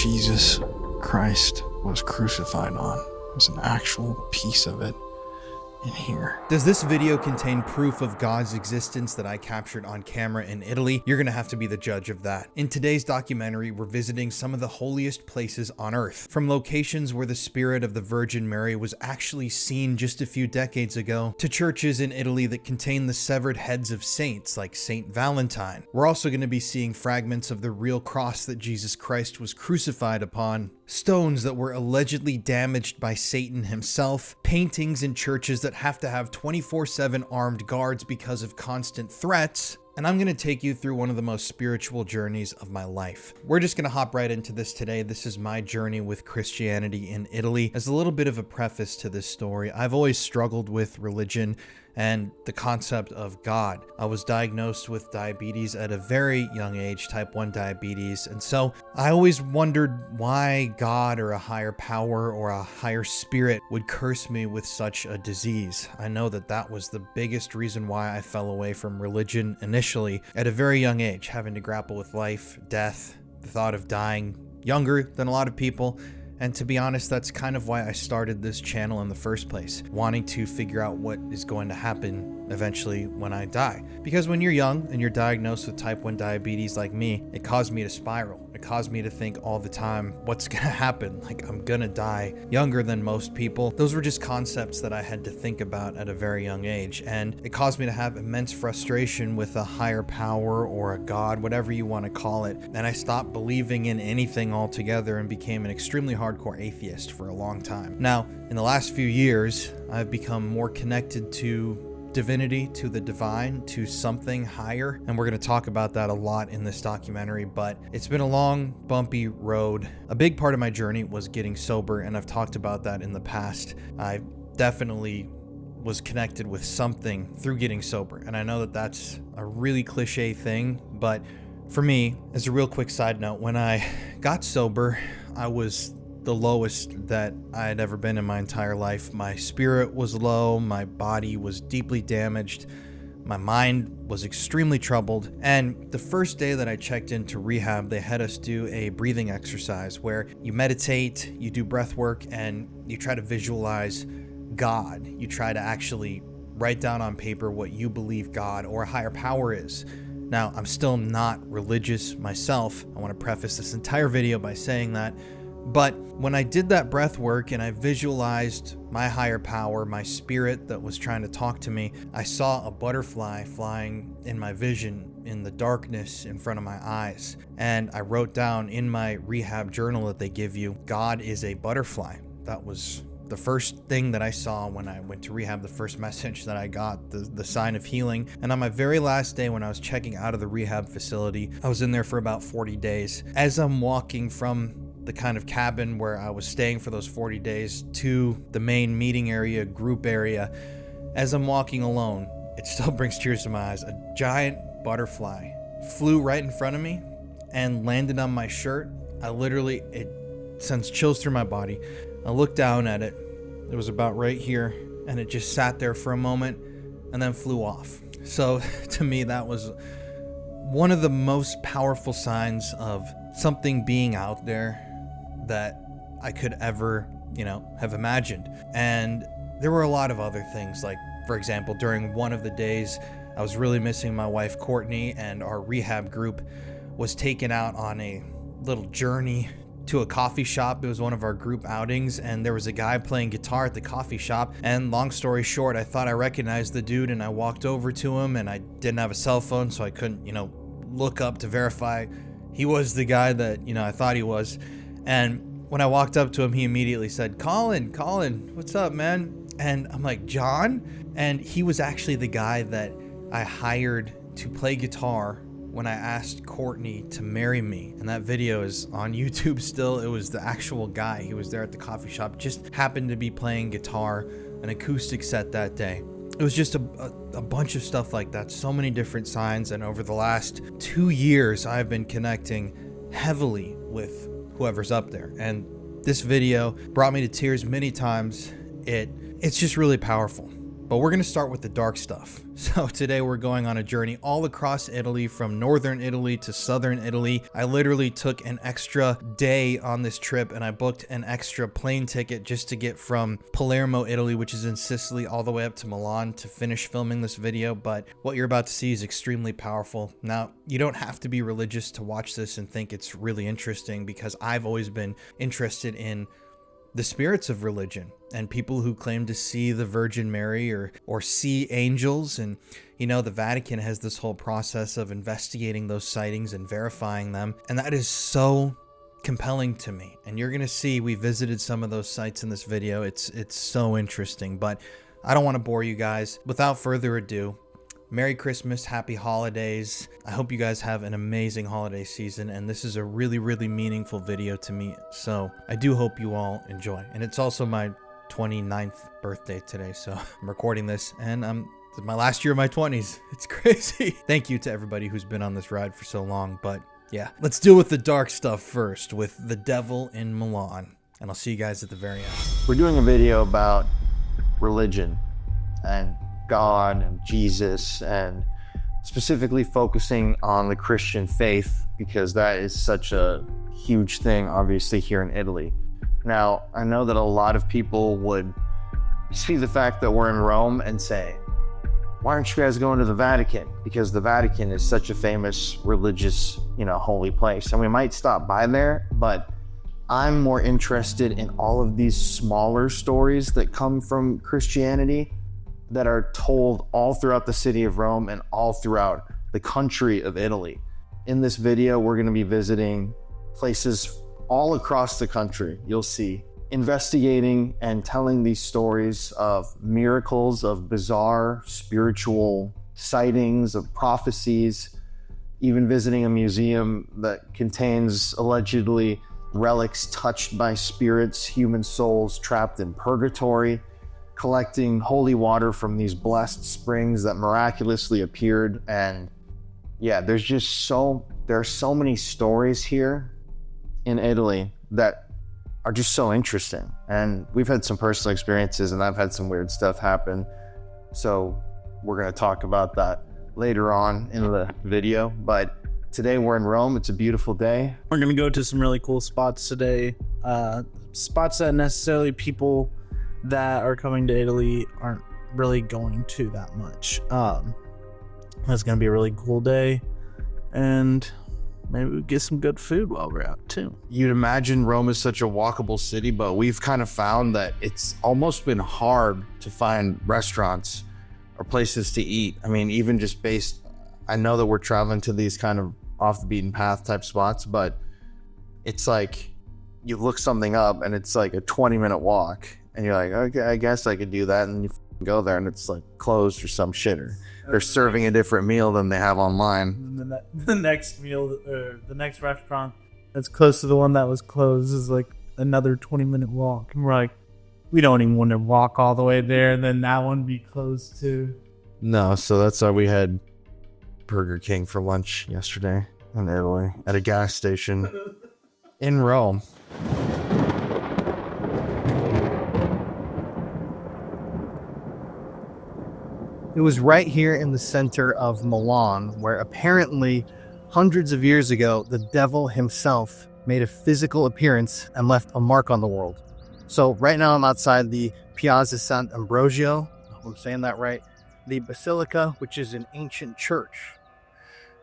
Jesus Christ was crucified on. There's an actual piece of it in here. Does this video contain proof of God's existence that I captured on camera in Italy? You're gonna have to be the judge of that. In today's documentary, we're visiting some of the holiest places on earth, from locations where the spirit of the Virgin Mary was actually seen just a few decades ago, to churches in Italy that contain the severed heads of saints like Saint Valentine. We're also gonna be seeing fragments of the real cross that Jesus Christ was crucified upon, stones that were allegedly damaged by Satan himself, paintings in churches that have to have 24/7 armed guards because of constant threats, and I'm going to take you through one of the most spiritual journeys of my life. We're just going to hop right into this today. This is my journey with Christianity in Italy. As a little bit of a preface to this story, I've always struggled with religion and the concept of God. I was diagnosed with diabetes at a very young age, type 1 diabetes, and so I always wondered why God or a higher power or a higher spirit would curse me with such a disease. I know that that was the biggest reason why I fell away from religion initially at a very young age, having to grapple with life, death, the thought of dying younger than a lot of people. And to be honest, that's kind of why I started this channel in the first place, wanting to figure out what is going to happen eventually when I die. Because when you're young and you're diagnosed with type 1 diabetes like me, it caused me to spiral. It caused me to think all the time, what's gonna happen? Like, I'm gonna die younger than most people. Those were just concepts that I had to think about at a very young age. And it caused me to have immense frustration with a higher power or a God, whatever you want to call it. And I stopped believing in anything altogether and became an extremely hardcore atheist for a long time. Now, in the last few years, I've become more connected to divinity, to the divine, to something higher, and we're going to talk about that a lot in this documentary. But it's been a long, bumpy road. A big part of my journey was getting sober, and I've talked about that in the past. I definitely was connected with something through getting sober, and I know that that's a really cliche thing, but for me, as a real quick side note, when I got sober, I was the lowest that I had ever been in my entire life. My spirit was low, my body was deeply damaged, my mind was extremely troubled, and the first day that I checked into rehab, they had us do a breathing exercise where you meditate, you do breath work, and you try to visualize God. You try to actually write down on paper what you believe God or a higher power is. Now, I'm still not religious myself. I want to preface this entire video by saying that. But when I did that breath work and I visualized my higher power, my spirit that was trying to talk to me, I saw a butterfly flying in my vision in the darkness in front of my eyes. And I wrote down in my rehab journal that they give you, God is a butterfly. That was the first thing that I saw when I went to rehab, the first message that I got, the sign of healing. And on my very last day when I was checking out of the rehab facility, I was in there for about 40 days. As I'm walking from the kind of cabin where I was staying for those 40 days to the main meeting area, group area, as I'm walking alone, it still brings tears to my eyes. A giant butterfly flew right in front of me and landed on my shirt. It sends chills through my body. I looked down at it. It was about right here, and it just sat there for a moment and then flew off. So to me, that was one of the most powerful signs of something being out there that I could ever, have imagined. And there were a lot of other things, like, for example, during one of the days, I was really missing my wife, Courtney, and our rehab group was taken out on a little journey to a coffee shop. It was one of our group outings, and there was a guy playing guitar at the coffee shop. And long story short, I thought I recognized the dude, and I walked over to him, and I didn't have a cell phone, so I couldn't, look up to verify he was the guy that, I thought he was. And when I walked up to him, he immediately said, Colin, what's up, man? And I'm like, John? And he was actually the guy that I hired to play guitar when I asked Courtney to marry me. And that video is on YouTube still. It was the actual guy. He was there at the coffee shop, just happened to be playing guitar, an acoustic set that day. It was just a bunch of stuff like that, so many different signs. And over the last 2 years, I've been connecting heavily with whoever's up there. And this video brought me to tears many times. It's just really powerful. But we're going to start with the dark stuff. So today we're going on a journey all across Italy, from northern Italy to southern Italy. I literally took an extra day on this trip, and I booked an extra plane ticket just to get from Palermo, Italy, which is in Sicily, all the way up to Milan to finish filming this video. But what you're about to see is extremely powerful. Now, you don't have to be religious to watch this and think it's really interesting, because I've always been interested in the spirits of religion and people who claim to see the Virgin Mary or see angels. And, you know, the Vatican has this whole process of investigating those sightings and verifying them. And that is so compelling to me. And you're going to see we visited some of those sites in this video. It's so interesting, but I don't want to bore you guys. Without further ado, Merry Christmas, Happy Holidays. I hope you guys have an amazing holiday season, and this is a really, really meaningful video to me, so I do hope you all enjoy. And it's also my 29th birthday today, so I'm recording this, and it's my last year of my 20s. It's crazy. Thank you to everybody who's been on this ride for so long, but yeah, let's deal with the dark stuff first, with the devil in Milan, and I'll see you guys at the very end. We're doing a video about religion and God and Jesus, and specifically focusing on the Christian faith, because that is such a huge thing, obviously, here in Italy. Now, I know that a lot of people would see the fact that we're in Rome and say, why aren't you guys going to the Vatican? Because the Vatican is such a famous religious, holy place. And we might stop by there, but I'm more interested in all of these smaller stories that come from Christianity that are told all throughout the city of Rome and all throughout the country of Italy. In this video, we're going to be visiting places all across the country. You'll see investigating and telling these stories of miracles, of bizarre spiritual sightings, of prophecies, even visiting a museum that contains allegedly relics touched by spirits, human souls trapped in purgatory, collecting holy water from these blessed springs that miraculously appeared. And yeah, there are so many stories here in Italy that are just so interesting. And we've had some personal experiences, and I've had some weird stuff happen. So we're going to talk about that later on in the video. But today we're in Rome. It's a beautiful day. We're going to go to some really cool spots today. Spots that necessarily people that are coming to Italy aren't really going to that much. That's going to be a really cool day, and maybe we get some good food while we're out too. You'd imagine Rome is such a walkable city, but we've kind of found that it's almost been hard to find restaurants or places to eat. I mean, even just I know that we're traveling to these kind of off the beaten path type spots, but it's like you look something up and it's like a 20-minute walk. And you're like, okay, I guess I could do that. And you go there and it's like closed or some shit, or they're serving a different meal than they have online. And the next meal, or the next restaurant that's close to the one that was closed, is like another 20-minute walk. And we're like, we don't even want to walk all the way there, and then that one be closed too. No, so that's why we had Burger King for lunch yesterday in Italy at a gas station in Rome. It was right here in the center of Milan, where apparently hundreds of years ago, the devil himself made a physical appearance and left a mark on the world. So right now I'm outside the Piazza Sant'Ambrogio, I hope I'm saying that right, the Basilica, which is an ancient church.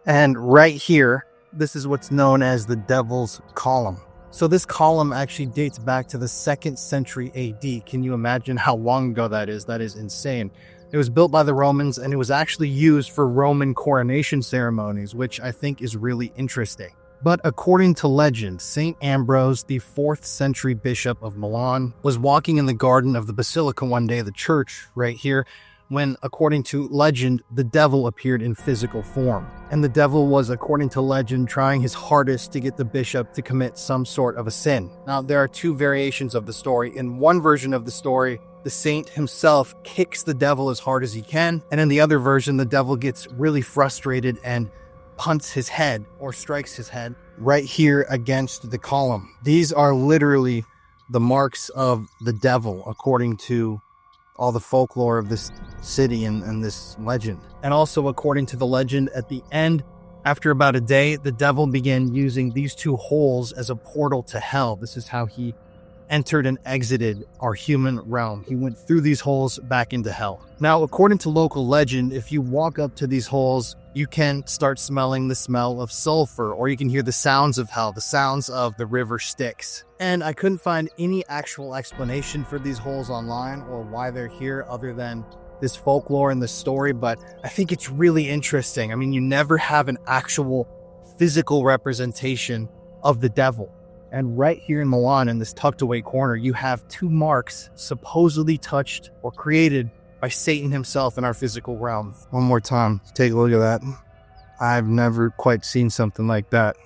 And right here, this is what's known as the Devil's Column. So this column actually dates back to the 2nd century AD. Can you imagine how long ago that is? That is insane. It was built by the Romans, and it was actually used for Roman coronation ceremonies, which I think is really interesting. But according to legend, St. Ambrose, the 4th century bishop of Milan, was walking in the garden of the basilica one day, the church right here, when, according to legend, the devil appeared in physical form. And the devil was, according to legend, trying his hardest to get the bishop to commit some sort of a sin. Now, there are two variations of the story. In one version of the story, the saint himself kicks the devil as hard as he can, and in the other version, the devil gets really frustrated and punts his head or strikes his head right here against the column. These are literally the marks of the devil, according to all the folklore of this city and this legend. And also, according to the legend, at the end, after about a day, the devil began using these two holes as a portal to hell. This is how he entered and exited our human realm. He went through these holes back into hell. Now, according to local legend, if you walk up to these holes, you can start smelling the smell of sulfur, or you can hear the sounds of hell, the sounds of the river Styx. And I couldn't find any actual explanation for these holes online or why they're here other than this folklore and this story, but I think it's really interesting. I mean, you never have an actual physical representation of the devil. And right here in Milan, in this tucked away corner, you have two marks supposedly touched or created by Satan himself in our physical realm. One more time, take a look at that. I've never quite seen something like that.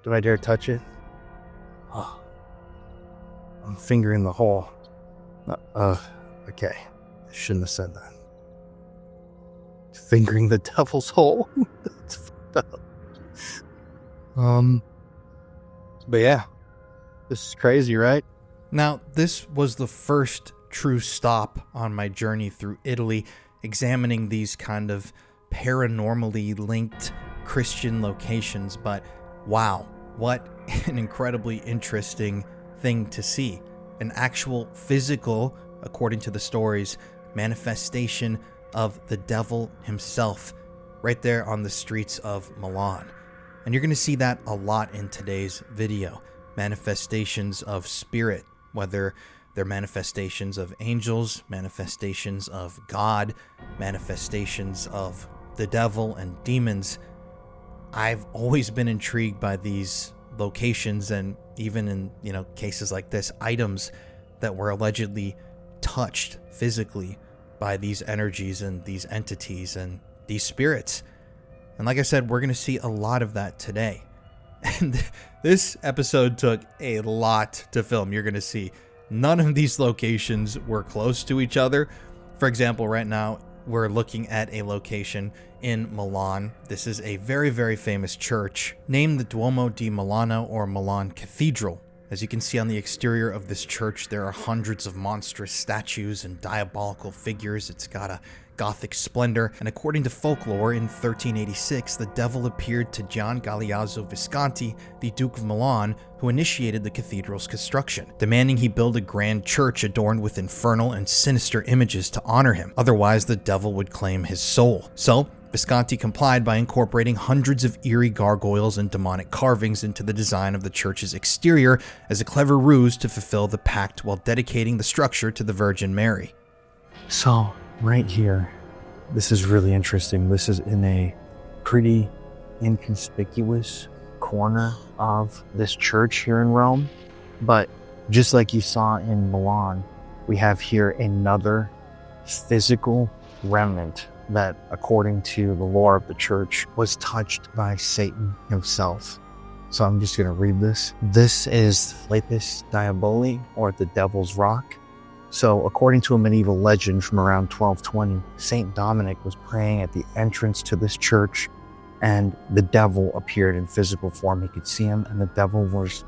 Do I dare touch it? Oh, I'm fingering the hole. Okay. I shouldn't have said that. Fingering the devil's hole. That's fucked up. But yeah, this is crazy, right? Now, this was the first true stop on my journey through Italy, examining these kind of paranormally linked Christian locations, but wow, what an incredibly interesting thing to see. An actual physical, according to the stories, manifestation of the devil himself right there on the streets of Milan. And you're going to see that a lot in today's video. Manifestations of spirit, whether they're manifestations of angels, manifestations of God, manifestations of the devil and demons. I've always been intrigued by these locations, and even in, cases like this, items that were allegedly touched physically by these energies and these entities and these spirits. And like I said, we're going to see a lot of that today. And this episode took a lot to film. You're going to see none of these locations were close to each other. For example, right now, we're looking at a location in Milan. This is a very, very famous church named the Duomo di Milano, or Milan Cathedral. As you can see on the exterior of this church, there are hundreds of monstrous statues and diabolical figures. It's got a Gothic splendor, and according to folklore, in 1386, the devil appeared to Gian Galeazzo Visconti, the Duke of Milan, who initiated the cathedral's construction, demanding he build a grand church adorned with infernal and sinister images to honor him. Otherwise, the devil would claim his soul. So, Visconti complied by incorporating hundreds of eerie gargoyles and demonic carvings into the design of the church's exterior as a clever ruse to fulfill the pact while dedicating the structure to the Virgin Mary. So, right here, this is really interesting. This is in a pretty inconspicuous corner of this church here in Rome. But just like you saw in Milan, we have here another physical remnant that, according to the lore of the church, was touched by Satan himself. So I'm just going to read this. This is Lapis Diaboli, or the Devil's Rock. So according to a medieval legend from around 1220, Saint Dominic was praying at the entrance to this church, and the devil appeared in physical form. He could see him, and the devil was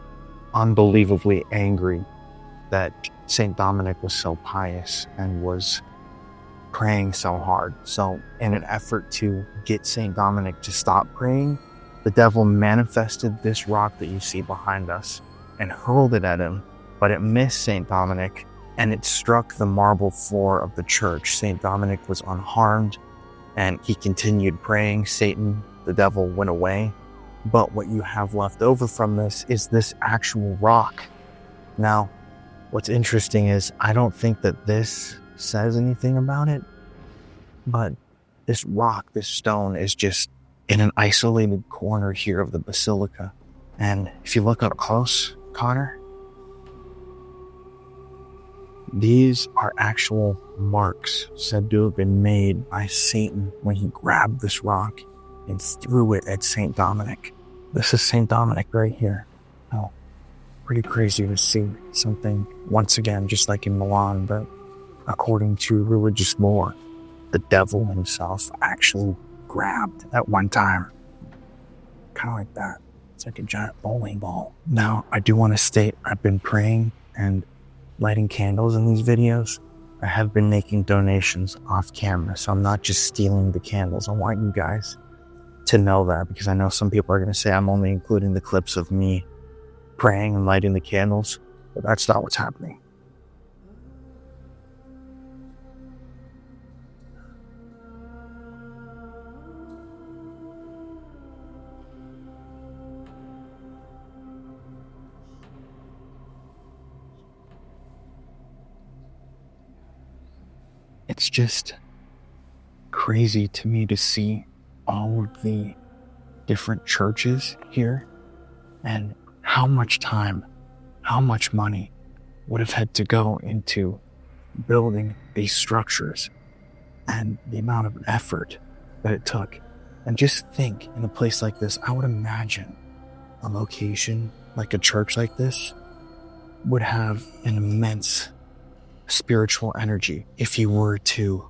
unbelievably angry that Saint Dominic was so pious and was praying so hard. So in an effort to get Saint Dominic to stop praying, the devil manifested this rock that you see behind us and hurled it at him, but it missed Saint Dominic and it struck the marble floor of the church. Saint Dominic was unharmed and he continued praying. Satan, the devil, went away. But what you have left over from this is this actual rock. Now, what's interesting is I don't think that this says anything about it, but this rock, this stone, is just in an isolated corner here of the basilica. And if you look up close, Connor, these are actual marks said to have been made by Satan when he grabbed this rock and threw it at Saint Dominic. This is Saint Dominic right here. Oh, pretty crazy to see something once again, just like in Milan, but according to religious lore, the devil himself actually grabbed at one time. Kind of like that. It's like a giant bowling ball. Now, I do want to state I've been praying and lighting candles in these videos, I have been making donations off camera, so I'm not just stealing the candles. I want you guys to know that, because I know some people are going to say I'm only including the clips of me praying and lighting the candles, but that's not what's happening. It's just crazy to me to see all of the different churches here and how much time, how much money would have had to go into building these structures and the amount of effort that it took. And just think, in a place like this, I would imagine a location like a church like this would have an immense spiritual energy if you were to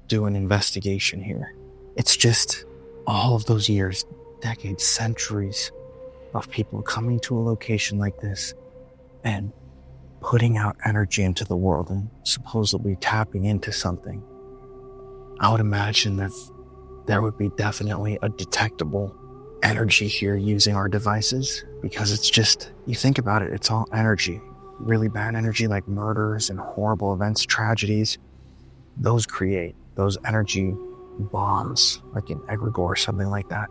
do an investigation here. It's just all of those years, decades, centuries of people coming to a location like this and putting out energy into the world and supposedly tapping into something. I would imagine that there would be definitely a detectable energy here using our devices, because it's just, you think about it, it's all energy. Really bad energy like murders and horrible events, tragedies, those create those energy bombs, like an egregore or something like that.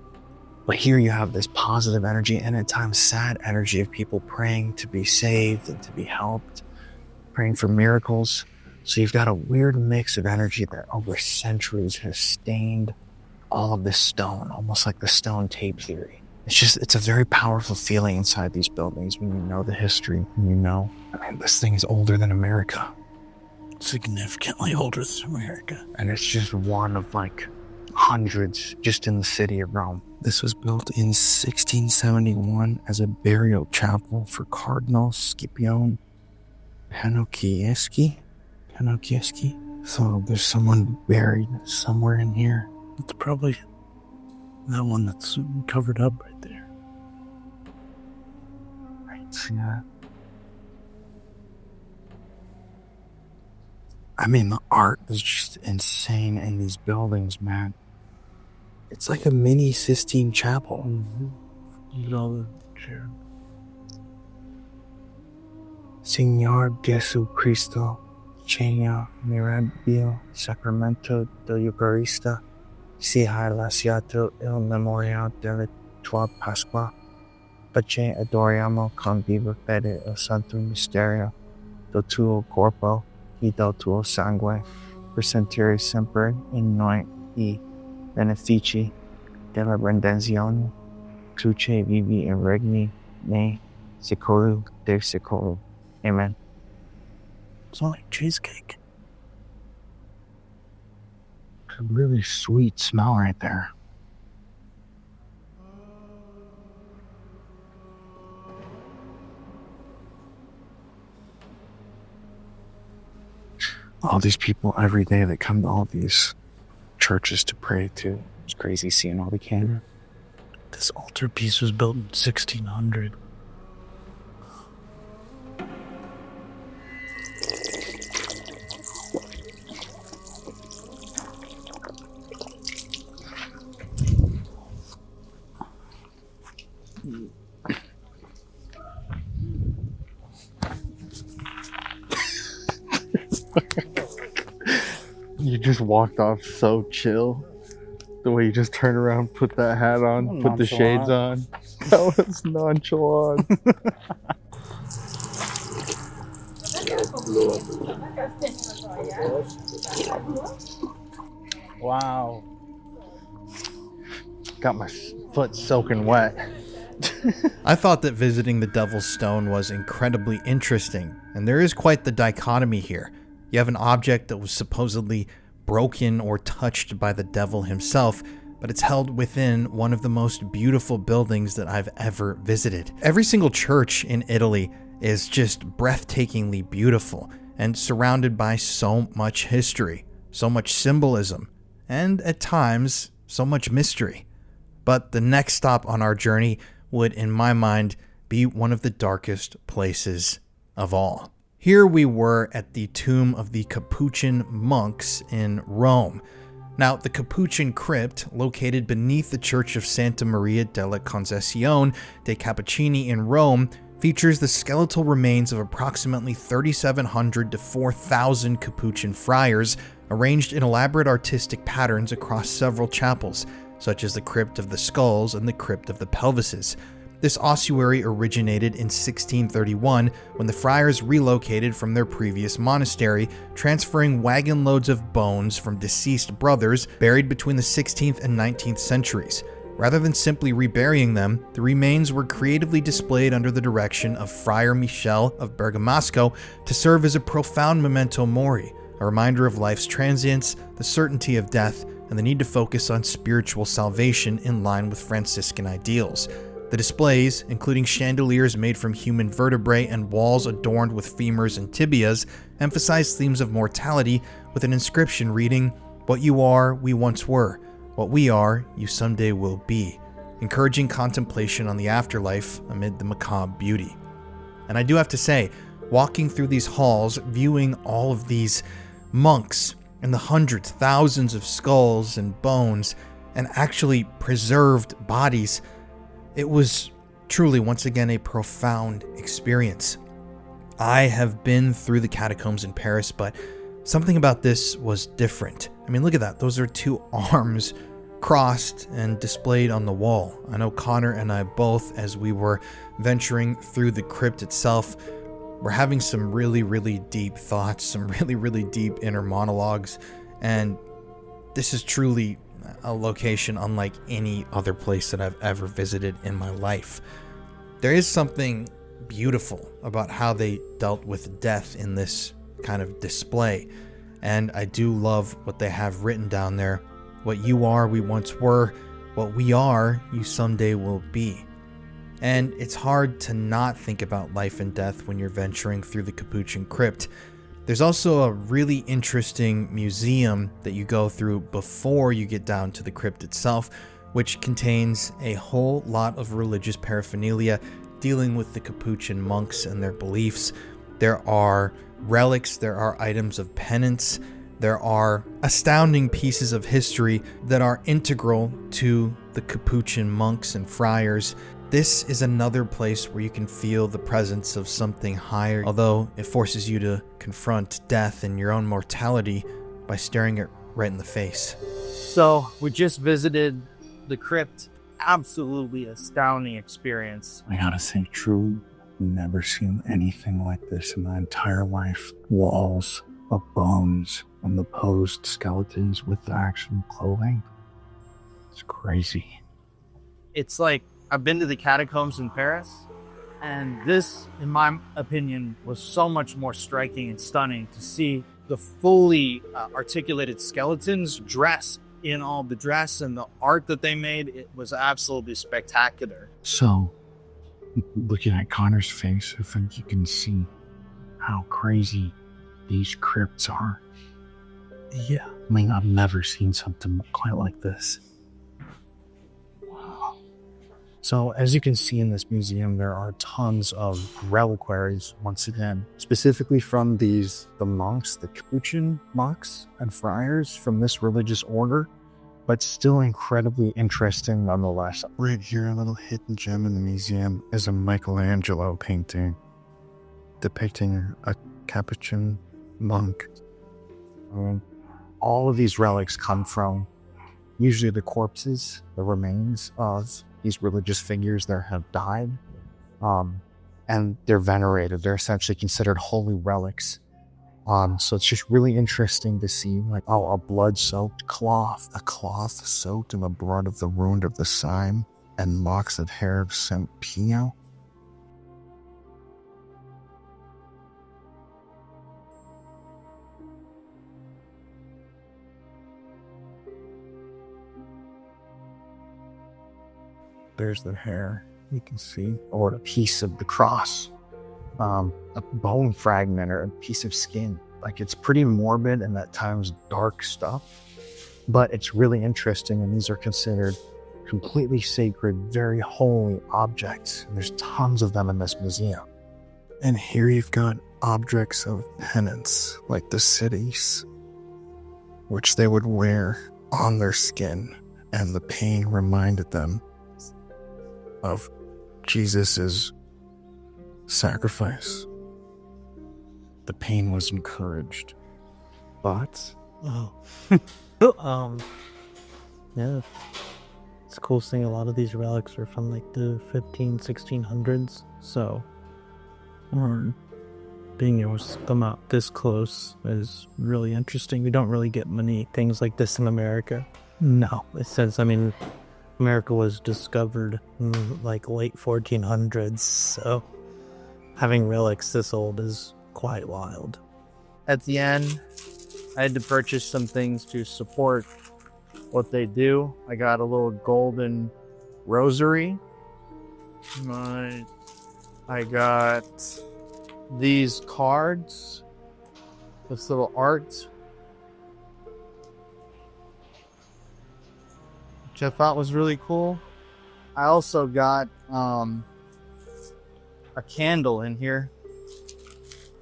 But here you have this positive energy and at times sad energy of people praying to be saved and to be helped, praying for miracles. So you've got a weird mix of energy that over centuries has stained all of this stone, almost like the stone tape theory. It's a very powerful feeling inside these buildings when you know the history, when you know, I mean, this thing is older than America. Significantly older than America. And it's just one of like hundreds just in the city of Rome. This was built in 1671 as a burial chapel for Cardinal Scipione Panokiewski. So there's someone buried somewhere in here. It's probably that one that's covered up right there. Right, yeah. I mean, the art is just insane in these buildings, man. It's like a mini Sistine Chapel. Mm-hmm. Look at all the chairs. Señor Jesucristo, Cena Mirabile, Sacramento de Eucarista, si hai lasciato il memorial della tua Pasqua, pace adoriamo con viva fede il santo misterio del tuo corpo e del tuo sangue, per sentire sempre in noi i benefici della redenzione, cruce vivi e regni nei secoli dei secoli. Amen. It's not like cheesecake. A really sweet smell right there. All these people every day that come to all these churches to pray to. It's crazy seeing all the candles. This altarpiece was built in 1600. You just walked off so chill. The way you just turned around, put that hat on, put the shades on. That was nonchalant. Wow. Got my foot soaking wet. I thought that visiting the Devil's Stone was incredibly interesting, and there is quite the dichotomy here. You have an object that was supposedly broken or touched by the devil himself, but it's held within one of the most beautiful buildings that I've ever visited. Every single church in Italy is just breathtakingly beautiful and surrounded by so much history, so much symbolism, and at times, so much mystery. But the next stop on our journey would, in my mind, be one of the darkest places of all. Here we were at the tomb of the Capuchin monks in Rome. Now, the Capuchin crypt, located beneath the Church of Santa Maria della Concezione dei Cappuccini in Rome, features the skeletal remains of approximately 3,700 to 4,000 Capuchin friars, arranged in elaborate artistic patterns across several chapels, such as the Crypt of the Skulls and the Crypt of the Pelvises. This ossuary originated in 1631 when the friars relocated from their previous monastery, transferring wagon loads of bones from deceased brothers buried between the 16th and 19th centuries. Rather than simply reburying them, the remains were creatively displayed under the direction of Friar Michele of Bergamasco to serve as a profound memento mori, a reminder of life's transience, the certainty of death, and the need to focus on spiritual salvation in line with Franciscan ideals. The displays, including chandeliers made from human vertebrae and walls adorned with femurs and tibias, emphasize themes of mortality with an inscription reading, "What you are, we once were. What we are, you someday will be," encouraging contemplation on the afterlife amid the macabre beauty. And I do have to say, walking through these halls, viewing all of these monks and the hundreds, thousands of skulls and bones and actually preserved bodies, it was truly, once again, a profound experience. I have been through the catacombs in Paris, but something about this was different. I mean, look at that. Those are two arms crossed and displayed on the wall. I know Connor and I both, as we were venturing through the crypt itself, were having some really, really deep thoughts, some really, really deep inner monologues, and this is truly a location unlike any other place that I've ever visited in my life. There is something beautiful about how they dealt with death in this kind of display, and I do love what they have written down there. What you are, we once were. What we are, you someday will be. And it's hard to not think about life and death when you're venturing through the Capuchin crypt. There's also a really interesting museum that you go through before you get down to the crypt itself, which contains a whole lot of religious paraphernalia dealing with the Capuchin monks and their beliefs. There are relics, there are items of penance, there are astounding pieces of history that are integral to the Capuchin monks and friars. This is another place where you can feel the presence of something higher, although it forces you to confront death and your own mortality by staring it right in the face. So we just visited the crypt. Absolutely astounding experience. I gotta say, truly, never seen anything like this in my entire life. Walls of bones and the posed skeletons with the actual clothing. It's crazy. It's like I've been to the catacombs in Paris, and this, in my opinion, was so much more striking and stunning to see the fully articulated skeletons dressed in all the dress and the art that they made. It was absolutely spectacular. So, looking at Connor's face, I think you can see how crazy these crypts are. Yeah. I mean, I've never seen something quite like this. So as you can see in this museum, there are tons of reliquaries, once again, specifically from the monks, the Capuchin monks and friars from this religious order, but still incredibly interesting nonetheless. Right here, a little hidden gem in the museum is a Michelangelo painting depicting a Capuchin monk. All of these relics come from usually the corpses, the remains of these religious figures that have died, and they're venerated. They're essentially considered holy relics. So it's just really interesting to see, like, a blood-soaked cloth, a cloth soaked in the blood of the wound of the sign, and locks of hair of Saint Pio. There's the hair, you can see, or a piece of the cross, a bone fragment or a piece of skin. Like, it's pretty morbid and at times dark stuff, but it's really interesting, and these are considered completely sacred, very holy objects. And there's tons of them in this museum. And here you've got objects of penance, like the cities, which they would wear on their skin, and the pain reminded them of Jesus's sacrifice. The pain was encouraged. Thoughts? Oh. Yeah. It's cool seeing a lot of these relics are from like the 1600s. So, being able to see them out this close is really interesting. We don't really get many things like this in America. No, it says, America was discovered in like late 1400s. So, having relics this old is quite wild. At the end, I had to purchase some things to support what they do. I got a little golden rosary. I got these cards, this little art, which I thought was really cool. I also got a candle in here.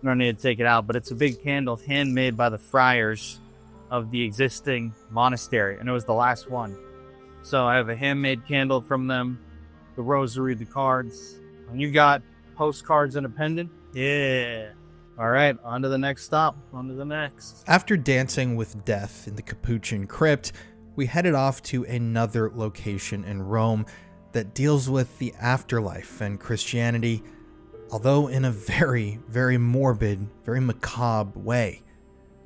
I don't need to take it out, but it's a big candle handmade by the friars of the existing monastery, and it was the last one. So I have a handmade candle from them, the rosary, the cards. And you got postcards and a pendant? Yeah. All right, on to the next stop. On to the next. After dancing with death in the Capuchin crypt, we headed off to another location in Rome that deals with the afterlife and Christianity, although in a very, very morbid, very macabre way.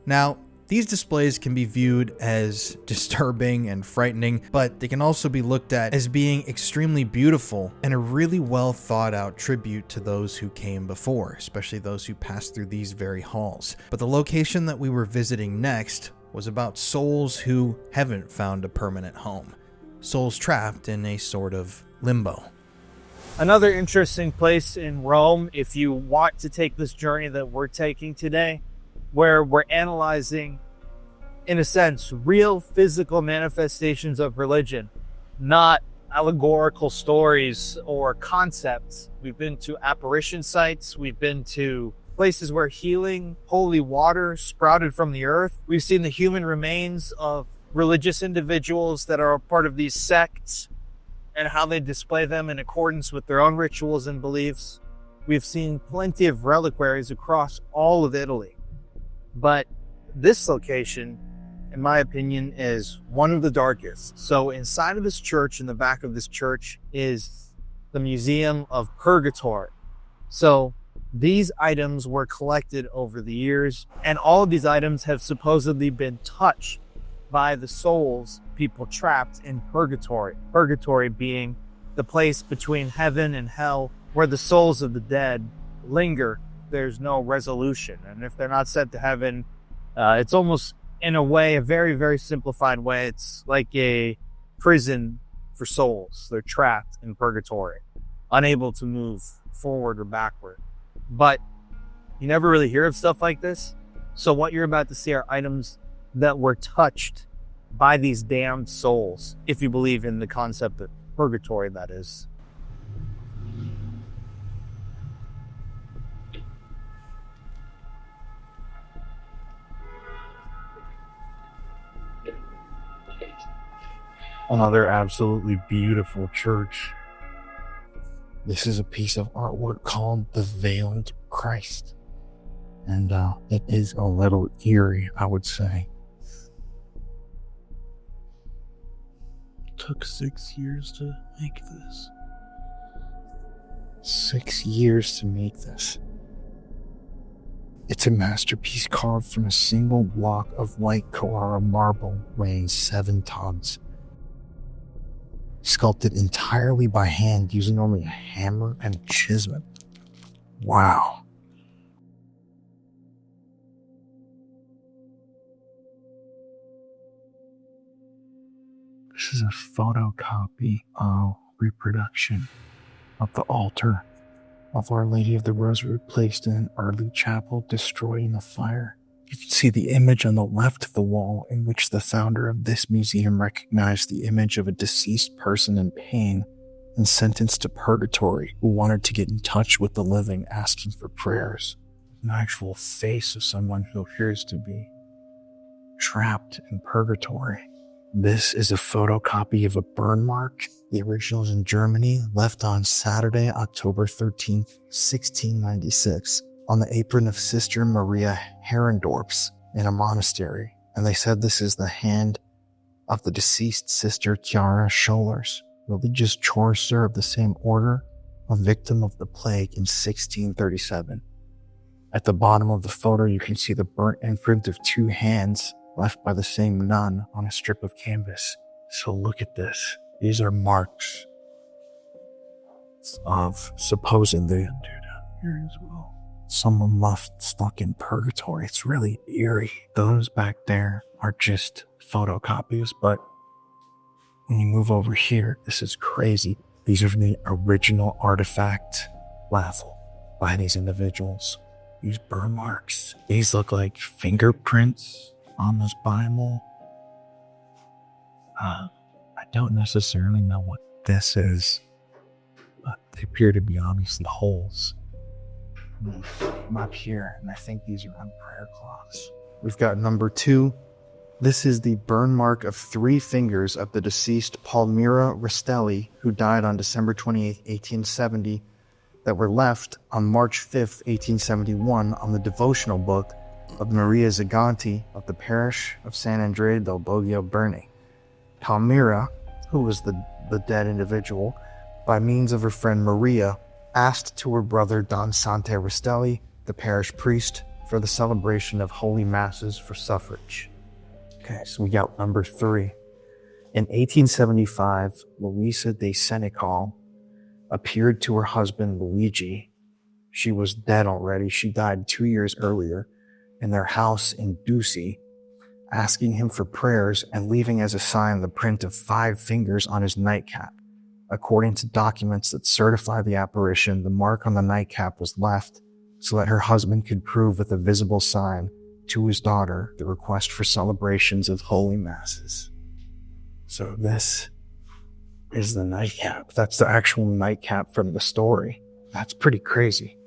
Now, these displays can be viewed as disturbing and frightening, but they can also be looked at as being extremely beautiful and a really well thought out tribute to those who came before, especially those who passed through these very halls. But the location that we were visiting next was about souls who haven't found a permanent home, souls trapped in a sort of limbo. Another interesting place in Rome, if you want to take this journey that we're taking today, where we're analyzing, in a sense, real physical manifestations of religion, not allegorical stories or concepts. We've been to apparition sites. We've been to places where healing, holy water sprouted from the earth. We've seen the human remains of religious individuals that are a part of these sects and how they display them in accordance with their own rituals and beliefs. We've seen plenty of reliquaries across all of Italy. But this location, in my opinion, is one of the darkest. So inside of this church, in the back of this church, is the Museum of Purgatory. So these items were collected over the years, and all of these items have supposedly been touched by the souls, people trapped in Purgatory. Purgatory being the place between heaven and hell, where the souls of the dead linger. There's no resolution. And if they're not sent to heaven, it's almost, in a way, a very, very simplified way, it's like a prison for souls. They're trapped in purgatory, unable to move forward or backward. But you never really hear of stuff like this. So what you're about to see are items that were touched by these damned souls, if you believe in the concept of purgatory, that is. Another absolutely beautiful church. This is a piece of artwork called the Veiled Christ. And it is a little eerie, I would say. It took 6 years to make this. 6 years to make this. It's a masterpiece carved from a single block of white Carrara marble weighing 7 tons. Sculpted entirely by hand using only a hammer and a chisel. Wow. This is a photocopy of reproduction of the altar of Our Lady of the Rosary placed in an early chapel destroyed in a fire. You can see the image on the left of the wall in which the founder of this museum recognized the image of a deceased person in pain and sentenced to purgatory who wanted to get in touch with the living asking for prayers. an actual face of someone who appears to be trapped in purgatory. This is a photocopy of a burn mark. The original is in Germany, left on Saturday, October 13th, 1696, on the apron of Sister Maria Herrendorf's in a monastery. And they said this is the hand of the deceased Sister Chiara Scholars, religious chorister of the same order, a victim of the plague in 1637. At the bottom of the photo, you can see the burnt imprint of two hands left by the same nun on a strip of canvas. So look at this. These are marks of supposedly, dude, here as well, someone left stuck in purgatory. It's really eerie. Those back there are just photocopies, but when you move over here, this is crazy. These are the original artifact level by these individuals. These burn marks. These look like fingerprints on this Bible. I don't necessarily know what this is, but they appear to be obviously holes. I'm up here, and I think these are on prayer cloths. We've got number 2. This is the burn mark of 3 fingers of the deceased Palmira Rastelli, who died on December 28, 1870, that were left on March 5, 1871 on the devotional book of Maria Zaganti of the parish of San Angelo del Boggio Berni. Palmira, who was the dead individual, by means of her friend Maria, asked to her brother Don Sante Rastelli, the parish priest, for the celebration of holy masses for suffrage. Okay, so we got number 3. In 1875, Luisa de Senecal appeared to her husband Luigi. She was dead already. She died 2 years earlier in their house in Duci, asking him for prayers and leaving as a sign the print of 5 fingers on his nightcap. According to documents that certify the apparition, the mark on the nightcap was left so that her husband could prove with a visible sign to his daughter the request for celebrations of holy masses. So this is the nightcap. That's the actual nightcap from the story. That's pretty crazy.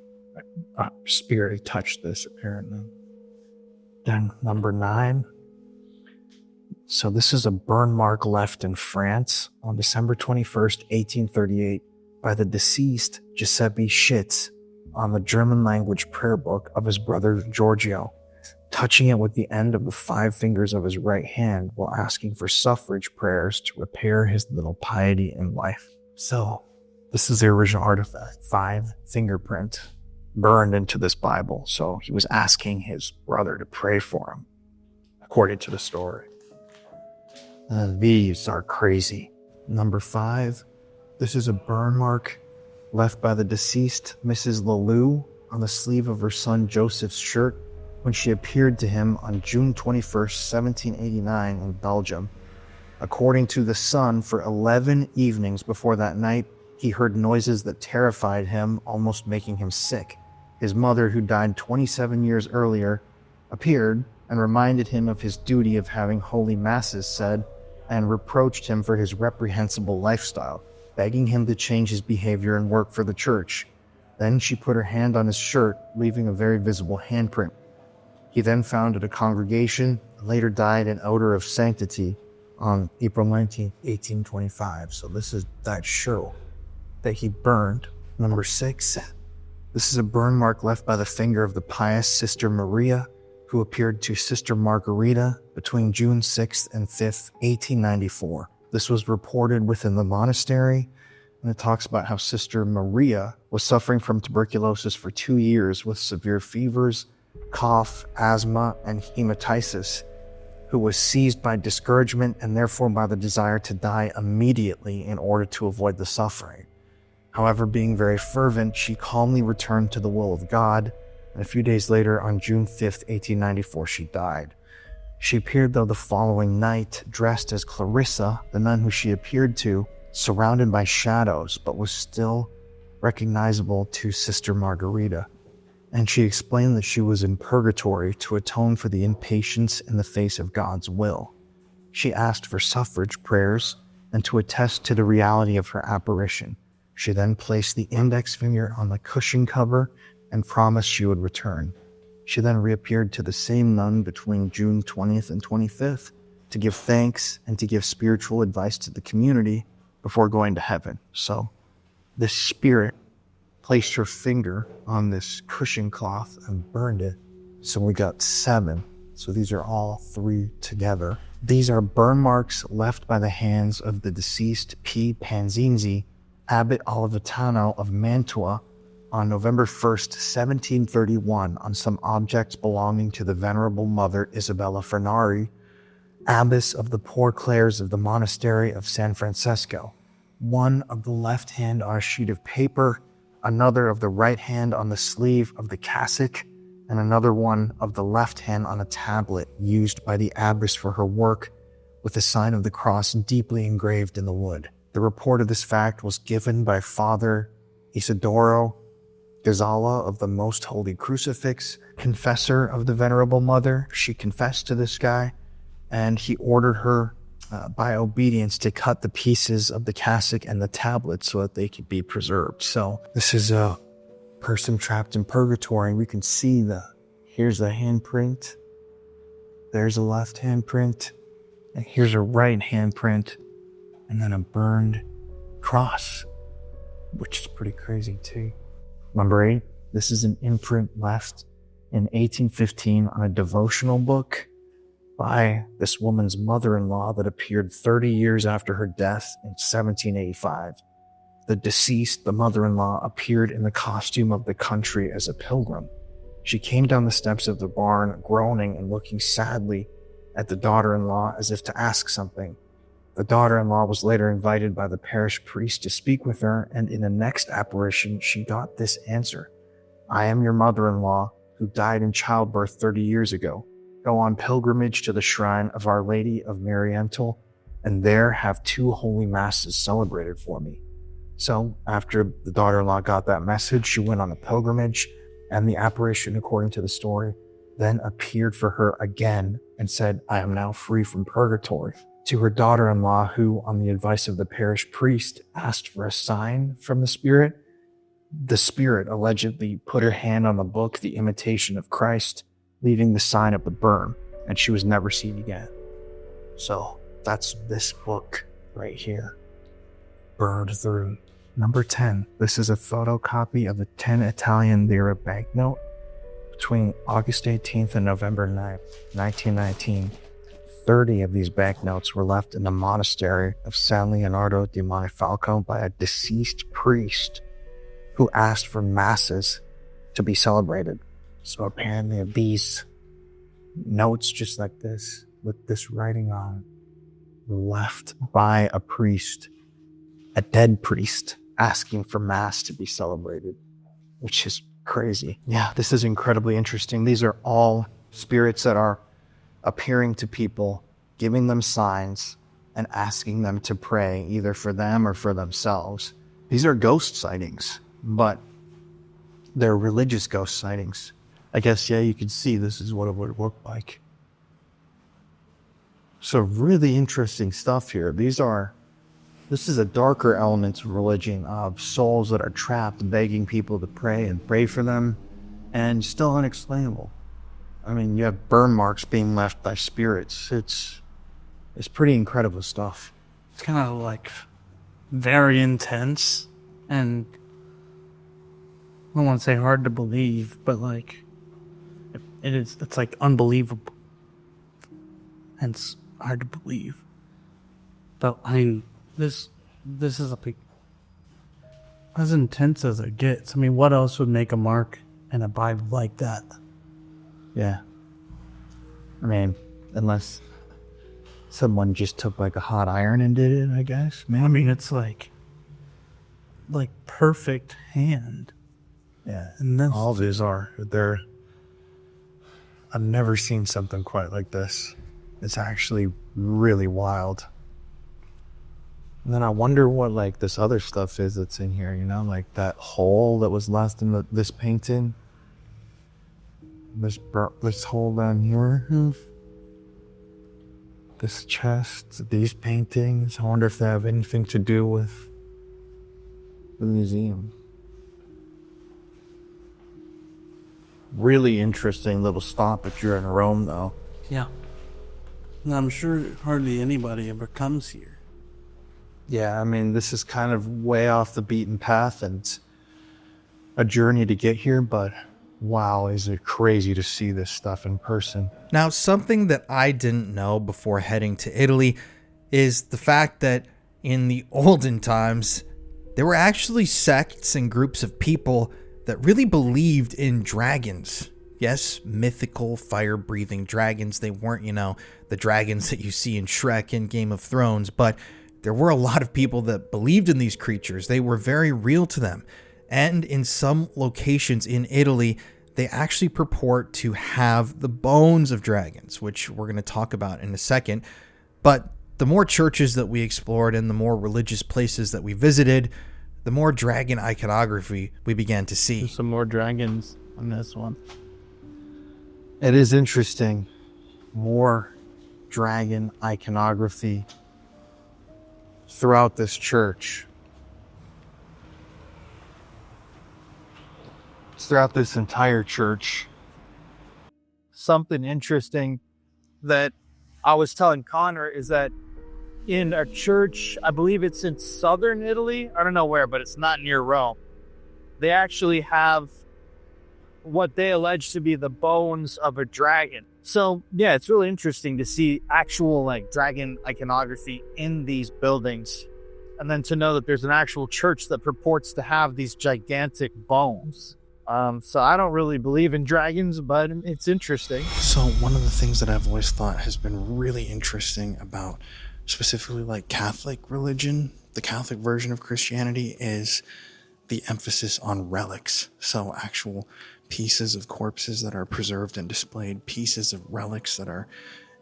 Spirit touched this, apparently. Then number 9. So this is a burn mark left in France on December 21st, 1838 by the deceased Giuseppe Schitz on the German language prayer book of his brother Giorgio, touching it with the end of the 5 fingers of his right hand while asking for suffrage prayers to repair his little piety in life. So this is the original artifact, 5 fingerprint burned into this Bible. So he was asking his brother to pray for him, according to the story. These are crazy. Number 5. This is a burn mark left by the deceased Mrs. Lalou on the sleeve of her son Joseph's shirt when she appeared to him on June 21st, 1789 in Belgium. According to the son, for 11 evenings before that night, he heard noises that terrified him, almost making him sick. His mother, who died 27 years earlier, appeared and reminded him of his duty of having holy masses said, and reproached him for his reprehensible lifestyle, begging him to change his behavior and work for the church. Then she put her hand on his shirt, leaving a very visible handprint. He then founded a congregation, and later died in odor of sanctity on April 19, 1825. So this is that show that he burned. Number 6. This is a burn mark left by the finger of the pious Sister Maria, who appeared to Sister Margarita between June 6th and 5th, 1894. This was reported within the monastery, and it talks about how Sister Maria was suffering from tuberculosis for 2 years with severe fevers, cough, asthma, and hematitis, who was seized by discouragement and therefore by the desire to die immediately in order to avoid the suffering. However, being very fervent, she calmly returned to the will of God, and a few days later, on June 5th, 1894, she died. She appeared, though, the following night, dressed as Clarissa, the nun who she appeared to, surrounded by shadows, but was still recognizable to Sister Margarita. And she explained that she was in purgatory to atone for the impatience in the face of God's will. She asked for suffrage prayers and to attest to the reality of her apparition. She then placed the index finger on the cushion cover and promised she would return. She then reappeared to the same nun between June 20th and 25th to give thanks and to give spiritual advice to the community before going to heaven. So this spirit placed her finger on this cushion cloth and burned it. So we got 7. So these are all 3 together. These are burn marks left by the hands of the deceased P. Panzinzi, Abbot Olivetano of Mantua, on November 1st, 1731, on some objects belonging to the Venerable Mother Isabella Fernari, abbess of the Poor Clares of the Monastery of San Francisco. One of the left hand on a sheet of paper, another of the right hand on the sleeve of the cassock, and another one of the left hand on a tablet used by the abbess for her work, with the sign of the cross deeply engraved in the wood. The report of this fact was given by Father Isidoro Gazala of the Most Holy Crucifix, confessor of the Venerable Mother. She confessed to this guy, and he ordered her by obedience to cut the pieces of the cassock and the tablet so that they could be preserved. So this is a person trapped in purgatory. We can see here's a handprint, there's a left handprint, and here's a right handprint, and then a burned cross, which is pretty crazy too. Number 8, this is an imprint left in 1815 on a devotional book by this woman's mother-in-law that appeared 30 years after her death in 1785. The deceased, the mother-in-law, appeared in the costume of the country as a pilgrim. She came down the steps of the barn, groaning and looking sadly at the daughter-in-law as if to ask something. The daughter-in-law was later invited by the parish priest to speak with her, and in the next apparition, she got this answer: "I am your mother-in-law, who died in childbirth 30 years ago. Go on pilgrimage to the shrine of Our Lady of Mariental, and there have 2 holy masses celebrated for me." So after the daughter-in-law got that message, she went on a pilgrimage, and the apparition, according to the story, then appeared for her again and said, "I am now free from purgatory." To her daughter-in-law, who, on the advice of the parish priest, asked for a sign from the spirit allegedly put her hand on the book, The Imitation of Christ, leaving the sign of the burn, and she was never seen again. So that's this book right here, burned through. Number 10, this is a photocopy of a 10 Italian lira banknote between August 18th and November 9th, 1919. 30 of these banknotes were left in the monastery of San Leonardo di Monfalco by a deceased priest who asked for masses to be celebrated. So apparently these notes just like this, with this writing on, were left by a priest, a dead priest, asking for mass to be celebrated, which is crazy. Yeah, this is incredibly interesting. These are all spirits that are appearing to people, giving them signs, and asking them to pray either for them or for themselves. These are ghost sightings, but they're religious ghost sightings. I guess, yeah, you can see this is what it would look like. So really interesting stuff here. This is a darker element of religion, of souls that are trapped, begging people to pray and pray for them, and still unexplainable. I mean, you have burn marks being left by spirits. It's pretty incredible stuff. It's kind of like very intense, and I don't want to say hard to believe, but like it's like unbelievable. Hence hard to believe. But I mean, this is as intense as it gets. I mean, what else would make a mark and a vibe like that? Yeah. I mean, unless someone just took like a hot iron and did it, I guess. I mean, it's like perfect hand. Yeah. And then all of these I've never seen something quite like this. It's actually really wild. And then I wonder what like this other stuff is that's in here, you know, like that hole that was left in this painting. This hole down here. This chest, these paintings. I wonder if they have anything to do with the museum. Really interesting little stop if you're in Rome, though. Yeah. And I'm sure hardly anybody ever comes here. Yeah, I mean, this is kind of way off the beaten path and it's a journey to get here, but wow, is it crazy to see this stuff in person. Now, something that I didn't know before heading to Italy is the fact that in the olden times, there were actually sects and groups of people that really believed in dragons. Yes, mythical, fire-breathing dragons. They weren't, the dragons that you see in Shrek and Game of Thrones, but there were a lot of people that believed in these creatures. They were very real to them. And in some locations in Italy, they actually purport to have the bones of dragons, which we're going to talk about in a second. But the more churches that we explored and the more religious places that we visited, the more dragon iconography we began to see. There's some more dragons on this one. It is interesting. More dragon iconography throughout this church. Throughout this entire church. Something interesting that I was telling Connor is that in a church, I believe it's in southern Italy, I don't know where, but it's not near Rome, they actually have what they allege to be the bones of a dragon. So yeah, it's really interesting to see actual dragon iconography in these buildings, and then to know that there's an actual church that purports to have these gigantic bones. So I don't really believe in dragons, but it's interesting. So one of the things that I've always thought has been really interesting about specifically Catholic religion, the Catholic version of Christianity, is the emphasis on relics. So actual pieces of corpses that are preserved and displayed, pieces of relics that are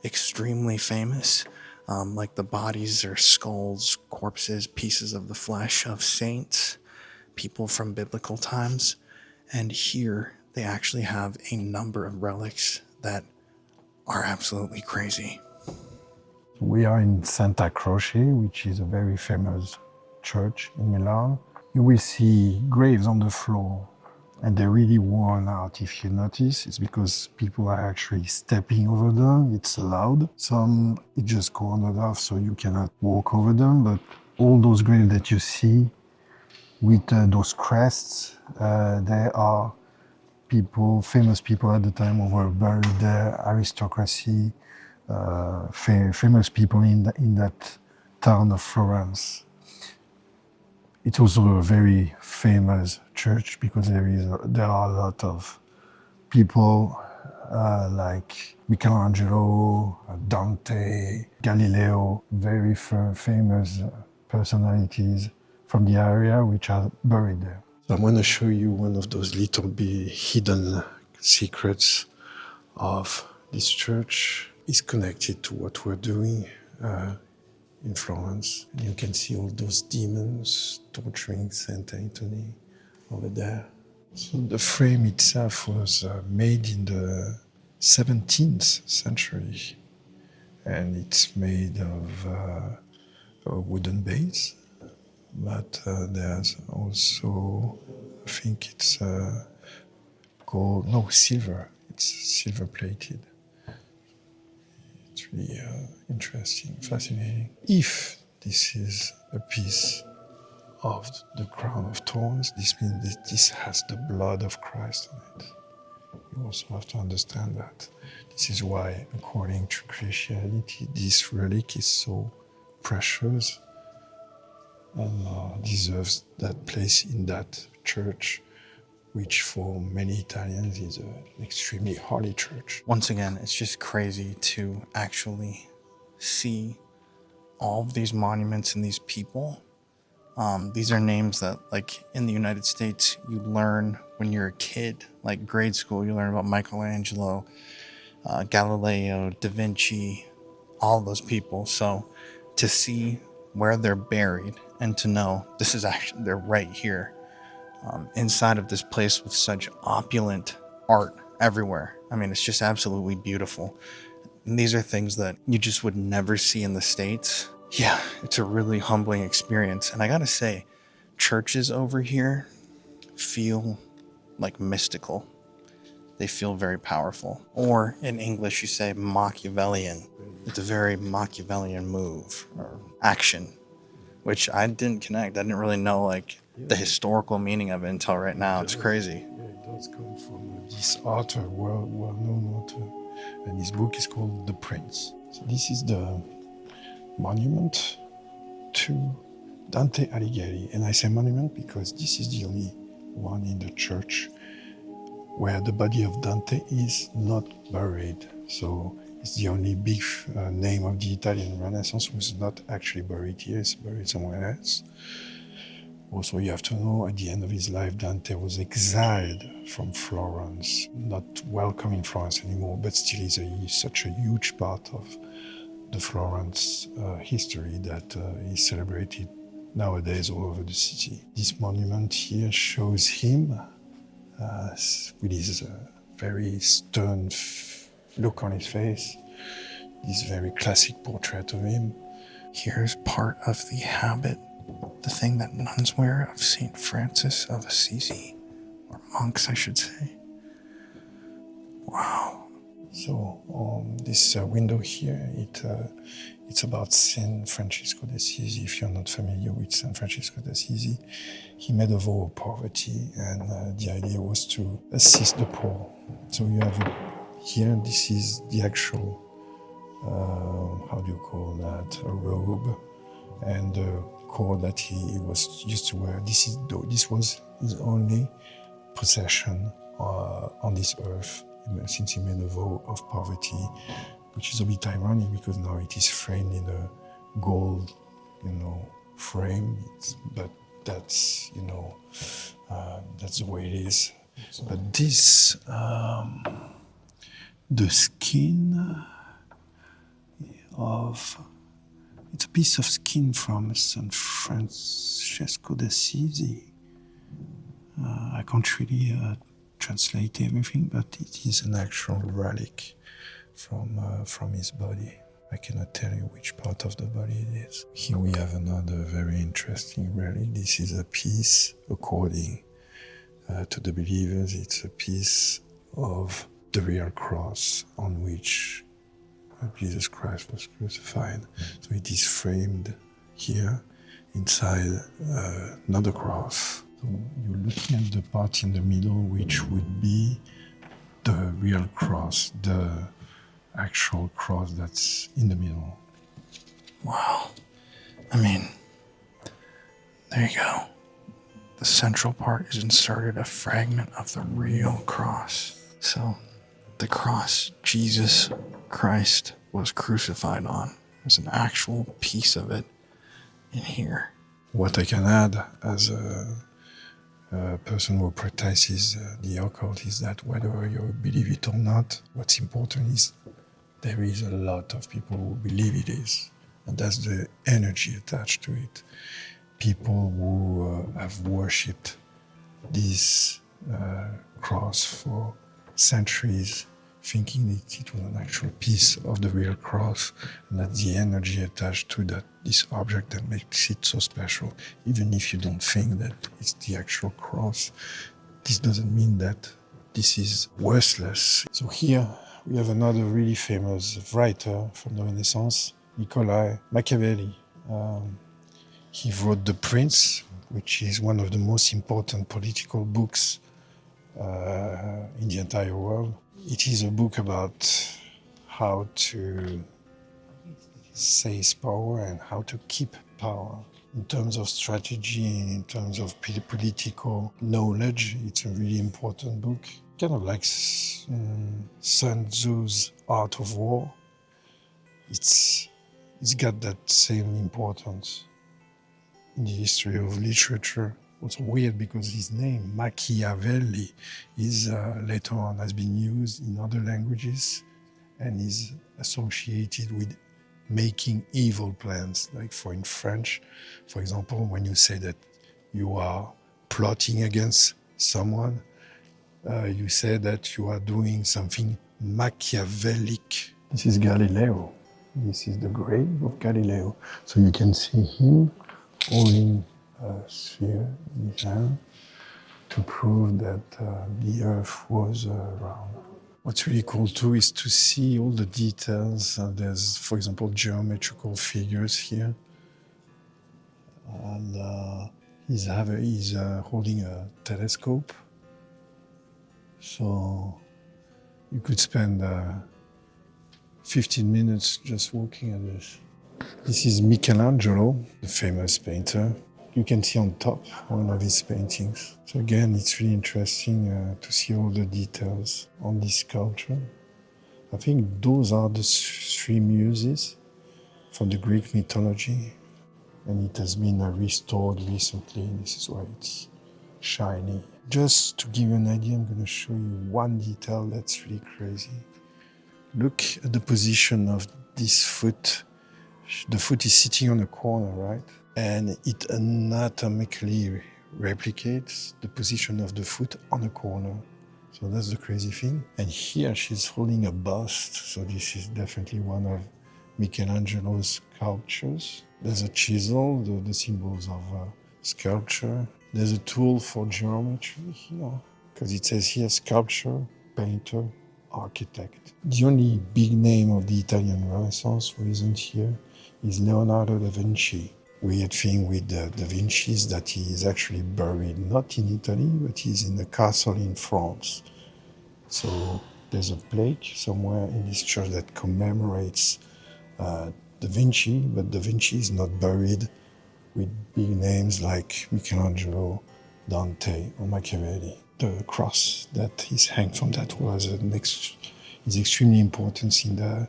extremely famous, like the bodies or skulls, corpses, pieces of the flesh of saints, people from biblical times. And here they actually have a number of relics that are absolutely crazy. We are in Santa Croce, which is a very famous church in Milan. You will see graves on the floor, and they're really worn out. If you notice, it's because people are actually stepping over them. It's allowed. Some, it just cornered off, so you cannot walk over them. But all those graves that you see with those crests, they are people, famous people at the time who were buried there, aristocracy, famous people in that town of Florence. It's also a very famous church because there are a lot of people like Michelangelo, Dante, Galileo, very famous personalities from the area which are buried there. So I'm going to show you one of those little bit hidden secrets of this church. It's connected to what we're doing in Florence. And you can see all those demons torturing Saint Anthony over there. So the frame itself was made in the 17th century. And it's made of a wooden base. But there's also, I think it's silver. It's silver plated. It's really interesting, fascinating. If this is a piece of the crown of thorns, this means that this has the blood of Christ on it. You also have to understand that. This is why, according to Christianity, this relic is so precious and deserves that place in that church, which for many Italians is an extremely holy church. Once again, it's just crazy to actually see all of these monuments and these people. These are names that, in the United States, you learn when you're a kid, like grade school, you learn about Michelangelo, Galileo, Da Vinci, all those people. So to see where they're buried and to know this is actually, they're right here inside of this place with such opulent art everywhere. I mean, it's just absolutely beautiful. And these are things that you just would never see in the States. Yeah, it's a really humbling experience. And I gotta say, churches over here feel mystical. they feel very powerful. Or in English, you say Machiavellian. It's a very Machiavellian move or action, which I didn't connect. I didn't really know like the historical meaning of it until right now. It's crazy. Yeah, it does come from this author, well-known author, and his book is called The Prince. So this is the monument to Dante Alighieri, and I say monument because this is the only one in the church where the body of Dante is not buried. So it's the only big name of the Italian Renaissance who is not actually buried here, it's buried somewhere else. Also, you have to know, at the end of his life, Dante was exiled from Florence, not welcome in Florence anymore, but still is such a huge part of the Florence history that is celebrated nowadays all over the city. This monument here shows him with his very stern look on his face, this very classic portrait of him. Here's part of the habit, the thing that nuns wear of St. Francis of Assisi, or monks, I should say. Wow. So on this window here, it's about Saint Francisco d'Assisi. If you're not familiar with Saint Francisco d'Assisi, he made a vow of poverty, and the idea was to assist the poor. So you have here, this is the actual, how do you call that, a robe, and the cord that he was used to wear. This was his only possession on this earth, since he made a vow of poverty, which is a bit ironic because now it is framed in a gold, frame. But that's, that's the way it is. But this, the skin it's a piece of skin from San Francesco d'Assisi. I can't really translate everything, but it is an actual relic from his body. I cannot tell you which part of the body it is. Here we have another very interesting relic. This is a piece, according to the believers, it's a piece of the real cross on which Jesus Christ was crucified. So it is framed here inside another cross. So you're looking at the part in the middle, which would be the real cross, the actual cross that's in the middle. Wow. I mean, there you go. The central part is inserted a fragment of the real cross. So, the cross Jesus Christ was crucified on. There's an actual piece of it in here. What I can add as a person who practices the occult is that whether you believe it or not, what's important is there is a lot of people who believe it is, and that's the energy attached to it. People who have worshipped this cross for centuries, thinking that it was an actual piece of the real cross, and that the energy attached to this object that makes it so special. Even if you don't think that it's the actual cross, this doesn't mean that this is worthless. So here we have another really famous writer from the Renaissance, Machiavelli. He wrote The Prince, which is one of the most important political books in the entire world. It is a book about how to seize power and how to keep power. In terms of strategy, in terms of political knowledge, it's a really important book. Kind of like Sun Tzu's Art of War. It's got that same importance in the history of literature. It's weird because his name, Machiavelli, is later on has been used in other languages and is associated with making evil plans. Like in French, for example, when you say that you are plotting against someone, you say that you are doing something Machiavellic. This is Galileo. This is the grave of Galileo. So you can see him holding a sphere in his hand. to prove that the Earth was round. What's really cool too is to see all the details. There's, for example, geometrical figures here, and he's holding a telescope. So you could spend 15 minutes just walking at this. This is Michelangelo, the famous painter. You can see on top one of his paintings. So again, it's really interesting to see all the details on this sculpture. I think those are the three muses from the Greek mythology. And it has been restored recently. This is why it's shiny. Just to give you an idea, I'm going to show you one detail that's really crazy. Look at the position of this foot. The foot is sitting on a corner, right? And it anatomically replicates the position of the foot on a corner. So that's the crazy thing. And here she's holding a bust. So this is definitely one of Michelangelo's sculptures. There's a chisel, the symbols of sculpture. There's a tool for geometry here, because it says here sculpture, painter, architect. The only big name of the Italian Renaissance who isn't here is Leonardo da Vinci. Weird thing with Da Vinci is that he is actually buried not in Italy, but he's in a castle in France. So there's a plaque somewhere in this church that commemorates Da Vinci, but Da Vinci is not buried with big names like Michelangelo, Dante, or Machiavelli. The cross that is hanged from that wall is extremely important in the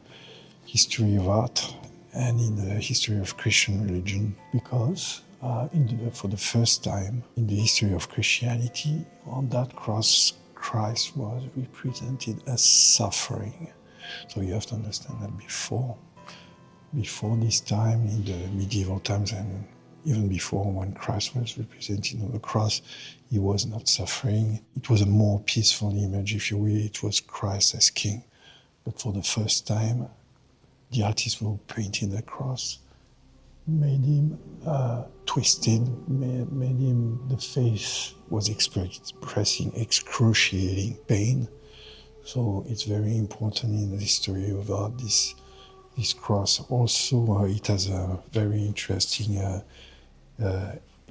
history of art and in the history of Christian religion, because for the first time in the history of Christianity, on that cross, Christ was represented as suffering. So you have to understand that before this time, in the medieval times, and even before, when Christ was represented on the cross, he was not suffering. It was a more peaceful image, if you will. It was Christ as king. But for the first time, the artist who painted the cross made him twisted, made him, the face was expressing excruciating pain. So it's very important in the history of art, this cross. Also, it has a very interesting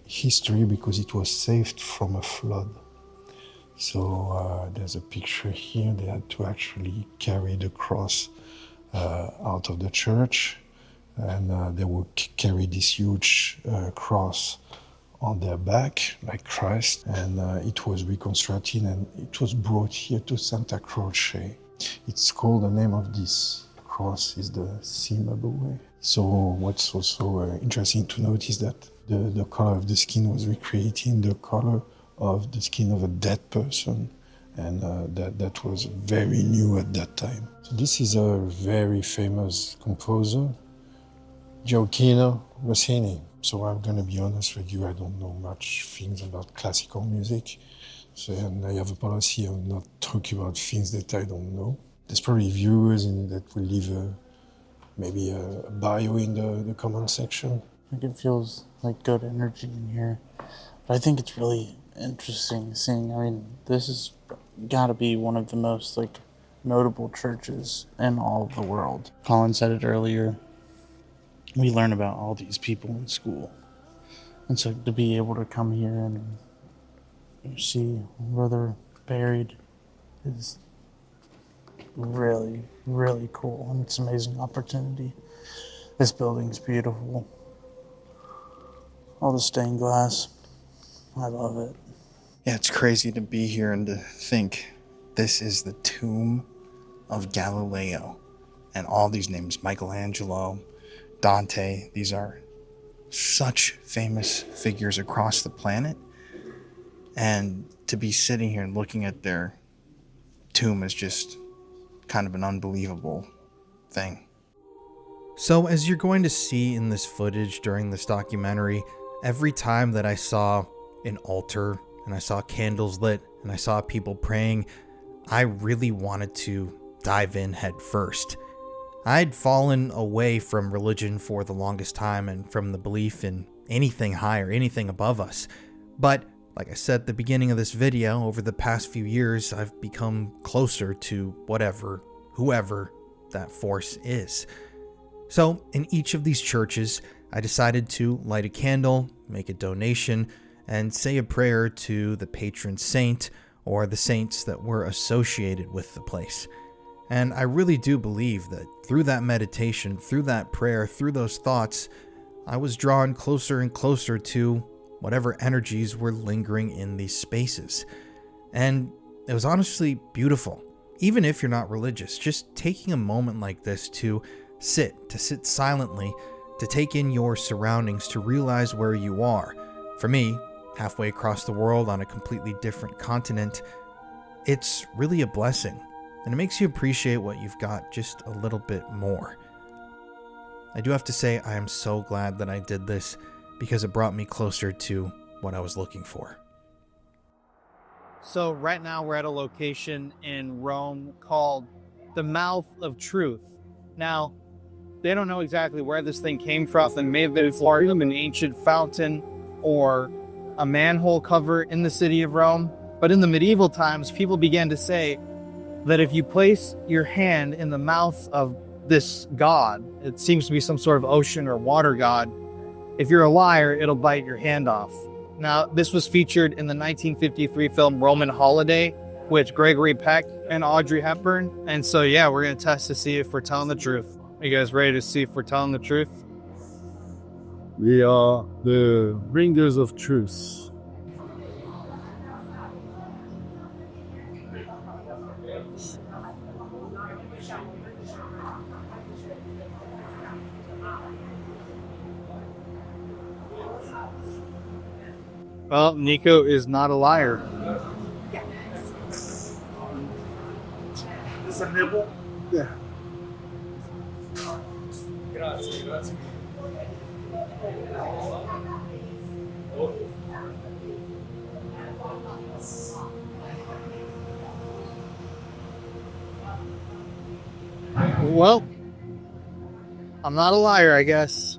history because it was saved from a flood. So there's a picture here. They had to actually carry the cross out of the church, and they would carry this huge cross on their back, like Christ, and it was reconstructed and it was brought here to Santa Croce. It's called, the name of this cross is the Cimabue. So what's also interesting to note is that the color of the skin was recreating the color of the skin of a dead person, and that was very new at that time. So this is a very famous composer, Gioacchino Rossini. So I'm going to be honest with you, I don't know much things about classical music. So and I have a policy of not talking about things that I don't know. There's probably viewers that will leave maybe a bio in the comment section. I think it feels like good energy in here. But I think it's really interesting seeing, I mean, this has got to be one of the most notable churches in all of the world. Colin said it earlier. We learn about all these people in school. And so to be able to come here and see where they're buried is really, really cool. And it's an amazing opportunity. This building's beautiful. All the stained glass. I love it. Yeah, it's crazy to be here and to think this is the tomb of Galileo. And all these names, Michelangelo, Dante, these are such famous figures across the planet. And to be sitting here and looking at their tomb is just kind of an unbelievable thing. So as you're going to see in this footage during this documentary, every time that I saw an altar and I saw candles lit and I saw people praying, I really wanted to dive in head first. I'd fallen away from religion for the longest time and from the belief in anything higher, anything above us. But Like I said at the beginning of this video, over the past few years, I've become closer to whoever that force is. So, in each of these churches, I decided to light a candle, make a donation, and say a prayer to the patron saint or the saints that were associated with the place. And I really do believe that through that meditation, through that prayer, through those thoughts, I was drawn closer and closer to whatever energies were lingering in these spaces. And it was honestly beautiful. Even if you're not religious, just taking a moment like this to sit silently, to take in your surroundings, to realize where you are. For me, halfway across the world on a completely different continent, it's really a blessing. And it makes you appreciate what you've got just a little bit more. I do have to say I am so glad that I did this because it brought me closer to what I was looking for. So right now we're at a location in Rome called the Mouth of Truth. Now, they don't know exactly where this thing came from. It may have been from an ancient fountain or a manhole cover in the city of Rome. But in the medieval times, people began to say that if you place your hand in the mouth of this god, it seems to be some sort of ocean or water god, if you're a liar, it'll bite your hand off. Now, this was featured in the 1953 film Roman Holiday with Gregory Peck and Audrey Hepburn. And so, yeah, we're going to test to see if we're telling the truth. Are you guys ready to see if we're telling the truth? We are the bringers of truth. Well, Nico is not a liar. Is a nibble? Yeah. Grazie. Well, I'm not a liar, I guess.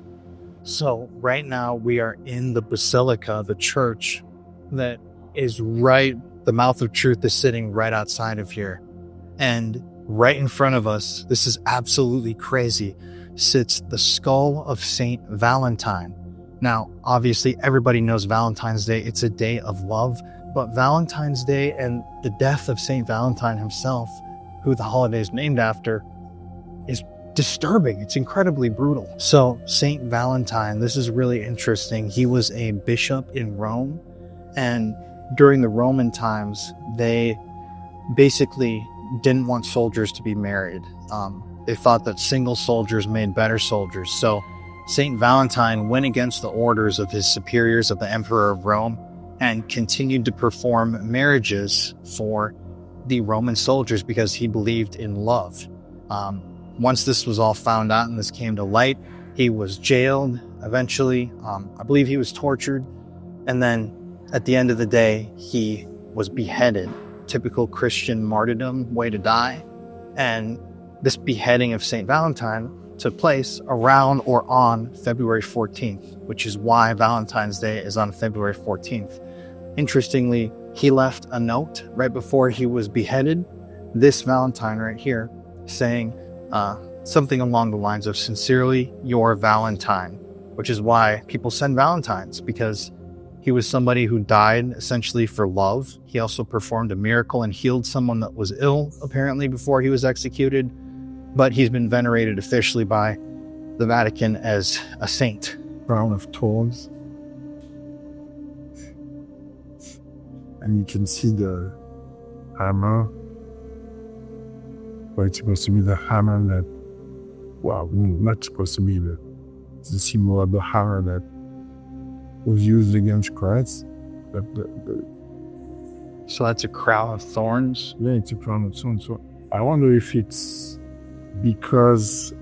So right now we are in the Basilica, the church that is right, the Mouth of Truth is sitting right outside of here. And right in front of us, this is absolutely crazy, sits the skull of Saint Valentine. Now, obviously everybody knows Valentine's Day, it's a day of love, but Valentine's Day and the death of Saint Valentine himself, who the holiday is named after, is disturbing. It's incredibly brutal. So Saint Valentine, this is really interesting. He was a bishop in Rome, and during the Roman times, they basically didn't want soldiers to be married. They thought that single soldiers made better soldiers. So Saint Valentine went against the orders of his superiors, of the Emperor of Rome, and continued to perform marriages for the Roman soldiers because he believed in love. Once this was all found out and this came to light, he was jailed eventually. I believe he was tortured. And then at the end of the day, he was beheaded. Typical Christian martyrdom, way to die. And this beheading of St. Valentine took place around or on February 14th, which is why Valentine's Day is on February 14th. Interestingly, he left a note right before he was beheaded, this Valentine right here, saying, something along the lines of "Sincerely, your Valentine," which is why people send Valentines, because he was somebody who died essentially for love. He also performed a miracle and healed someone that was ill, apparently, before he was executed. But he's been venerated officially by the Vatican as a saint. Crown of thorns. And you can see the hammer. Well, it's supposed to be the hammer that, well, not supposed to be the symbol of the hammer that was used against Christ. So that's a crown of thorns? Yeah, it's a crown of thorns. So I wonder if it's because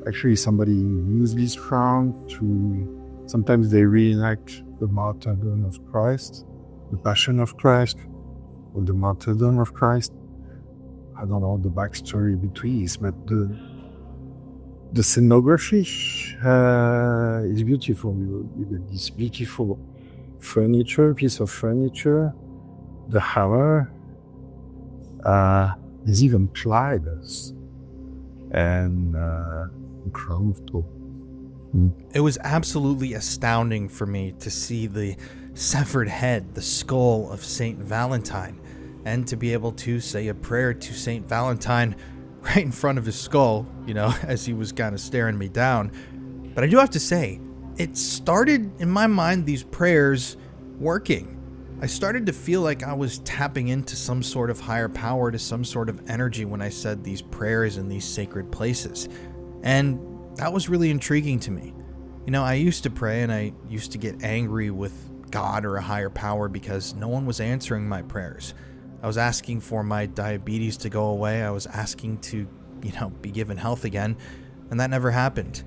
actually somebody used this crown to, sometimes they reenact the martyrdom of Christ, the passion of Christ, or the martyrdom of Christ. I don't know the backstory between this, but the scenography is beautiful. You get this beautiful furniture, piece of furniture, the hammer. There's even pliers and clove too. It was absolutely astounding for me to see the severed head, the skull of Saint Valentine, and to be able to say a prayer to Saint Valentine right in front of his skull, as he was kind of staring me down. But I do have to say, it started, in my mind, these prayers working. I started to feel like I was tapping into some sort of higher power, to some sort of energy when I said these prayers in these sacred places. And that was really intriguing to me. I used to pray and I used to get angry with God or a higher power because no one was answering my prayers. I was asking for my diabetes to go away. I was asking to, be given health again, and that never happened.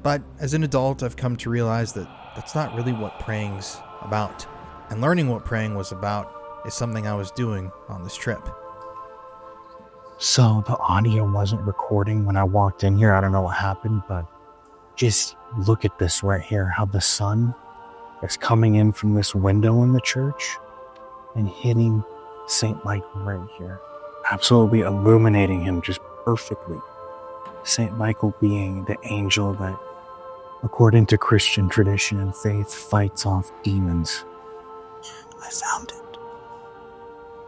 But as an adult, I've come to realize that that's not really what praying's about. And learning what praying was about is something I was doing on this trip. So the audio wasn't recording when I walked in here. I don't know what happened, but just look at this right here, how the sun is coming in from this window in the church and hitting St. Michael right here, absolutely illuminating him just perfectly. St. Michael being the angel that, according to Christian tradition and faith, fights off demons. I found it.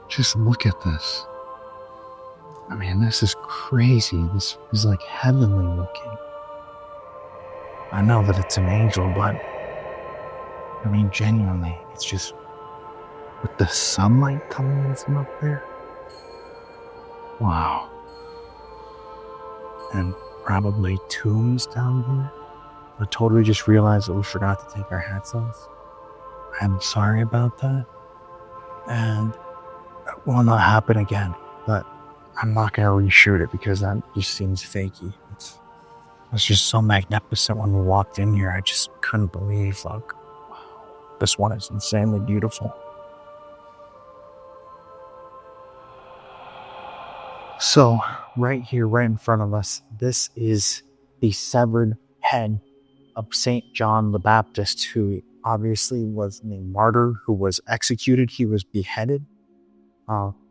Just look at this. I mean, this is crazy. This is like heavenly looking. I know that it's an angel, but I mean, genuinely, it's just with the sunlight coming in from up there. Wow. And probably tombs down here. I totally just realized that we forgot to take our hats off. I'm sorry about that. And it will not happen again. But I'm not going to reshoot it because that just seems fakey. It's just so magnificent when we walked in here. I just couldn't believe, wow, this one is insanely beautiful. So, right here, right in front of us, this is the severed head of St. John the Baptist, who obviously was a martyr who was executed. He was beheaded.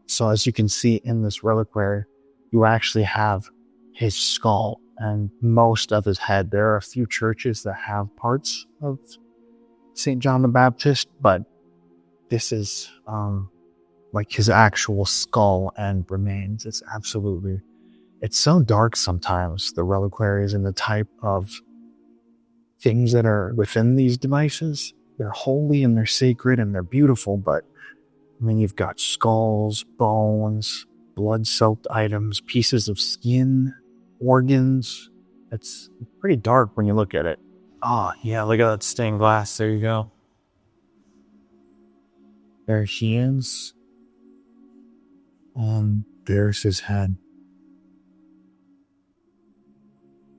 So as you can see in this reliquary, you actually have his skull and most of his head. There are a few churches that have parts of St. John the Baptist, but this is like his actual skull and remains. It's so dark sometimes, the reliquaries and the type of things that are within these devices. They're holy and they're sacred and they're beautiful, but I mean, you've got skulls, bones, blood-soaked items, pieces of skin, organs. It's pretty dark when you look at it. Oh, yeah, look at that stained glass. There you go. There he is. There's his head.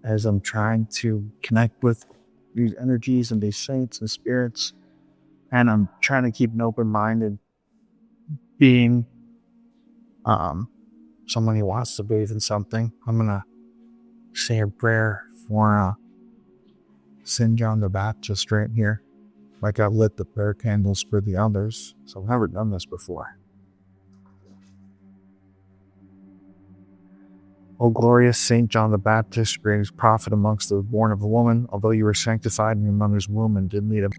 As I'm trying to connect with these energies and these saints and spirits, and I'm trying to keep an open-minded being, someone who wants to believe in something. I'm gonna say a prayer for St. John the Baptist right here, like I've lit the prayer candles for the others. So I've never done this before. O glorious St. John the Baptist, greatest prophet amongst the born of a woman, although you were sanctified in your mother's womb and did lead a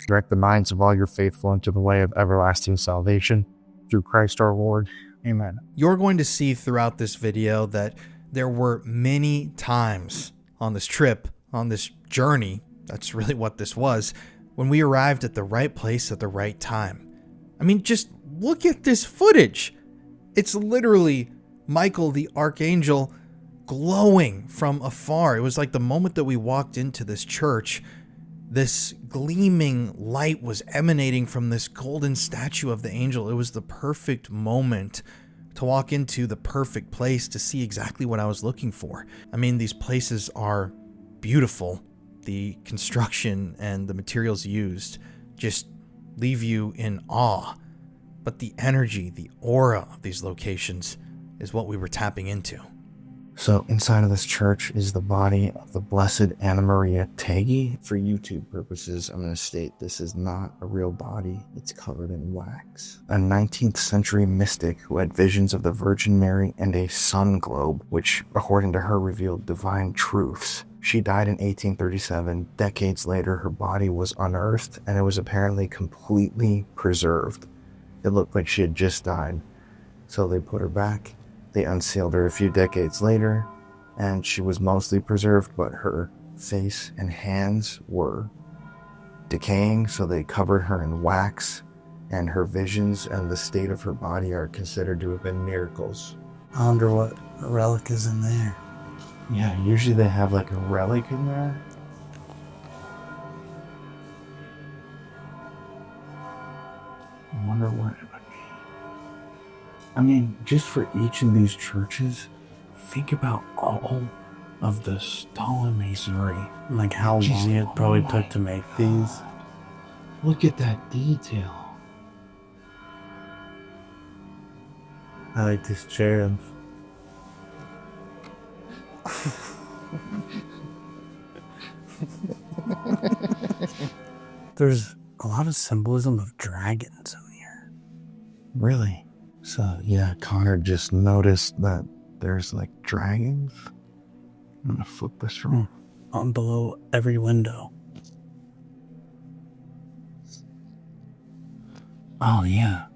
direct the minds of all your faithful into the way of everlasting salvation, through Christ our Lord. Amen. You're going to see throughout this video that there were many times on this trip, on this journey, that's really what this was, when we arrived at the right place at the right time. I mean, just look at this footage. It's literally Michael the Archangel glowing from afar. It was like the moment that we walked into this church, this gleaming light was emanating from this golden statue of the angel. It was the perfect moment to walk into the perfect place to see exactly what I was looking for. I mean, these places are beautiful. The construction and the materials used just leave you in awe. But the energy, the aura of these locations is what we were tapping into. So inside of this church is the body of the Blessed Anna Maria Teghi. For YouTube purposes, I'm going to state this is not a real body. It's covered in wax. A 19th century mystic who had visions of the Virgin Mary and a sun globe, which, according to her, revealed divine truths. She died in 1837. Decades later, her body was unearthed, and it was apparently completely preserved. It looked like she had just died. So they put her back. They unsealed her a few decades later, and she was mostly preserved, but her face and hands were decaying, so they covered her in wax, and her visions and the state of her body are considered to have been miracles. I wonder what relic is in there. Yeah, usually they have like a relic in there. I wonder what it would be. I mean, just for each of these churches, think about all of the stonemasonry. Like how long it probably took to make these. Look at that detail. I like these cherubs. There's a lot of symbolism of dragons in here. Really? So, yeah, Connor just noticed that there's like dragons. I'm gonna flip this around. On below every window. Oh, yeah.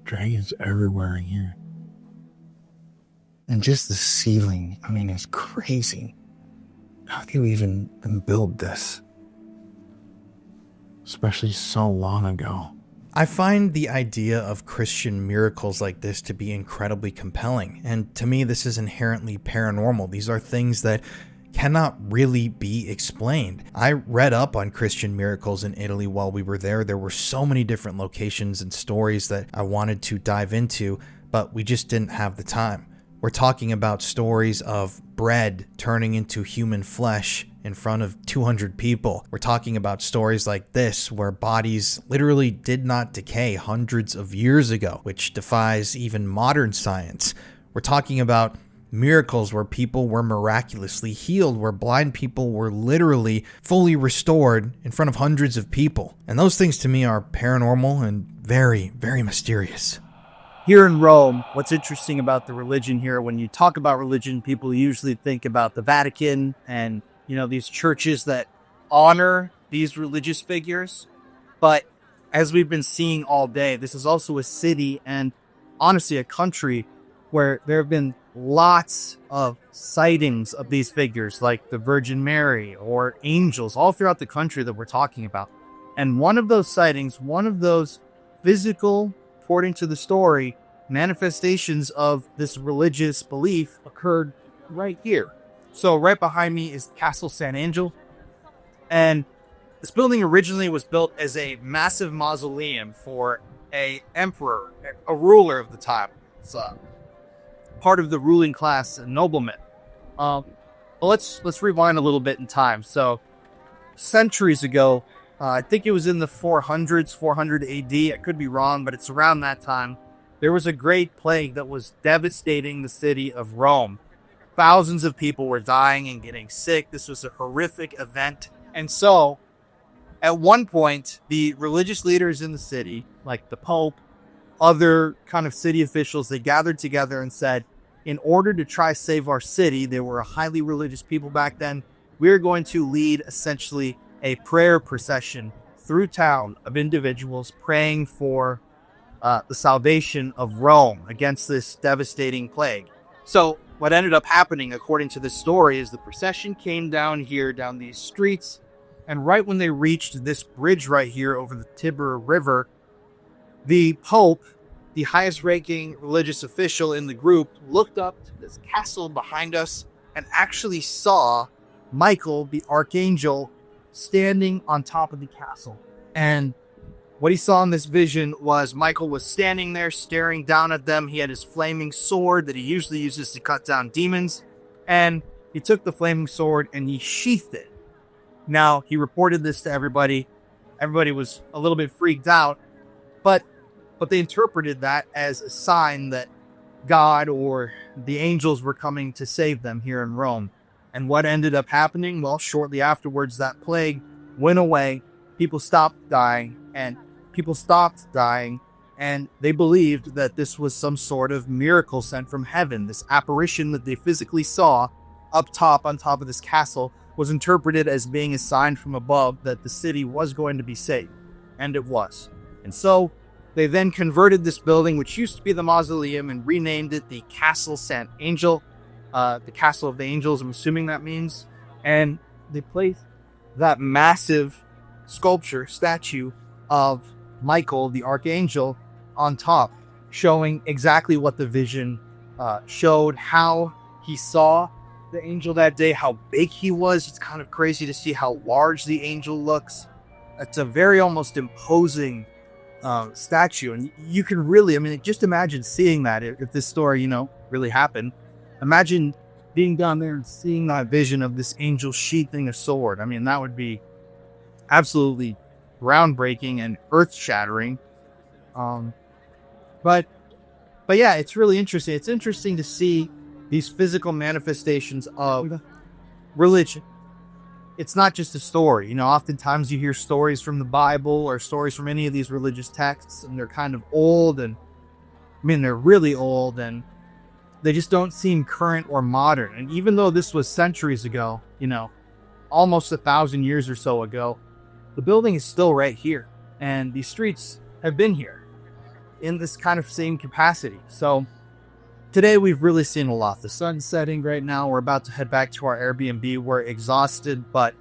Dragons everywhere in here. And just the ceiling, I mean, it's crazy. How do you even build this? Especially so long ago. I find the idea of Christian miracles like this to be incredibly compelling, and to me this is inherently paranormal. These are things that cannot really be explained. I read up on Christian miracles in Italy while we were there. There were so many different locations and stories that I wanted to dive into, but we just didn't have the time. We're talking about stories of bread turning into human flesh in front of 200 people. We're talking about stories like this where bodies literally did not decay hundreds of years ago, which defies even modern science. We're talking about miracles where people were miraculously healed, where blind people were literally fully restored in front of hundreds of people. And those things to me are paranormal and very, very mysterious. Here in Rome, what's interesting about the religion here, when you talk about religion, people usually think about the Vatican and, these churches that honor these religious figures. But as we've been seeing all day, this is also a city and honestly a country where there have been lots of sightings of these figures, like the Virgin Mary or angels, all throughout the country that we're talking about. And one of those sightings, one of those physical, according to the story, manifestations of this religious belief occurred right here. So right behind me is Castle San Angelo. And this building originally was built as a massive mausoleum for a emperor, a ruler of the time. It's part of the ruling class, a nobleman. But let's rewind a little bit in time. So centuries ago, I think it was in the 400s, 400 AD. I could be wrong, but it's around that time. There was a great plague that was devastating the city of Rome. Thousands of people were dying and getting sick. This was a horrific event. And so, at one point, the religious leaders in the city, like the Pope, other kind of city officials, they gathered together and said, in order to try save our city, they were a highly religious people back then, we're going to lead essentially a prayer procession through town of individuals praying for the salvation of Rome against this devastating plague. So what ended up happening, according to this story, is the procession came down here, down these streets, and right when they reached this bridge right here over the Tiber River, the Pope, the highest ranking religious official in the group, looked up to this castle behind us and actually saw Michael, the archangel, standing on top of the castle. And what he saw in this vision was Michael was standing there staring down at them. He had his flaming sword that he usually uses to cut down demons. And he took the flaming sword and he sheathed it. Now, he reported this to everybody. Everybody was a little bit freaked out. But they interpreted that as a sign that God or the angels were coming to save them here in Rome. And what ended up happening? Well, shortly afterwards, that plague went away. People stopped dying, and they believed that this was some sort of miracle sent from heaven. This apparition that they physically saw up top, on top of this castle, was interpreted as being a sign from above that the city was going to be saved. And it was. And so they then converted this building, which used to be the mausoleum, and renamed it the Castle San Angelo, the Castle of the Angels, I'm assuming that means. And they placed that massive statue of Michael, the Archangel, on top, showing exactly what the vision showed, how he saw the angel that day, how big he was. It's kind of crazy to see how large the angel looks. It's a very almost imposing statue, and you can really, just imagine seeing that if this story, really happened. Imagine being down there and seeing that vision of this angel sheathing a sword. That would be absolutely groundbreaking and earth-shattering. But yeah, it's really interesting. It's interesting to see these physical manifestations of religion. It's not just a story. Oftentimes you hear stories from the Bible or stories from any of these religious texts, and they're kind of old, and they're really old, and they just don't seem current or modern. And even though this was centuries ago, almost 1,000 years or so ago, the building is still right here, and these streets have been here in this kind of same capacity. So today we've really seen a lot. The sun's setting right now. We're about to head back to our Airbnb. We're exhausted, but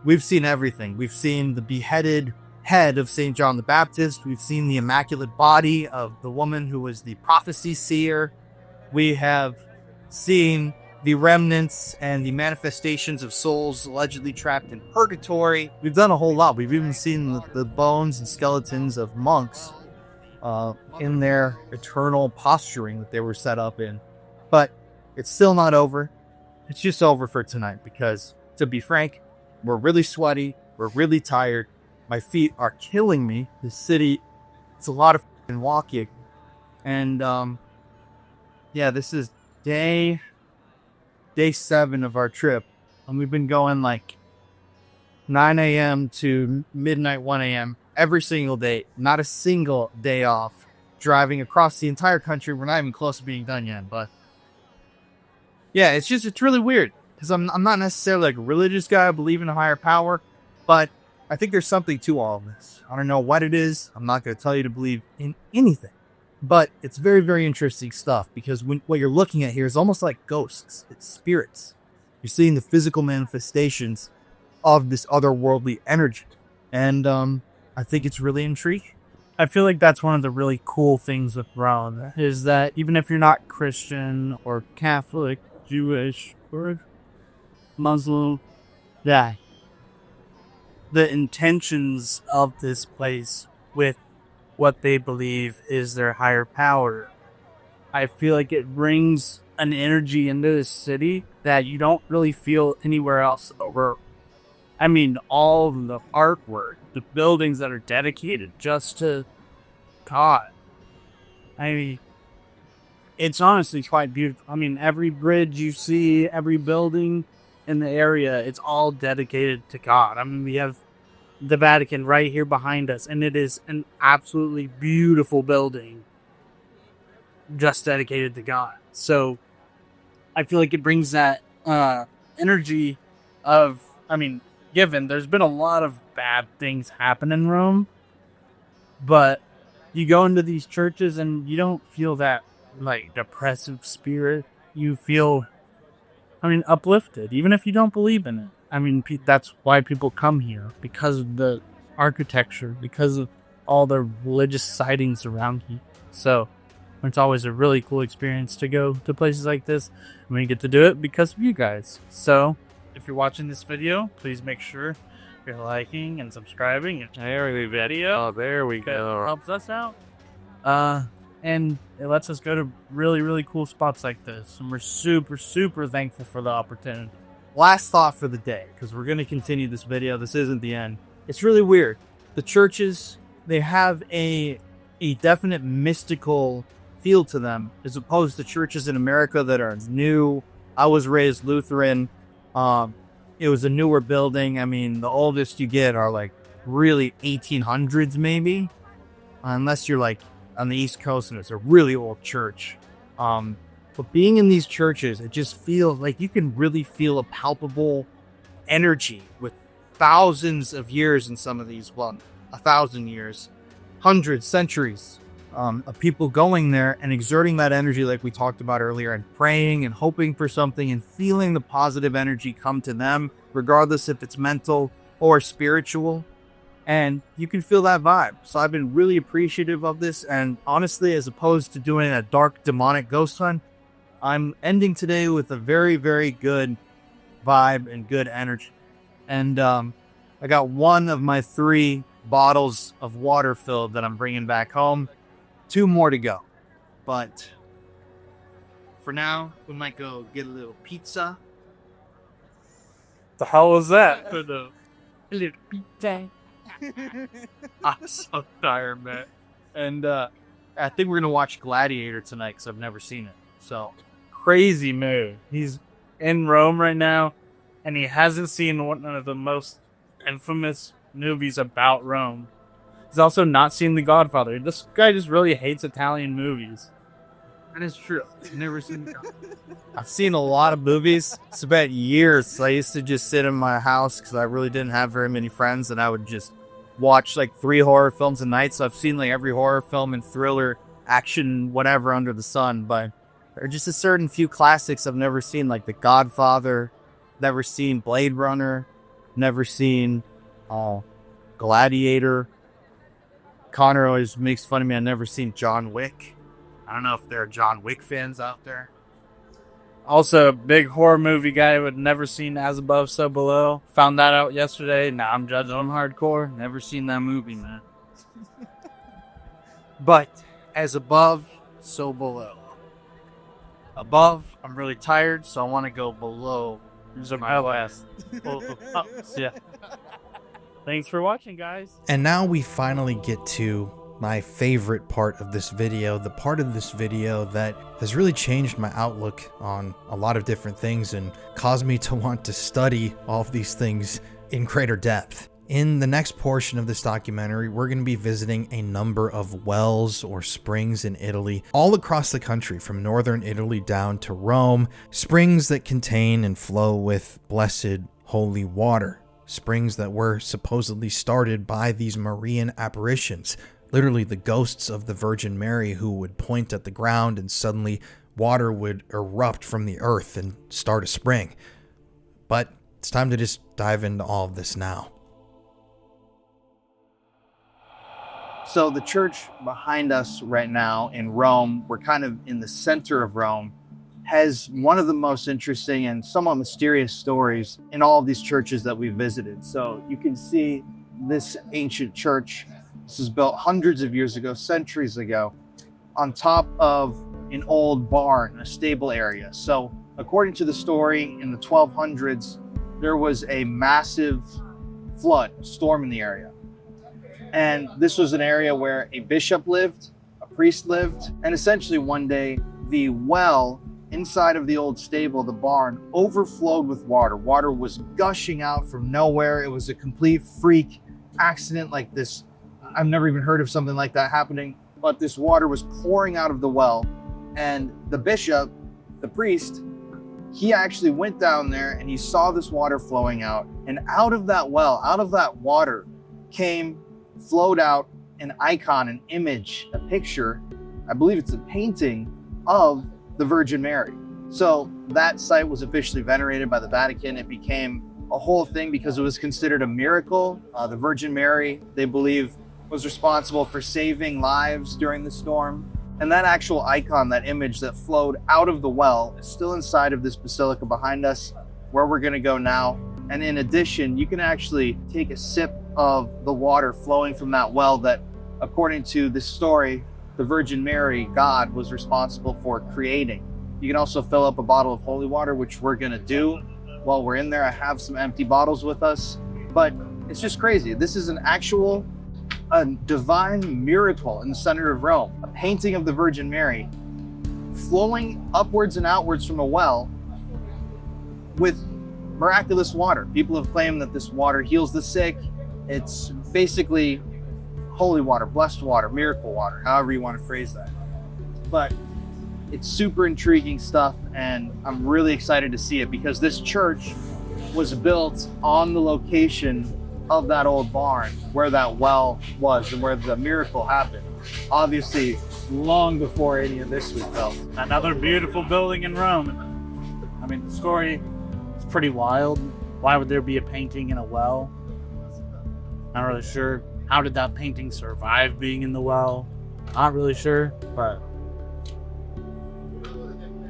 we've seen everything. We've seen the beheaded head of St. John the Baptist. We've seen the immaculate body of the woman who was the prophecy seer. We have seen the remnants and the manifestations of souls allegedly trapped in purgatory. We've done a whole lot. We've even seen the bones and skeletons of monks in their eternal posturing that they were set up in. But it's still not over. It's just over for tonight because, to be frank, we're really sweaty. We're really tired. My feet are killing me. This city, it's a lot of walking. And yeah, this is day 7 of our trip. And we've been going like 9 a.m. to midnight, 1 a.m. every single day. Not a single day off. Driving across the entire country. We're not even close to being done yet. But yeah, it's really weird. Because I'm not necessarily like a religious guy. I believe in a higher power. But I think there's something to all of this. I don't know what it is. I'm not going to tell you to believe in anything. But it's very, very interesting stuff. Because what you're looking at here is almost like ghosts. It's spirits. You're seeing the physical manifestations of this otherworldly energy. And I think it's really intriguing. I feel like that's one of the really cool things with Rome, is that even if you're not Christian or Catholic, Jewish, or Muslim, yeah, the intentions of this place with what they believe is their higher power, I feel like it brings an energy into the city that you don't really feel anywhere else. All of the artwork, the buildings that are dedicated just to God. It's honestly quite beautiful. Every bridge you see, every building in the area, it's all dedicated to God. We have the Vatican right here behind us, and it is an absolutely beautiful building just dedicated to God. So I feel like it brings that energy of, given there's been a lot of bad things happen in Rome, but you go into these churches and you don't feel that like depressive spirit. You feel, uplifted, even if you don't believe in it. That's why people come here, because of the architecture, because of all the religious sightings around here. So it's always a really cool experience to go to places like this, and we get to do it because of you guys. So if you're watching this video, please make sure you're liking and subscribing and sharing the video. Oh, there we go. It helps us out. And it lets us go to really, really cool spots like this. And we're super, super thankful for the opportunity. Last thought for the day, because we're going to continue this video. This isn't the end. It's really weird. The churches, they have a definite mystical feel to them, as opposed to churches in America that are new. I was raised Lutheran. It was a newer building. I mean, the oldest you get are like really 1800s maybe, unless you're like on the East Coast and it's a really old church. But being in these churches, it just feels like you can really feel a palpable energy with thousands of years in some of these, well, 1,000 years, hundreds, centuries of people going there and exerting that energy like we talked about earlier, and praying and hoping for something and feeling the positive energy come to them, regardless if it's mental or spiritual. And you can feel that vibe. So I've been really appreciative of this. And honestly, as opposed to doing a dark demonic ghost hunt, I'm ending today with a very, very good vibe and good energy. And I got one of my 3 bottles of water filled that I'm bringing back home. 2 more to go. But for now, we might go get a little pizza. The hell was that? A little pizza. I'm so tired, man. And I think we're going to watch Gladiator tonight because I've never seen it. So Crazy move. He's in Rome right now, and he hasn't seen one of the most infamous movies about Rome. He's also not seen The Godfather. This guy just really hates Italian movies. that is true. I've never seen I've seen a lot of movies. It's been years. I used to just sit in my house because I really didn't have very many friends, and I would just watch like 3 horror films a night. So I've seen like every horror film and thriller, action, whatever under the sun. But there are just a certain few classics I've never seen, like The Godfather, never seen Blade Runner, never seen Gladiator. Connor always makes fun of me. I've never seen John Wick. I don't know if there are John Wick fans out there. Also, big horror movie guy who had never seen As Above, So Below. Found that out yesterday. Now I'm judging on hardcore. Never seen that movie, man. But as above, so below. Above, I'm really tired, so I want to go below. My last. Yeah. Thanks for watching, guys. And now we finally get to my favorite part of this video, the part of this video that has really changed my outlook on a lot of different things and caused me to want to study all of these things in greater depth. In the next portion of this documentary, we're going to be visiting a number of wells or springs in Italy, all across the country, from northern Italy down to Rome, springs that contain and flow with blessed holy water. Springs that were supposedly started by these Marian apparitions, literally the ghosts of the Virgin Mary who would point at the ground and suddenly water would erupt from the earth and start a spring. But it's time to just dive into all of this now. So the church behind us right now in Rome, we're kind of in the center of Rome, has one of the most interesting and somewhat mysterious stories in all of these churches that we visited. So you can see this ancient church. This was built hundreds of years ago, centuries ago, on top of an old barn, a stable area. So according to the story, in the 1200s, there was a massive flood, storm in the area. And this was an area where a bishop lived, a priest lived, and essentially one day the well inside of the old stable, the barn, overflowed with water. Water was gushing out from nowhere. It was a complete freak accident like this. I've never even heard of something like that happening, but this water was pouring out of the well. And the bishop, the priest, he actually went down there and he saw this water flowing out. And out of that well, out of that water flowed out an icon, an image, a picture. I believe it's a painting of the Virgin Mary. So that site was officially venerated by the Vatican. It became a whole thing because it was considered a miracle. The Virgin Mary, they believe, was responsible for saving lives during the storm. And that actual icon, that image that flowed out of the well, is still inside of this basilica behind us, where we're gonna go now. And in addition, you can actually take a sip of the water flowing from that well that, according to this story, the Virgin Mary, God, was responsible for creating. You can also fill up a bottle of holy water, which we're gonna do while we're in there. I have some empty bottles with us, but it's just crazy. This is a divine miracle in the center of Rome, a painting of the Virgin Mary flowing upwards and outwards from a well with miraculous water. People have claimed that this water heals the sick. It's basically holy water, blessed water, miracle water, however you want to phrase that. But it's super intriguing stuff, and I'm really excited to see it because this church was built on the location of that old barn where that well was and where the miracle happened. Obviously, long before any of this was built. Another beautiful building in Rome. I mean, the story is pretty wild. Why would there be a painting in a well? Not really sure. How did that painting survive being in the well? Not really sure, but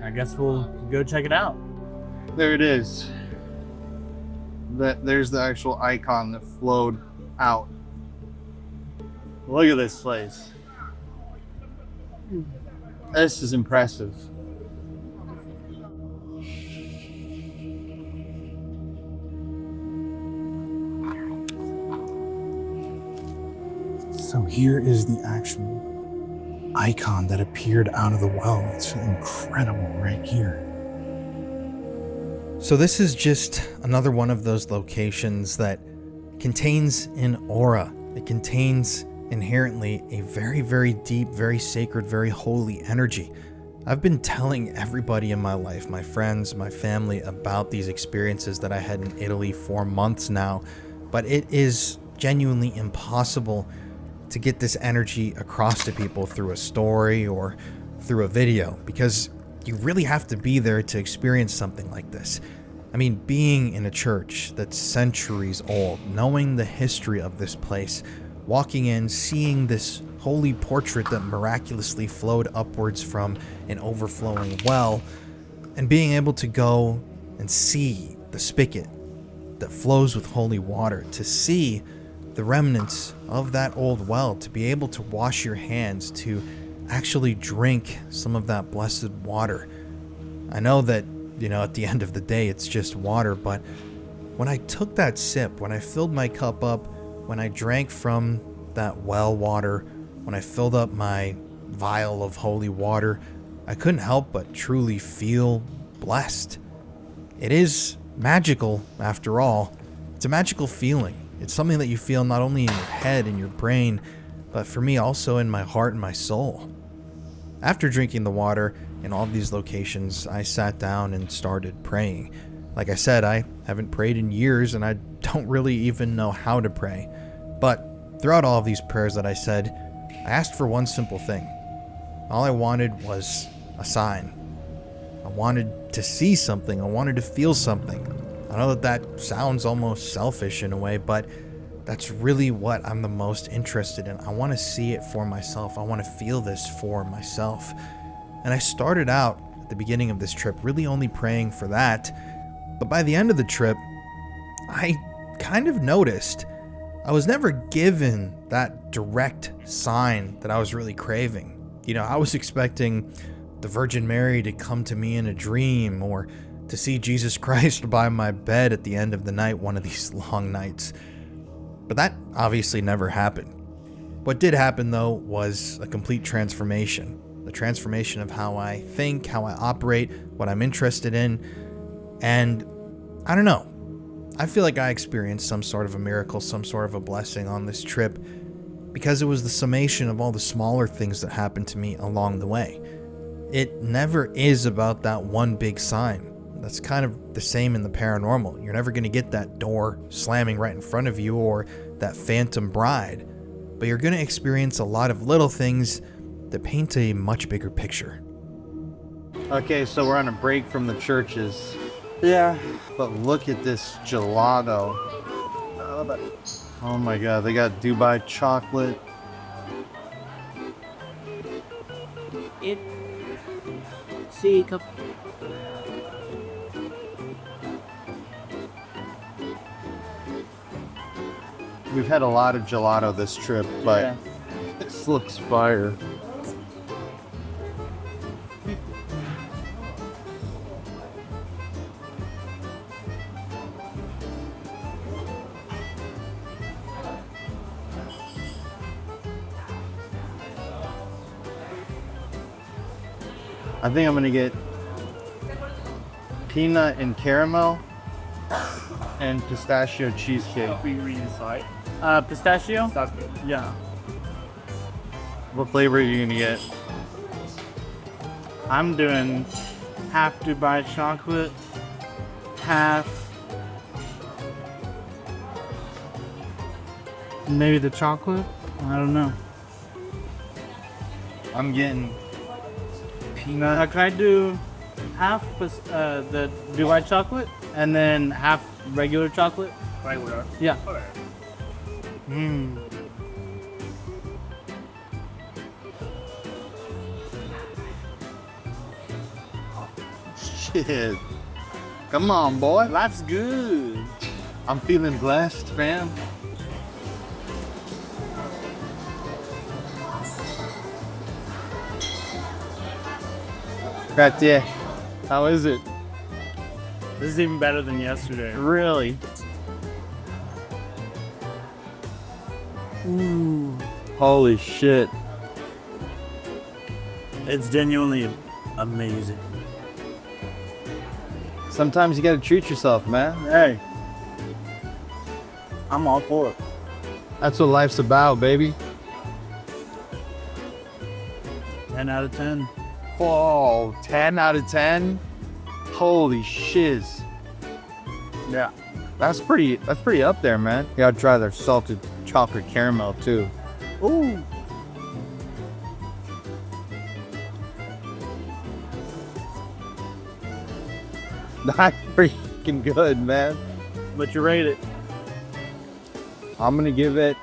I guess we'll go check it out. There it is. There's the actual icon that flowed out. Look at this place. This is impressive. So here is the actual icon that appeared out of the well. It's incredible right here. So this is just another one of those locations that contains an aura. It contains inherently a very, very deep, very sacred, very holy energy. I've been telling everybody in my life, my friends, my family, about these experiences that I had in Italy for months now, but it is genuinely impossible to get this energy across to people through a story or through a video, because you really have to be there to experience something like this. I mean, being in a church that's centuries old, knowing the history of this place, walking in, seeing this holy portrait that miraculously flowed upwards from an overflowing well, and being able to go and see the spigot that flows with holy water, to see the remnants of that old well, to be able to wash your hands, to actually drink some of that blessed water. I know that, at the end of the day, it's just water, but when I took that sip, when I filled my cup up, when I drank from that well water, when I filled up my vial of holy water, I couldn't help but truly feel blessed. It is magical, after all. It's a magical feeling. It's something that you feel not only in your head and your brain, but for me also in my heart and my soul. After drinking the water in all of these locations, I sat down and started praying. Like I said, I haven't prayed in years and I don't really even know how to pray. But throughout all of these prayers that I said, I asked for one simple thing. All I wanted was a sign. I wanted to see something. I wanted to feel something. I know that sounds almost selfish in a way, but that's really what I'm the most interested in. I want to see it for myself. I want to feel this for myself. And I started out at the beginning of this trip really only praying for that. But by the end of the trip, I kind of noticed I was never given that direct sign that I was really craving. I was expecting the Virgin Mary to come to me in a dream, or to see Jesus Christ by my bed at the end of the night one of these long nights. But that obviously never happened. What did happen, though, was a complete transformation. The transformation of how I think, how I operate, what I'm interested in. And I don't know. I feel like I experienced some sort of a miracle, some sort of a blessing on this trip, because it was the summation of all the smaller things that happened to me along the way. It never is about that one big sign. That's kind of the same in the paranormal. You're never going to get that door slamming right in front of you or that phantom bride, but you're going to experience a lot of little things that paint a much bigger picture. Okay, so we're on a break from the churches. Yeah. But look at this gelato. Oh my god, they got Dubai chocolate. We've had a lot of gelato this trip, but this looks fire. I think I'm gonna get peanut and caramel and pistachio cheesecake. Pistachio? Yeah. What flavor are you gonna get? I'm doing half Dubai chocolate, half maybe the chocolate. I don't know. I'm getting peanut. Can I do half the Dubai chocolate and then half regular chocolate? Regular. Yeah. Mmm. Shit. Come on, boy. Life's good. I'm feeling blessed, fam. Grazie. How is it? This is even better than yesterday. Really? Ooh. Holy shit. It's genuinely amazing. Sometimes you gotta treat yourself, man. Hey. I'm all for it. That's what life's about, baby. 10 out of 10. Whoa, 10 out of 10? Holy shiz. Yeah. That's pretty up there, man. You gotta try their salted chocolate caramel too. Ooh. That's freaking good, man. But you rate it. I'm gonna give it,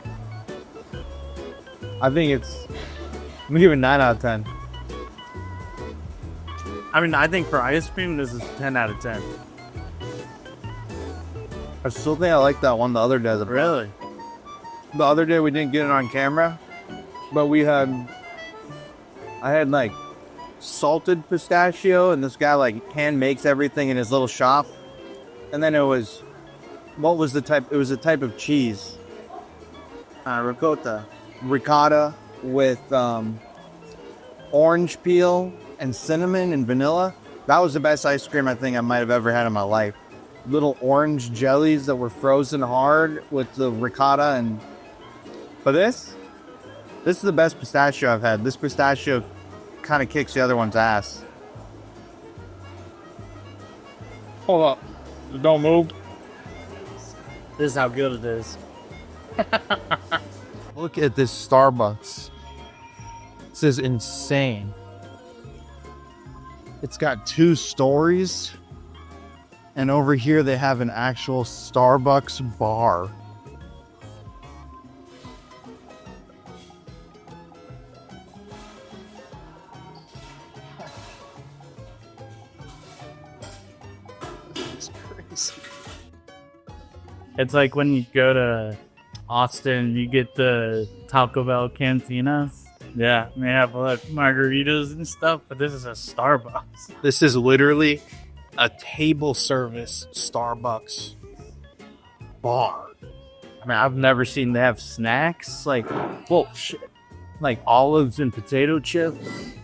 I'm gonna give it 9 out of 10. I mean, I think for ice cream, this is 10 out of 10. I still think I like that one the other day. Really? The other day we didn't get it on camera, but I had like salted pistachio, and this guy like hand makes everything in his little shop. And then it was a type of cheese. Ricotta with orange peel and cinnamon and vanilla. That was the best ice cream I think I might have ever had in my life. Little orange jellies that were frozen hard with the ricotta but this is the best pistachio I've had. This pistachio kind of kicks the other one's ass. Hold up. Don't move. This is how good it is. Look at this Starbucks. This is insane. It's got 2 stories. And over here they have an actual Starbucks bar. It's crazy. It's like when you go to Austin, you get the Taco Bell cantinas. Yeah, they have like margaritas and stuff, but this is a Starbucks. This is literally a table service Starbucks bar. I mean, I've never seen they have snacks like bullshit, like olives and potato chips,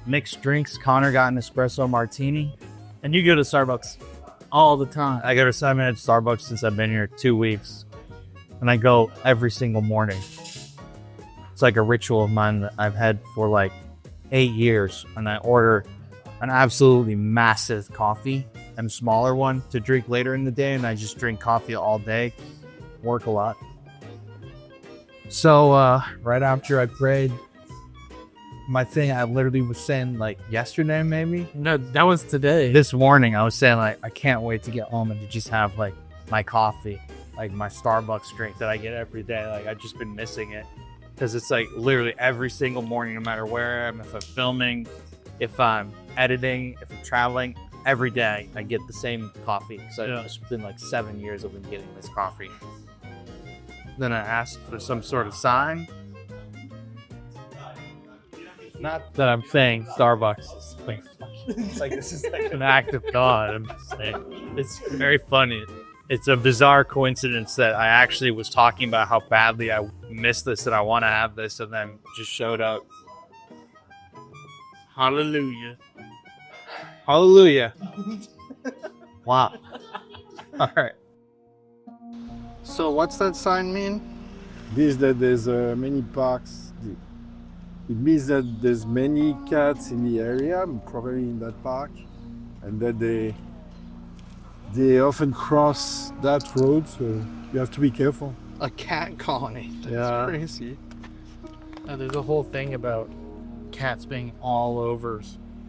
mixed drinks. Connor got an espresso martini. And you go to Starbucks all the time. I go to 7-minute Starbucks since I've been here 2 weeks, and I go every single morning. It's like a ritual of mine that I've had for like 8 years, and I order an absolutely massive coffee and a smaller one to drink later in the day, and I just drink coffee all day. Work a lot. So right after I prayed my thing, I literally was saying like yesterday maybe. No, that was today. This morning I was saying like I can't wait to get home and to just have like my coffee, like my Starbucks drink that I get every day. Like I've just been missing it because it's like literally every single morning, no matter where I am, if I'm filming, if I'm editing, if I'm traveling, every day I get the same coffee. So it's been like 7 years I've been getting this coffee. Then I asked for some sort of sign. Not that I'm saying Starbucks is like, it's like this is like an act of God. I'm just saying. It's very funny. It's a bizarre coincidence that I actually was talking about how badly I missed this and I want to have this, and then just showed up. Hallelujah. Hallelujah. Wow. All right. So what's that sign mean? This that there's many parks. It means that there's many cats in the area, probably in that park, and that they often cross that road, so you have to be careful. A cat colony. That's Yeah. crazy. There's a whole thing about cats being all over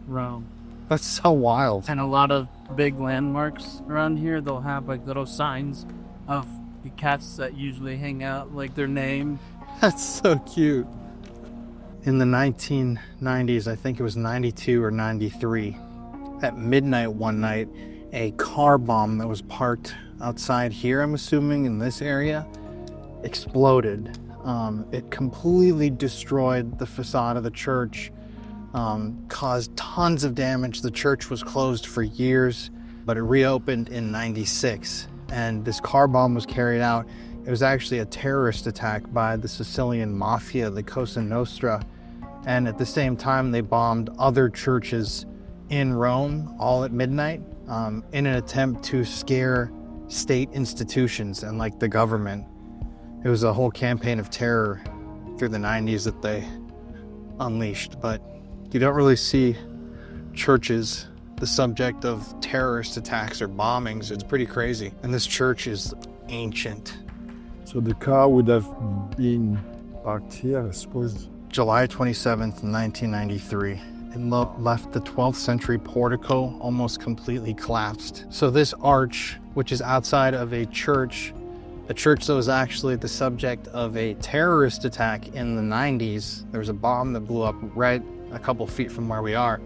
Rome. That's so wild. And a lot of big landmarks around here, they'll have like little signs of the cats that usually hang out, like their name. That's so cute. In the 1990s, I think it was 92 or 93, at midnight one night, a car bomb that was parked outside here, I'm assuming in this area, exploded. It completely destroyed the facade of the church, caused tons of damage. The church was closed for years, but it reopened in 96. And this car bomb was carried out. It was actually a terrorist attack by the Sicilian Mafia, the Cosa Nostra. And at the same time, they bombed other churches in Rome, all at midnight, in an attempt to scare state institutions and like the government. It was a whole campaign of terror through the 90s that they unleashed, but you don't really see churches the subject of terrorist attacks or bombings. It's pretty crazy. And this church is ancient. So the car would have been parked here, I suppose. July 27th, 1993. It left the 12th century portico almost completely collapsed. So this arch, which is outside of a church that was actually the subject of a terrorist attack in the 90s. There was a bomb that blew up right a couple feet from where we are.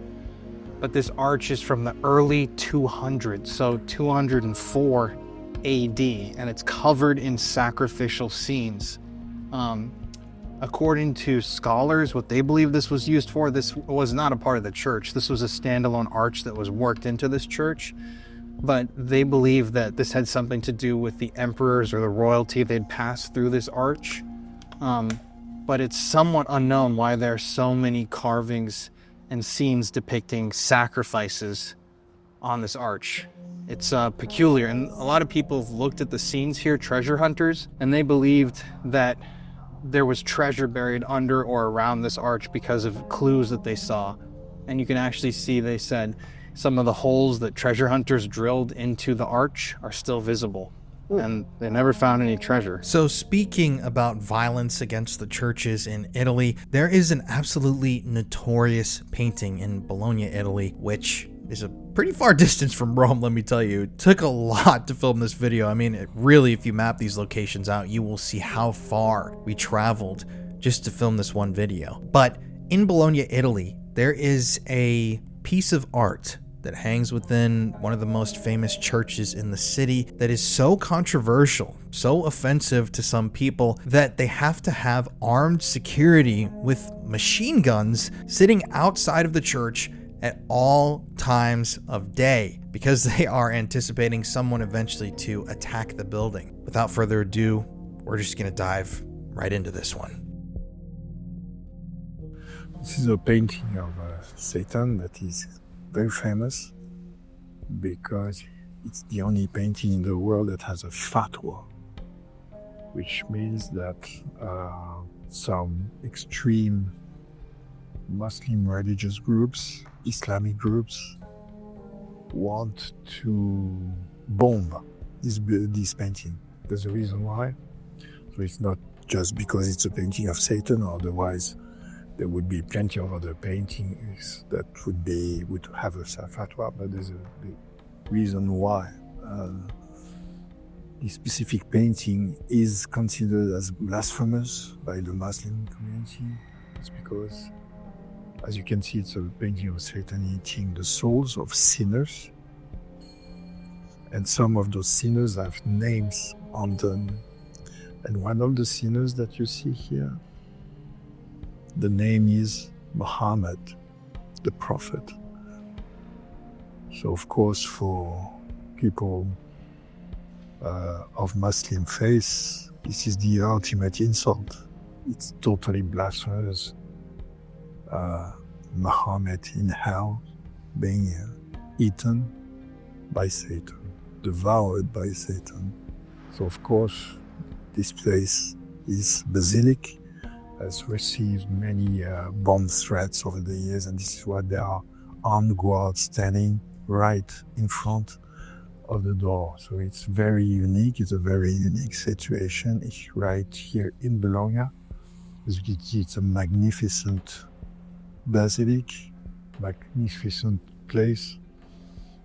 But this arch is from the early 200s, so 204 AD, and it's covered in sacrificial scenes. According to scholars, what they believe this was used for, this was not a part of the church. This was a standalone arch that was worked into this church. But they believe that this had something to do with the emperors or the royalty they'd passed through this arch. But it's somewhat unknown why there are so many carvings and scenes depicting sacrifices on this arch. It's peculiar, and a lot of people have looked at the scenes here, treasure hunters, and they believed that there was treasure buried under or around this arch because of clues that they saw. And you can actually see, they said, some of the holes that treasure hunters drilled into the arch are still visible. And they never found any treasure. So speaking about violence against the churches in Italy, there is an absolutely notorious painting in Bologna, Italy, which is a pretty far distance from Rome, let me tell you. It took a lot to film this video. I mean, it really, if you map these locations out, you will see how far we traveled just to film this one video. But in Bologna, Italy, there is a piece of art that hangs within one of the most famous churches in the city that is so controversial, so offensive to some people that they have to have armed security with machine guns sitting outside of the church at all times of day because they are anticipating someone eventually to attack the building. Without further ado, we're just going to dive right into this one. This is a painting of Satan that is very famous because it's the only painting in the world that has a fatwa, which means that some extreme Muslim religious groups, Islamic groups, want to bomb this painting. There's a reason why. So it's not just because it's a painting of Satan, or otherwise there would be plenty of other paintings that would have a fatwa, but there's a reason why. This specific painting is considered as blasphemous by the Muslim community. It's because, as you can see, it's a painting of Satan eating the souls of sinners. And some of those sinners have names on them. And one of the sinners that you see here, the name is Muhammad, the Prophet. So of course, for people of Muslim faith, this is the ultimate insult. It's totally blasphemous. Muhammad in hell, being eaten by Satan, devoured by Satan. So of course, this place is basilic, has received many bomb threats over the years, and this is why there are armed guards standing right in front of the door. So it's very unique. It's a very unique situation. It's right here in Bologna. As you can see, it's a magnificent basilic, magnificent place,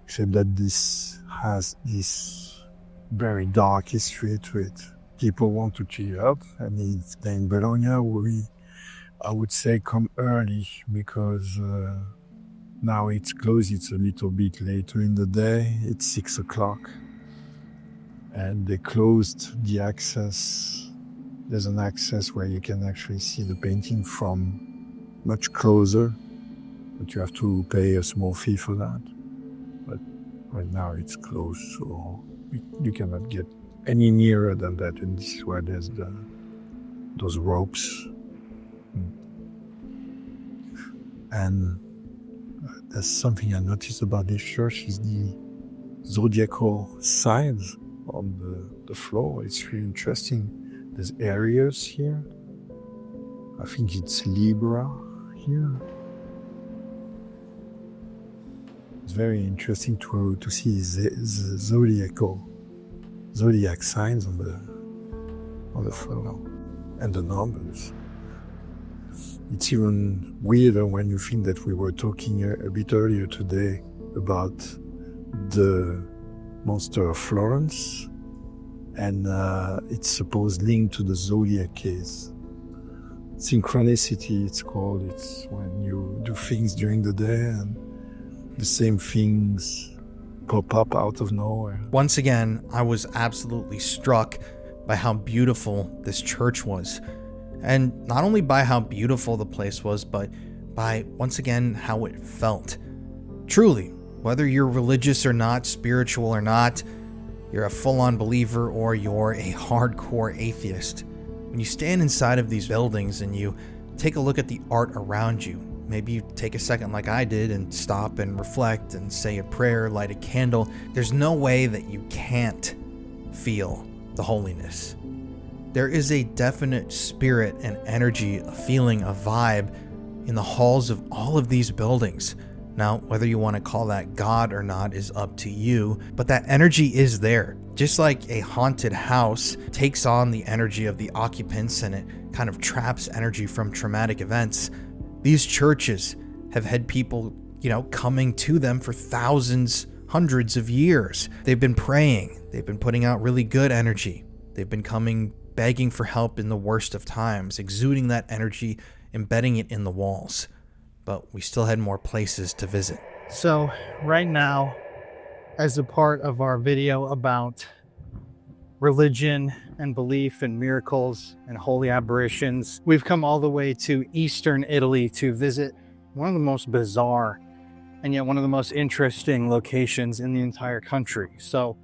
except that this has this very dark history to it. People want to cheer up, and in Bologna, I would say, come early, because now it's closed. It's a little bit later in the day. It's 6 o'clock, and they closed the access. There's an access where you can actually see the painting from much closer, but you have to pay a small fee for that. But right now it's closed, so you cannot get any nearer than that. And this is where there's those ropes. And there's something I noticed about this church is the zodiacal signs on the floor. It's really interesting. There's areas here. I think it's Libra here. It's very interesting to see the zodiac signs on the floor and the numbers. It's even weirder when you think that we were talking a bit earlier today about the monster of Florence, and it's supposed linked to the zodiac case. Synchronicity, it's called. It's when you do things during the day and the same things pop up out of nowhere. Once again, I was absolutely struck by how beautiful this church was. And not only by how beautiful the place was, but by, once again, how it felt. Truly, whether you're religious or not, spiritual or not, you're a full-on believer or you're a hardcore atheist, when you stand inside of these buildings and you take a look at the art around you, maybe you take a second like I did and stop and reflect and say a prayer, light a candle, there's no way that you can't feel the holiness. There is a definite spirit and energy, a feeling, a vibe in the halls of all of these buildings. Now, whether you want to call that God or not is up to you, but that energy is there. Just like a haunted house takes on the energy of the occupants and it kind of traps energy from traumatic events, these churches have had people, coming to them for thousands, hundreds of years. They've been praying. They've been putting out really good energy. They've been coming begging for help in the worst of times, exuding that energy, embedding it in the walls. But we still had more places to visit. So right now, as a part of our video about religion and belief and miracles and holy apparitions, we've come all the way to Eastern Italy to visit one of the most bizarre and yet one of the most interesting locations in the entire country. So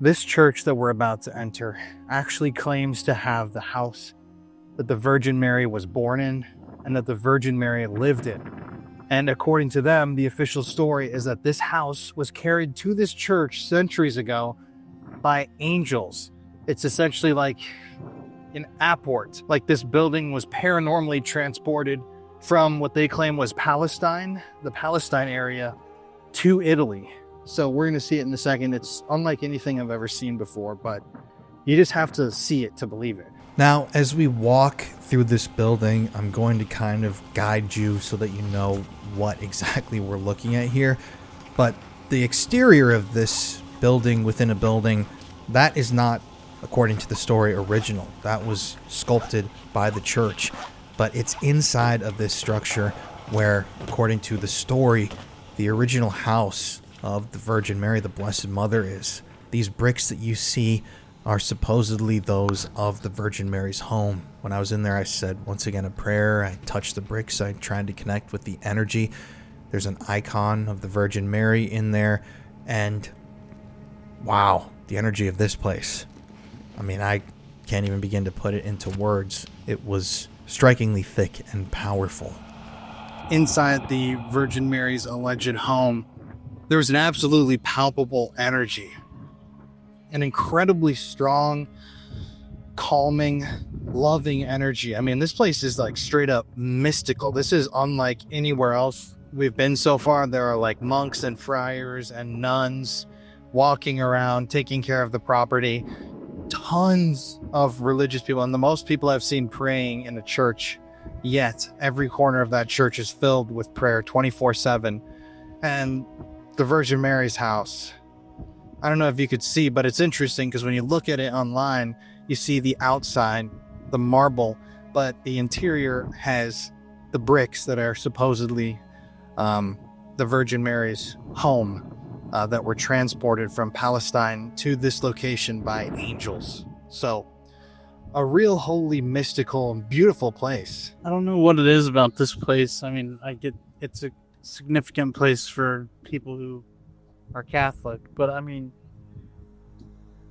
this church that we're about to enter actually claims to have the house that the Virgin Mary was born in and that the Virgin Mary lived in. And according to them, the official story is that this house was carried to this church centuries ago by angels. It's essentially like an apport. Like this building was paranormally transported from what they claim was Palestine, the Palestine area, to Italy. So we're going to see it in a second. It's unlike anything I've ever seen before, but you just have to see it to believe it. Now, as we walk through this building, I'm going to kind of guide you so that you know what exactly we're looking at here. But the exterior of this building within a building, that is not, according to the story, original. That was sculpted by the church. But it's inside of this structure where, according to the story, the original house of the Virgin Mary, the Blessed Mother, is. These bricks that you see are supposedly those of the Virgin Mary's home. When I was in there, I said, once again, a prayer. I touched the bricks. I tried to connect with the energy. There's an icon of the Virgin Mary in there. And wow, the energy of this place. I mean, I can't even begin to put it into words. It was strikingly thick and powerful. Inside the Virgin Mary's alleged home, there was an absolutely palpable energy, an incredibly strong, calming, loving energy. I mean, this place is like straight up mystical. This is unlike anywhere else we've been so far. There are like monks and friars and nuns walking around, taking care of the property. Tons of religious people, and the most people I've seen praying in a church yet. Every corner of that church is filled with prayer 24/7. And the Virgin Mary's house, I don't know if you could see, but it's interesting because when you look at it online, you see the outside, the marble, but the interior has the bricks that are supposedly the Virgin Mary's home that were transported from Palestine to this location by angels. So a real holy, mystical, and beautiful place. I don't know what it is about this place. I mean, I get it's a significant place for people who are Catholic, but I mean,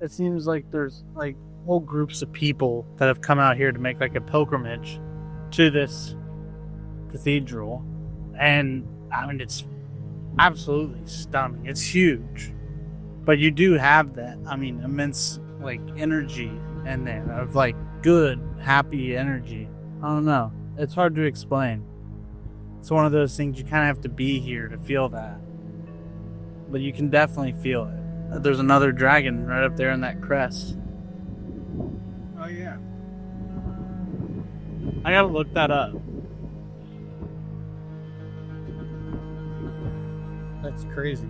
it seems like there's like whole groups of people that have come out here to make like a pilgrimage to this cathedral, and I mean, it's absolutely stunning. It's huge, but you do have that, I mean, immense like energy in there of like good, happy energy. I don't know. It's hard to explain. It's one of those things you kind of have to be here to feel that, but you can definitely feel it. There's another dragon right up there in that crest. Oh yeah. I gotta look that up. That's crazy.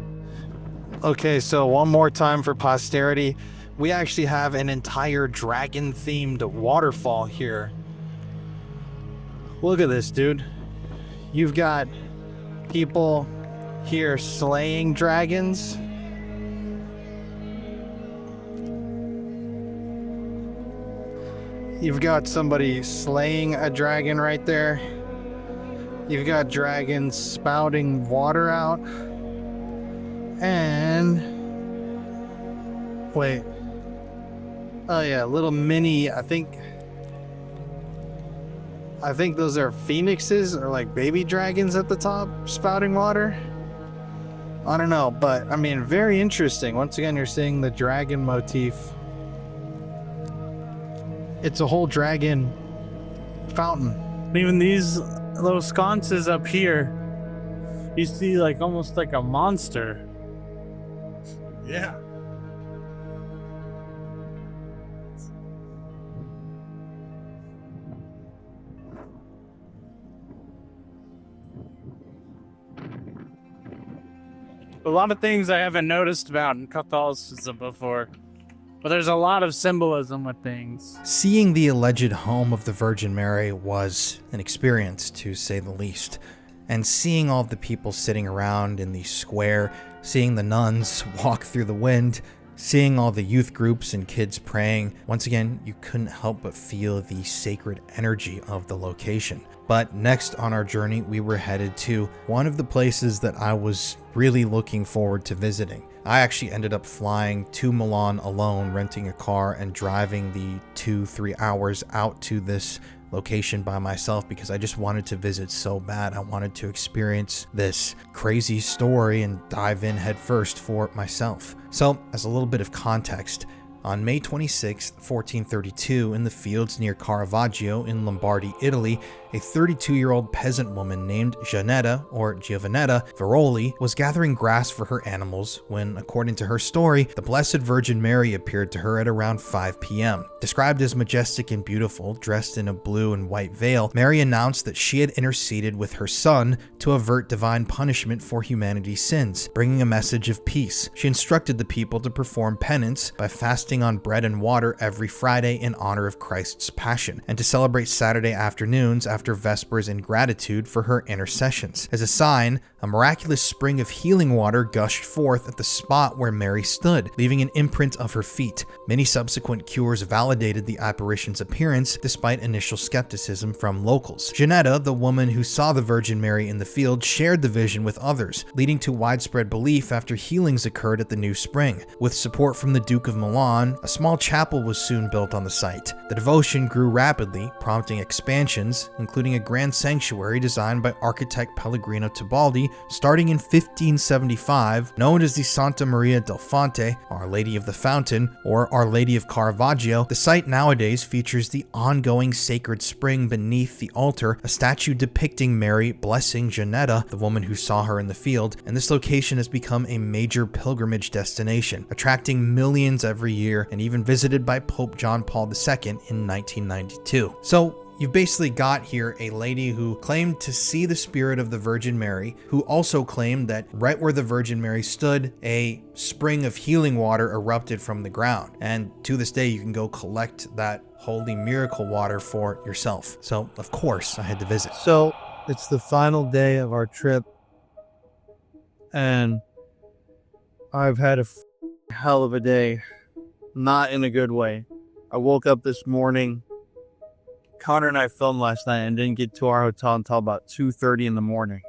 Okay, so one more time for posterity. We actually have an entire dragon-themed waterfall here. Look at this, dude. You've got people here slaying dragons. You've got somebody slaying a dragon right there. You've got dragons spouting water out. And wait. Oh yeah, little mini, I think those are phoenixes or like baby dragons at the top spouting water. I don't know, but I mean, very interesting. Once again, you're seeing the dragon motif. It's a whole dragon fountain. Even these little sconces up here, you see like almost like a monster. Yeah. A lot of things I haven't noticed about in Catholicism before, but there's a lot of symbolism with things. Seeing the alleged home of the Virgin Mary was an experience, to say the least. And seeing all of the people sitting around in the square, seeing the nuns walk through the wind, seeing all the youth groups and kids praying, once again, you couldn't help but feel the sacred energy of the location. But next on our journey, we were headed to one of the places that I was really looking forward to visiting. I actually ended up flying to Milan alone, renting a car and driving the 2-3 hours out to this location by myself because I just wanted to visit so bad. I wanted to experience this crazy story and dive in headfirst for myself. So, as a little bit of context, on May 26, 1432, in the fields near Caravaggio in Lombardy, Italy, a 32-year-old peasant woman named Gianetta, or Giovanetta, Veroli, was gathering grass for her animals when, according to her story, the Blessed Virgin Mary appeared to her at around 5 p.m. Described as majestic and beautiful, dressed in a blue and white veil, Mary announced that she had interceded with her son to avert divine punishment for humanity's sins, bringing a message of peace. She instructed the people to perform penance by fasting on bread and water every Friday in honor of Christ's Passion, and to celebrate Saturday afternoons after Vespers in gratitude for her intercessions. As a sign, a miraculous spring of healing water gushed forth at the spot where Mary stood, leaving an imprint of her feet. Many subsequent cures validated the apparition's appearance, despite initial skepticism from locals. Gianetta, the woman who saw the Virgin Mary in the field, shared the vision with others, leading to widespread belief after healings occurred at the new spring. With support from the Duke of Milan, a small chapel was soon built on the site. The devotion grew rapidly, prompting expansions, including including a grand sanctuary designed by architect Pellegrino Tibaldi starting in 1575, known as the Santa Maria del Fonte, Our Lady of the Fountain, or Our Lady of Caravaggio. The site nowadays features the ongoing sacred spring beneath the altar, a statue depicting Mary blessing Janetta, the woman who saw her in the field, and this location has become a major pilgrimage destination, attracting millions every year and even visited by Pope John Paul II in 1992. So, you've basically got here a lady who claimed to see the spirit of the Virgin Mary, who also claimed that right where the Virgin Mary stood, a spring of healing water erupted from the ground. And to this day, you can go collect that holy miracle water for yourself. So, of course, I had to visit. So it's the final day of our trip, and I've had a hell of a day, not in a good way. I woke up this morning. Connor and I filmed last night and didn't get to our hotel until about 2:30 in the morning.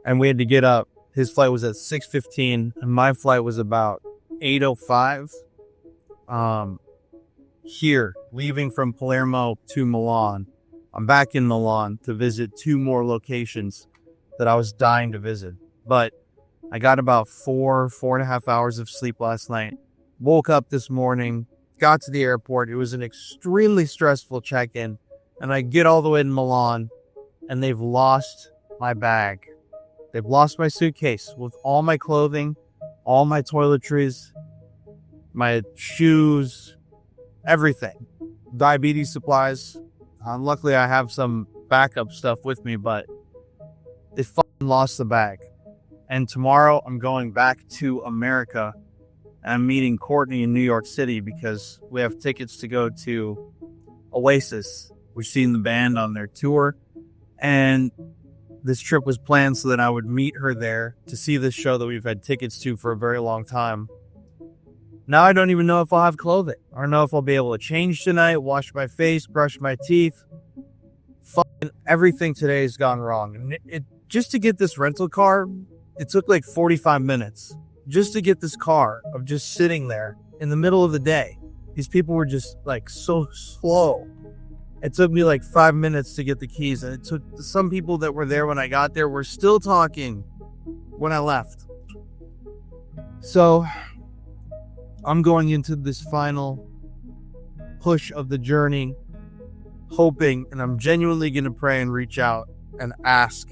And we had to get up. His flight was at 6:15 and my flight was about 8:05. Here, leaving from Palermo to Milan. I'm back in Milan to visit 2 more locations that I was dying to visit. But I got about 4.5 hours of sleep last night. Woke up this morning, got to the airport. It was an extremely stressful check-in. And I get all the way to Milan, and they've lost my bag. They've lost my suitcase with all my clothing, all my toiletries, my shoes, everything. Diabetes supplies. Luckily, I have some backup stuff with me, but they fucking lost the bag. And tomorrow, I'm going back to America. And I'm meeting Courtney in New York City because we have tickets to go to Oasis. We've seen the band on their tour. And this trip was planned so that I would meet her there to see this show that we've had tickets to for a very long time. Now I don't even know if I'll have clothing. I don't know if I'll be able to change tonight, wash my face, brush my teeth. Fucking everything today has gone wrong. And just to get this rental car, it took like 45 minutes. Just to get this car of just sitting there in the middle of the day. These people were just like so slow. It took me like 5 minutes to get the keys. And it took some people that were there when I got there were still talking when I left. So I'm going into this final push of the journey, hoping, and I'm genuinely going to pray and reach out and ask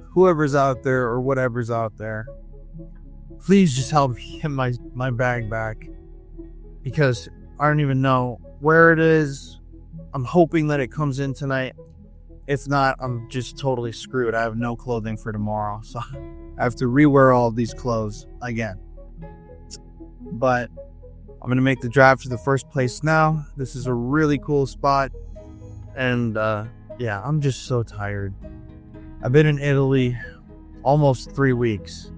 whoever's out there or whatever's out there, please just help me get my bag back, because I don't even know where it is. I'm hoping that it comes in tonight. If not, I'm just totally screwed. I have no clothing for tomorrow, so I have to rewear all of these clothes again. But I'm going to make the drive to the first place now. This is a really cool spot. And yeah, I'm just so tired. I've been in Italy almost 3 weeks.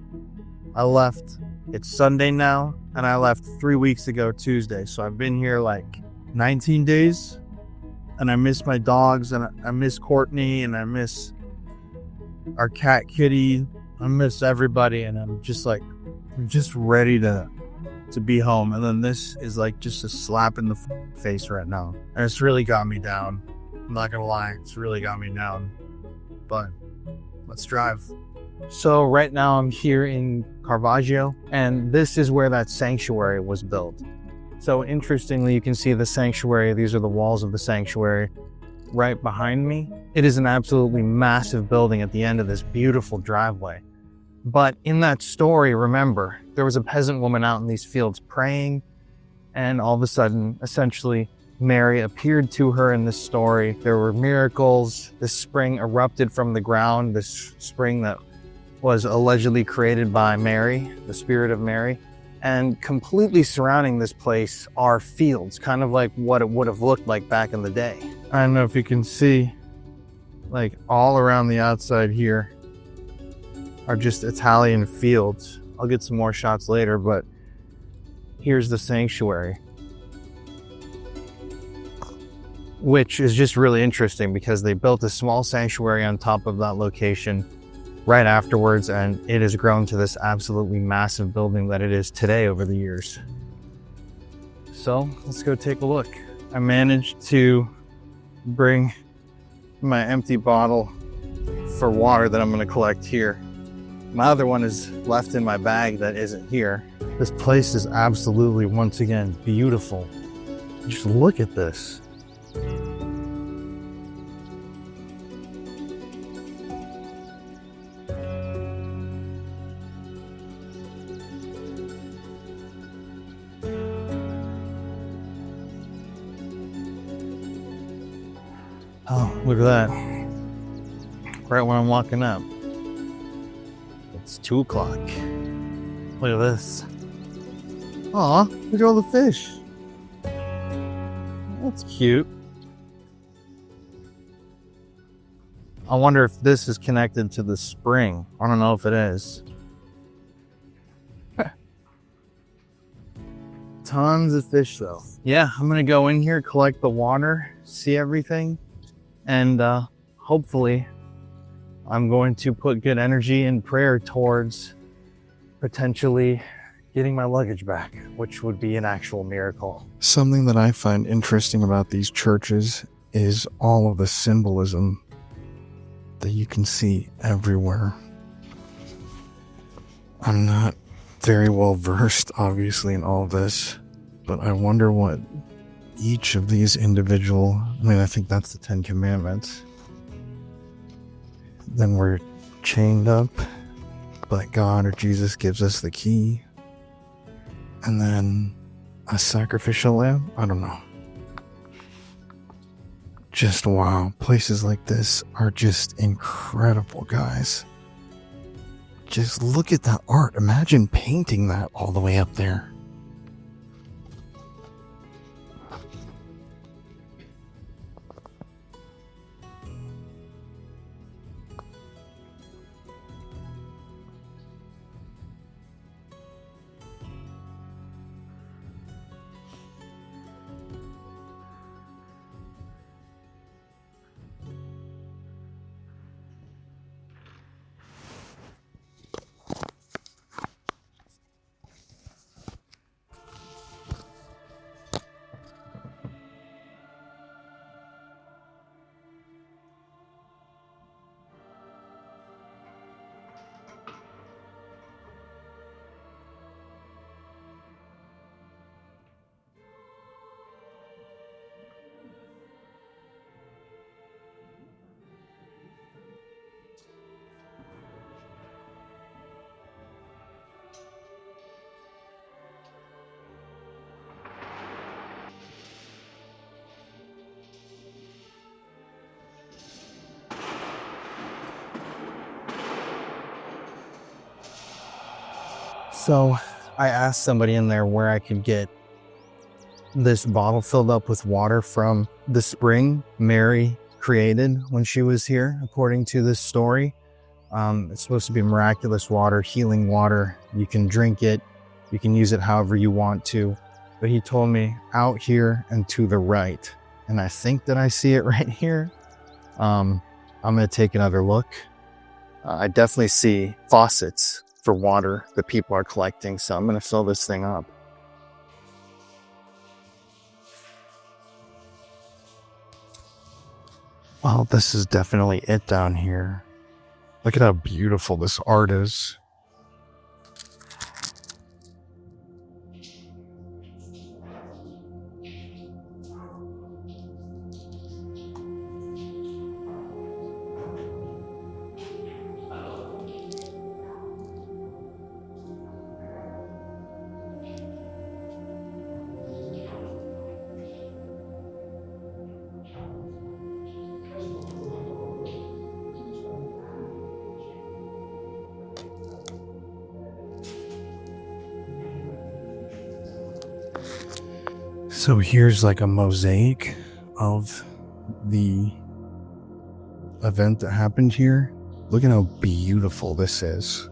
I left, it's Sunday now, and I left 3 weeks ago Tuesday. So I've been here like 19 days, and I miss my dogs, and I miss Courtney, and I miss our cat Kitty. I miss everybody, and I'm just ready to be home. And then this is like just a slap in the face right now. And it's really got me down. I'm not gonna lie, it's really got me down. But let's drive. So right now I'm here in Caravaggio, and this is where that sanctuary was built. So interestingly, you can see the sanctuary. These are the walls of the sanctuary right behind me. It is an absolutely massive building at the end of this beautiful driveway. But in that story, remember, there was a peasant woman out in these fields praying, and all of a sudden, essentially, Mary appeared to her in this story. There were miracles. This spring erupted from the ground, this spring that was allegedly created by Mary, the spirit of Mary. And completely surrounding this place are fields, kind of like what it would have looked like back in the day. I don't know if you can see, like all around the outside here are just Italian fields. I'll get some more shots later, but here's the sanctuary, which is just really interesting because they built a small sanctuary on top of that location right afterwards, and it has grown to this absolutely massive building that it is today over the years. So let's go take a look. I managed to bring my empty bottle for water that I'm going to collect here. My other one is left in my bag that isn't here. This place is absolutely, once again, beautiful. Just look at this. Oh, look at that. Right when I'm walking up. It's 2 o'clock. Look at this. Aw, look at all the fish. That's cute. I wonder if this is connected to the spring. I don't know if it is. Tons of fish though. Yeah, I'm gonna go in here, collect the water, see everything, and hopefully I'm going to put good energy and prayer towards potentially getting my luggage back, which would be an actual miracle. Something that I find interesting about these churches is all of the symbolism that you can see everywhere. I'm not very well versed, obviously, in all this, but I wonder what each of these individual, I think that's the 10 Commandments. Then we're chained up, but God or Jesus gives us the key. And then a sacrificial lamb? I don't know. Just wow. Places like this are just incredible, guys. Just look at that art. Imagine painting that all the way up there. So I asked somebody in there where I could get this bottle filled up with water from the spring Mary created when she was here, according to this story. It's supposed to be miraculous water, healing water. You can drink it. You can use it however you want to. But he told me out here and to the right. And I think that I see it right here. I'm going to take another look. I definitely see faucets for water that people are collecting. So I'm going to fill this thing up. Well, this is definitely it down here. Look at how beautiful this art is. So here's like a mosaic of the event that happened here. Look at how beautiful this is.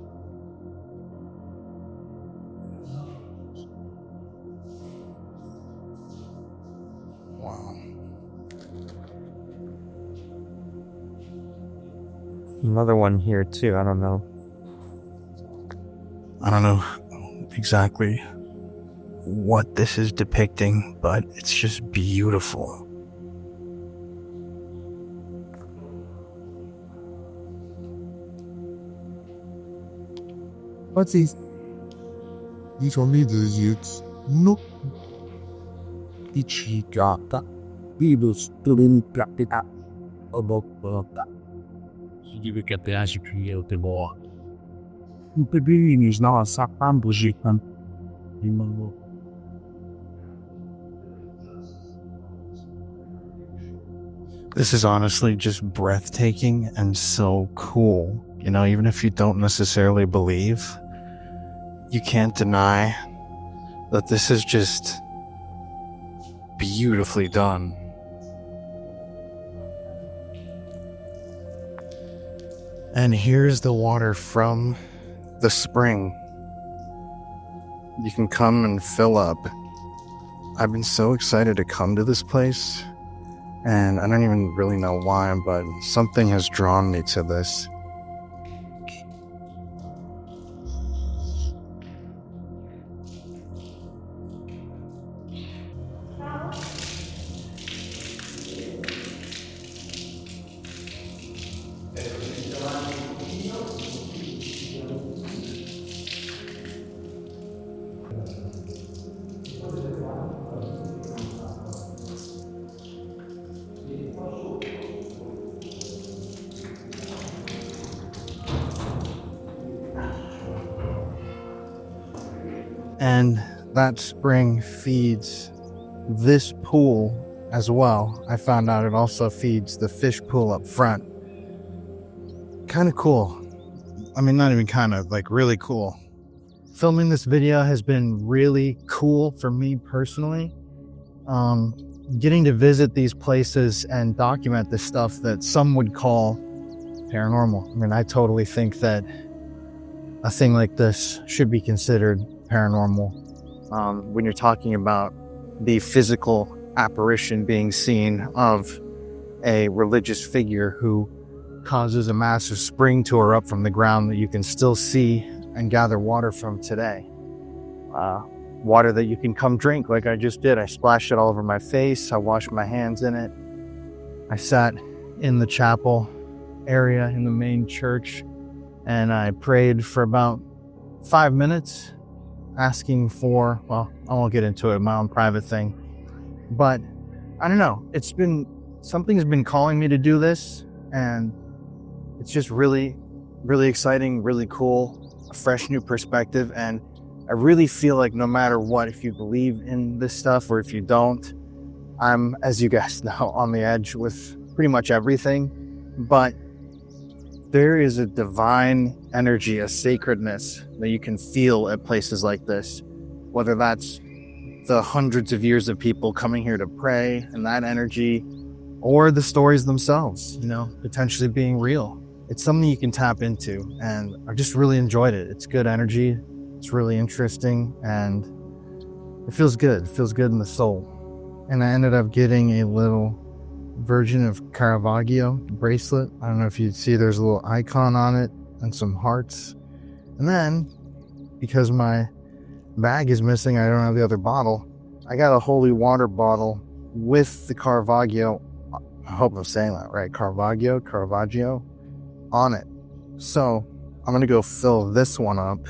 Wow. Another one here too. I don't know exactly what this is depicting, but it's just beautiful. What is these only the youths? No. Ichigata. Virus to practice about that. You will get the as you create the more. The being is now a sakam bujikan. This is honestly just breathtaking and so cool. You know, even if you don't necessarily believe, you can't deny that this is just beautifully done. And here's the water from the spring. You can come and fill up. I've been so excited to come to this place, and I don't even really know why, but something has drawn me to this. And that spring feeds this pool as well. I found out it also feeds the fish pool up front. Kind of cool. I mean, not even kind of, like really cool. Filming this video has been really cool for me personally. Getting to visit these places and document the stuff that some would call paranormal. I mean, I totally think that a thing like this should be considered paranormal. When you're talking about the physical apparition being seen of a religious figure who causes a massive spring to erupt from the ground that you can still see and gather water from today. Water that you can come drink like I just did. I splashed it all over my face. I washed my hands in it. I sat in the chapel area in the main church and I prayed for about 5 minutes, asking for, well, I won't get into it, my own private thing. But I don't know, something's been calling me to do this, and it's just really, really exciting, really cool, a fresh new perspective. And I really feel like no matter what, if you believe in this stuff or if you don't, I'm, as you guys know, on the edge with pretty much everything. But there is a divine energy, a sacredness that you can feel at places like this, whether that's the hundreds of years of people coming here to pray and that energy, or the stories themselves, you know, potentially being real. It's something you can tap into, and I just really enjoyed it. It's good energy, it's really interesting, and it feels good. It feels good in the soul. And I ended up getting a little version of Caravaggio bracelet. I don't know if you'd see, there's a little icon on it and some hearts. And then, because my bag is missing, I don't have the other bottle, I got a holy water bottle with the Caravaggio, I hope I'm saying that right, Caravaggio on it. So I'm gonna go fill this one up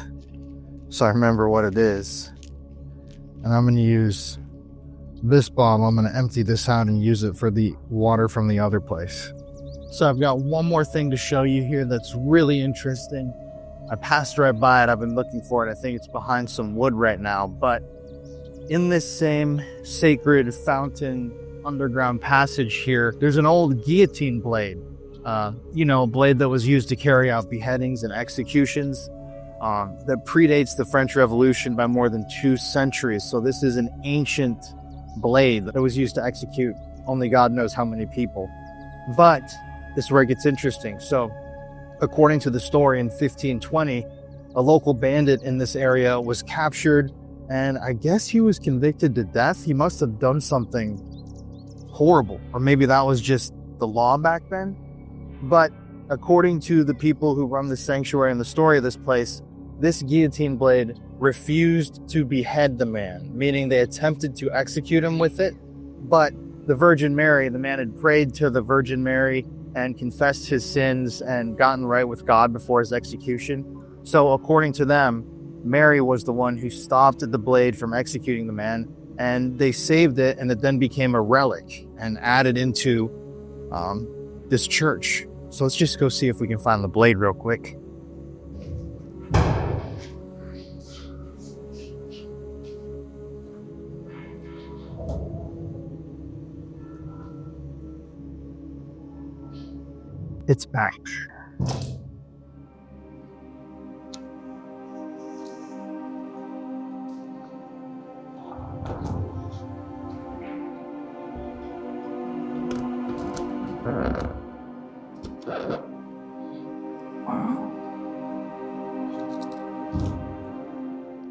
so I remember what it is, and I'm gonna use this bottle. I'm going to empty this out and use it for the water from the other place. So I've got one more thing to show you here that's really interesting. I passed right by it. I've been looking for it. I think it's behind some wood right now. But in this same sacred fountain underground passage here, there's an old guillotine blade. A blade that was used to carry out beheadings and executions that predates the French Revolution by more than 2 centuries. So this is an ancient blade that was used to execute only God knows how many people. But this is where it gets interesting. So according to the story, in 1520, a local bandit in this area was captured, and I guess he was convicted to death. He must have done something horrible, or maybe that was just the law back then. But according to the people who run the sanctuary and the story of this place, this guillotine blade refused to behead the man, meaning they attempted to execute him with it. But the Virgin Mary, the man had prayed to the Virgin Mary and confessed his sins and gotten right with God before his execution. So according to them, Mary was the one who stopped the blade from executing the man, and they saved it, and it then became a relic and added into this church. So let's just go see if we can find the blade real quick. It's back.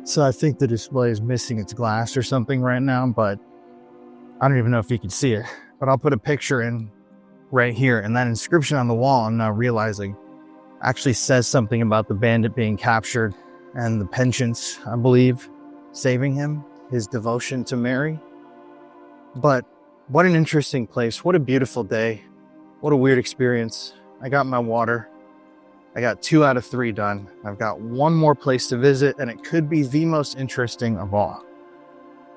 So I think the display is missing its glass or something right now, but I don't even know if you can see it. But I'll put a picture in right here, and that inscription on the wall, I'm now realizing, actually says something about the bandit being captured and the penchants, I believe, saving him, his devotion to Mary. But what an interesting place. What a beautiful day. What a weird experience. I got my water. I got 2 out of 3 done. I've got one more place to visit, and it could be the most interesting of all.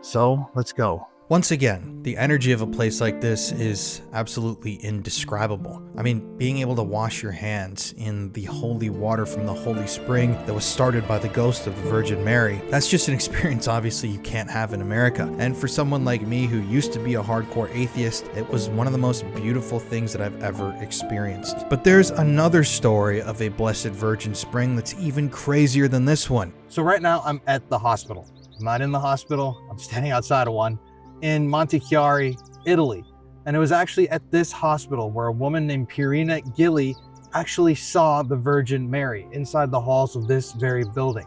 So let's go. Once again, the energy of a place like this is absolutely indescribable. I mean, being able to wash your hands in the holy water from the holy spring that was started by the ghost of the Virgin Mary, that's just an experience obviously you can't have in America. And for someone like me who used to be a hardcore atheist, it was one of the most beautiful things that I've ever experienced. But there's another story of a Blessed Virgin spring that's even crazier than this one. So right now I'm at the hospital. I'm not in the hospital. I'm standing outside of one in Montechiari, Italy. And it was actually at this hospital where a woman named Purina Gili actually saw the Virgin Mary inside the halls of this very building.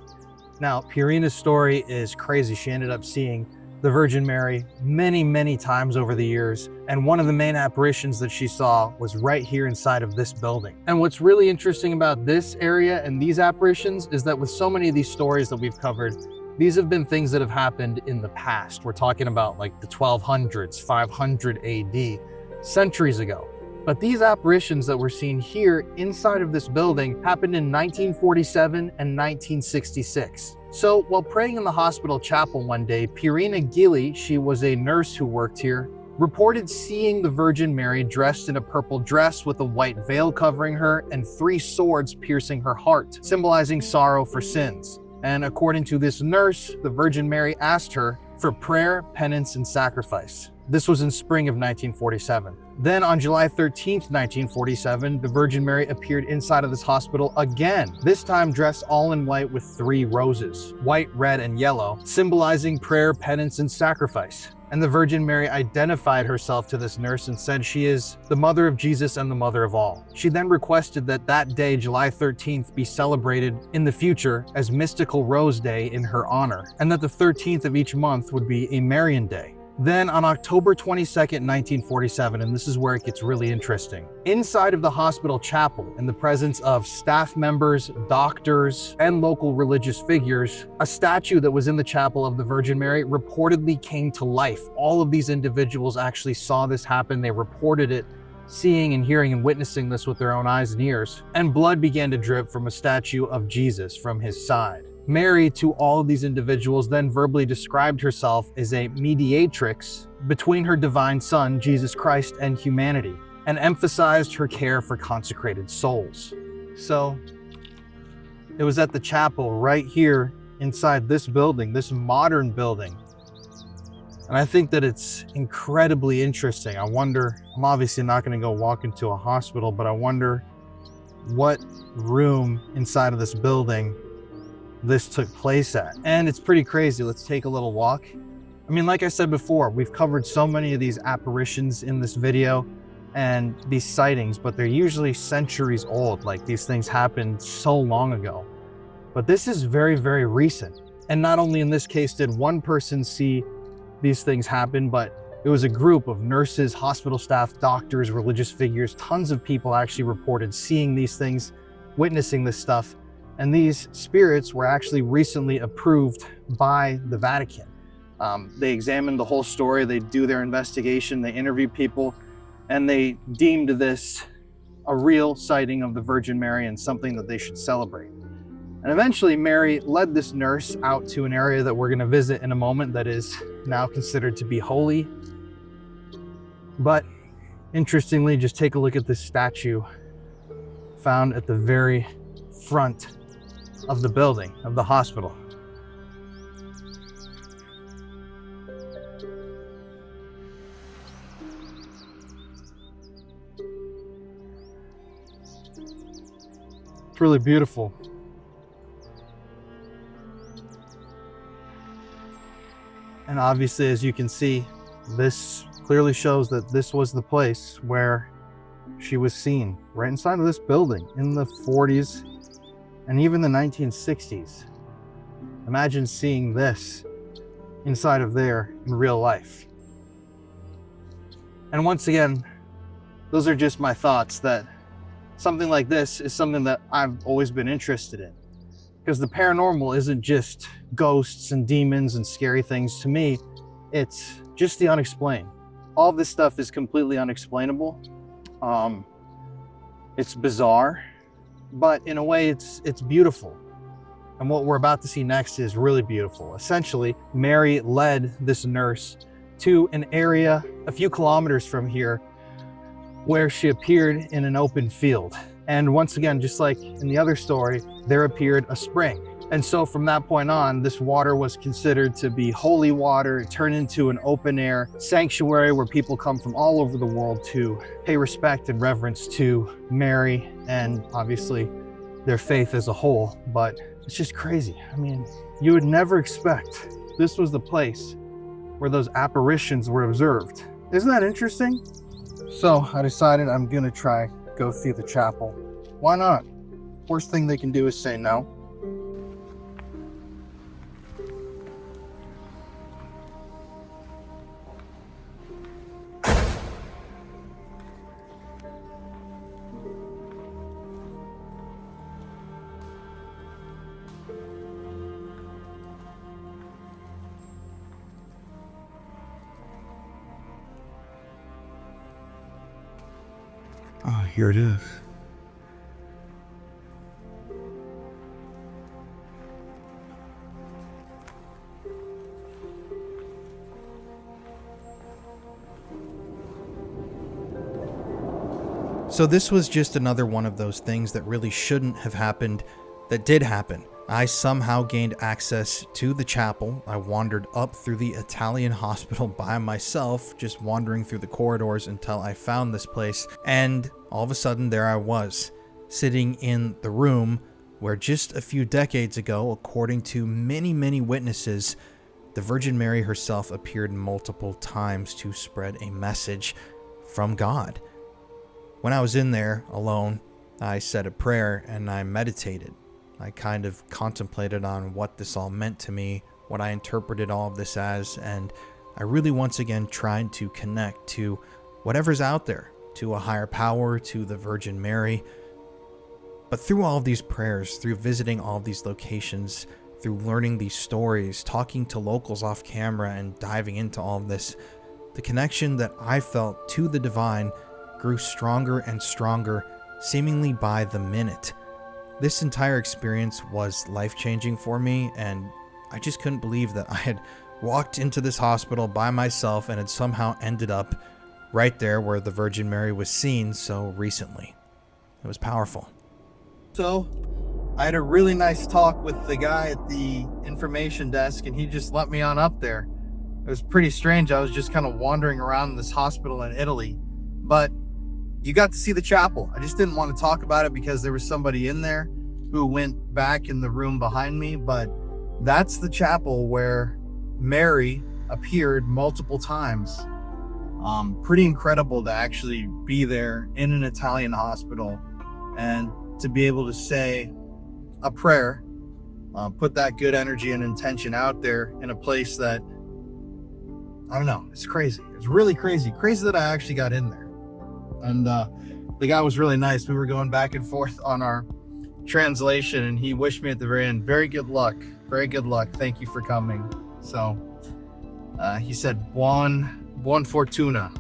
Now, Purina's story is crazy. She ended up seeing the Virgin Mary many, many times over the years. And one of the main apparitions that she saw was right here inside of this building. And what's really interesting about this area and these apparitions is that with so many of these stories that we've covered, these have been things that have happened in the past. We're talking about like the 1200s, 500 AD, centuries ago. But these apparitions that we're seeing here inside of this building happened in 1947 and 1966. So while praying in the hospital chapel one day, Purina Gili, she was a nurse who worked here, reported seeing the Virgin Mary dressed in a purple dress with a white veil covering her and 3 swords piercing her heart, symbolizing sorrow for sins. And according to this nurse, the Virgin Mary asked her for prayer, penance, and sacrifice. This was in spring of 1947. Then on July 13th, 1947, the Virgin Mary appeared inside of this hospital again, this time dressed all in white with 3 roses, white, red, and yellow, symbolizing prayer, penance, and sacrifice. And the Virgin Mary identified herself to this nurse and said she is the mother of Jesus and the mother of all. She then requested that that day, July 13th, be celebrated in the future as Mystical Rose Day in her honor, and that the 13th of each month would be a Marian Day. Then on October 22nd, 1947, and this is where it gets really interesting, inside of the hospital chapel, in the presence of staff members, doctors, and local religious figures, a statue that was in the chapel of the Virgin Mary reportedly came to life. All of these individuals actually saw this happen. They reported it, seeing and hearing and witnessing this with their own eyes and ears. And blood began to drip from a statue of Jesus from his side. Mary, to all of these individuals, then verbally described herself as a mediatrix between her divine son, Jesus Christ, and humanity, and emphasized her care for consecrated souls. So it was at the chapel right here inside this building, this modern building. And I think that it's incredibly interesting. I wonder, I'm obviously not going to go walk into a hospital, but I wonder what room inside of this building this took place at. And it's pretty crazy. Let's take a little walk. I mean, like I said before, we've covered so many of these apparitions in this video and these sightings, but they're usually centuries old. Like, these things happened so long ago. But this is very, very recent. And not only in this case did one person see these things happen, but it was a group of nurses, hospital staff, doctors, religious figures. Tons of people actually reported seeing these things, witnessing this stuff. And these spirits were actually recently approved by the Vatican. They examined the whole story, they do their investigation, they interview people, and they deemed this a real sighting of the Virgin Mary and something that they should celebrate. And eventually Mary led this nurse out to an area that we're going to visit in a moment that is now considered to be holy. But interestingly, just take a look at this statue found at the very front of the building, of the hospital. It's really beautiful. And obviously, as you can see, this clearly shows that this was the place where she was seen, right inside of this building in the 40s and even the 1960s. Imagine seeing this inside of there in real life. And once again, those are just my thoughts that something like this is something that I've always been interested in. Because the paranormal isn't just ghosts and demons and scary things. To me, it's just the unexplained. All this stuff is completely unexplainable. It's bizarre, but in a way it's beautiful. And what we're about to see next is really beautiful. Essentially, Mary led this nurse to an area a few kilometers from here where she appeared in an open field. And once again, just like in the other story, there appeared a spring. And so from that point on, this water was considered to be holy water. It turned into an open air sanctuary where people come from all over the world to pay respect and reverence to Mary and obviously their faith as a whole. But it's just crazy. I mean, you would never expect this was the place where those apparitions were observed. Isn't that interesting? So I decided I'm gonna try go see the chapel. Why not? Worst thing they can do is say no. Ah, here it is. So this was just another one of those things that really shouldn't have happened that did happen. I somehow gained access to the chapel. I wandered up through the Italian hospital by myself, just wandering through the corridors until I found this place. And all of a sudden, there I was, sitting in the room where just a few decades ago, according to many, many witnesses, the Virgin Mary herself appeared multiple times to spread a message from God. When I was in there alone, I said a prayer and I meditated. I kind of contemplated on what this all meant to me, what I interpreted all of this as, and I really once again tried to connect to whatever's out there, to a higher power, to the Virgin Mary. But through all of these prayers, through visiting all of these locations, through learning these stories, talking to locals off camera and diving into all of this, the connection that I felt to the divine grew stronger and stronger, seemingly by the minute. This entire experience was life-changing for me, and I just couldn't believe that I had walked into this hospital by myself and had somehow ended up right there where the Virgin Mary was seen so recently. It was powerful. So I had a really nice talk with the guy at the information desk, and he just let me on up there. It was pretty strange. I was just kind of wandering around this hospital in Italy, but you got to see the chapel. I just didn't want to talk about it because there was somebody in there who went back in the room behind me, but that's the chapel where Mary appeared multiple times. Pretty incredible to actually be there in an Italian hospital and to be able to say a prayer, put that good energy and intention out there in a place that, I don't know, it's crazy. It's really crazy. Crazy that I actually got in there. And the guy was really nice. We were going back and forth on our translation, and he wished me at the very end, very good luck. Very good luck. Thank you for coming. So he said, buon fortuna.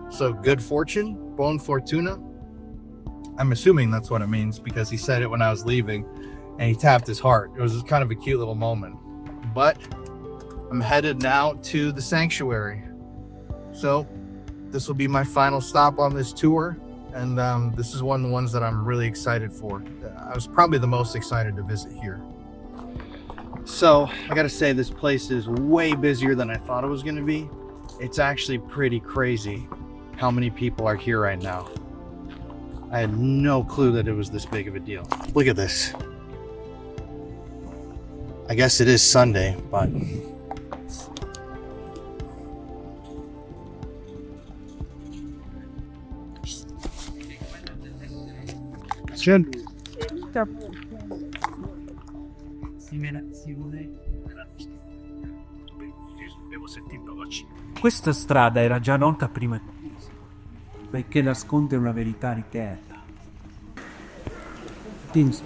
So good fortune, buon fortuna. I'm assuming that's what it means because he said it when I was leaving. and he tapped his heart. It was just kind of a cute little moment. But I'm headed now to the sanctuary. So this will be my final stop on this tour. And this is one of the ones that I'm really excited for. I was probably the most excited to visit here. So I gotta say, this place is way busier than I thought it was gonna be. It's actually pretty crazy how many people are here right now. I had no clue that it was this big of a deal. Look at this. I guess it is Sunday, but Questa strada era già nota prima di Cristo, perché nasconde una verità eterna. Things.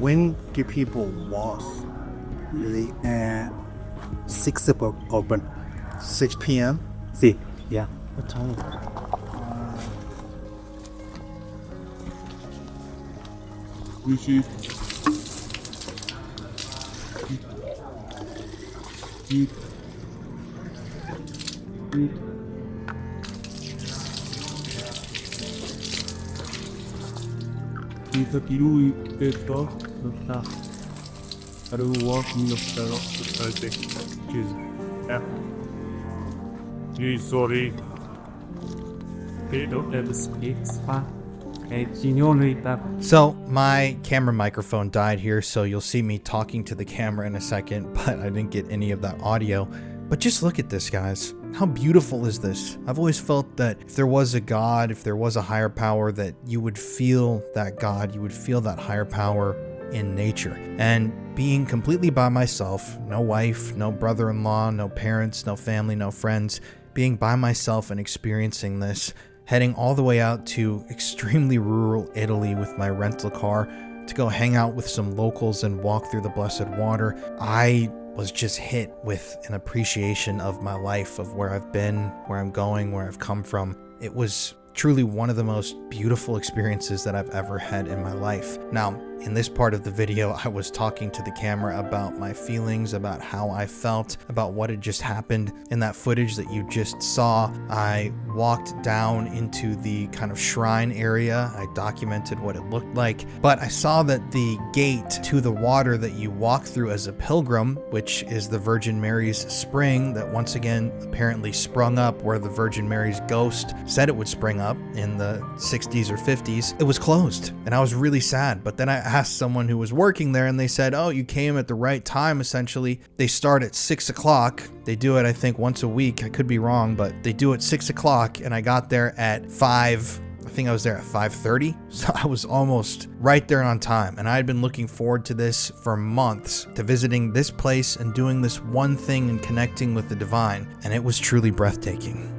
when do people walk? Really, 6 o'clock open. 6 p.m.? See, yeah. What time? Sorry. They don't have space. So my camera microphone died here, so you'll see me talking to the camera in a second, but I didn't get any of that audio. But just look at this, guys. How beautiful is this? I've always felt that if there was a God, if there was a higher power, that you would feel that God, you would feel that higher power in nature. And being completely by myself, no wife, no brother-in-law, no parents, no family, no friends, being by myself and experiencing this, heading all the way out to extremely rural Italy with my rental car to go hang out with some locals and walk through the blessed water, I was just hit with an appreciation of my life, of where I've been, where I'm going, where I've come from. It was truly one of the most beautiful experiences that I've ever had in my life. Now, in this part of the video, I was talking to the camera about my feelings, about how I felt, about what had just happened. In that footage that you just saw, I walked down into the kind of shrine area. I documented what it looked like, but I saw that the gate to the water that you walk through as a pilgrim, which is the Virgin Mary's spring that once again apparently sprung up where the Virgin Mary's ghost said it would spring up in the 60s or 50s, it was closed. And I was really sad. But then I asked someone who was working there and they said, oh, you came at the right time, essentially. They start at 6 o'clock. They do it, I think, once a week. I could be wrong, but they do it 6 o'clock and I got there at 5. I think I was there at 5:30. So I was almost right there on time. And I had been looking forward to this for months, to visiting this place and doing this one thing and connecting with the divine. And it was truly breathtaking.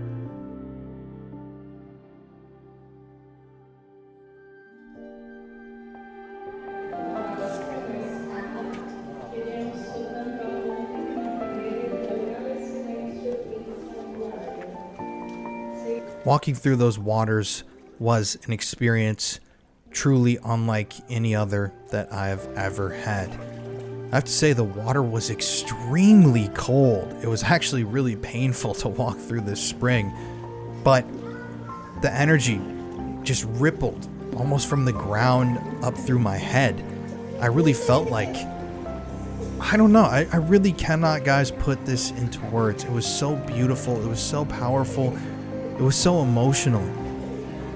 Walking through those waters was an experience truly unlike any other that I've ever had. I have to say the water was extremely cold. It was actually really painful to walk through this spring, but the energy just rippled almost from the ground up through my head. I really felt like, I don't know, I really cannot, guys, put this into words. It was so beautiful, it was so powerful, it was so emotional.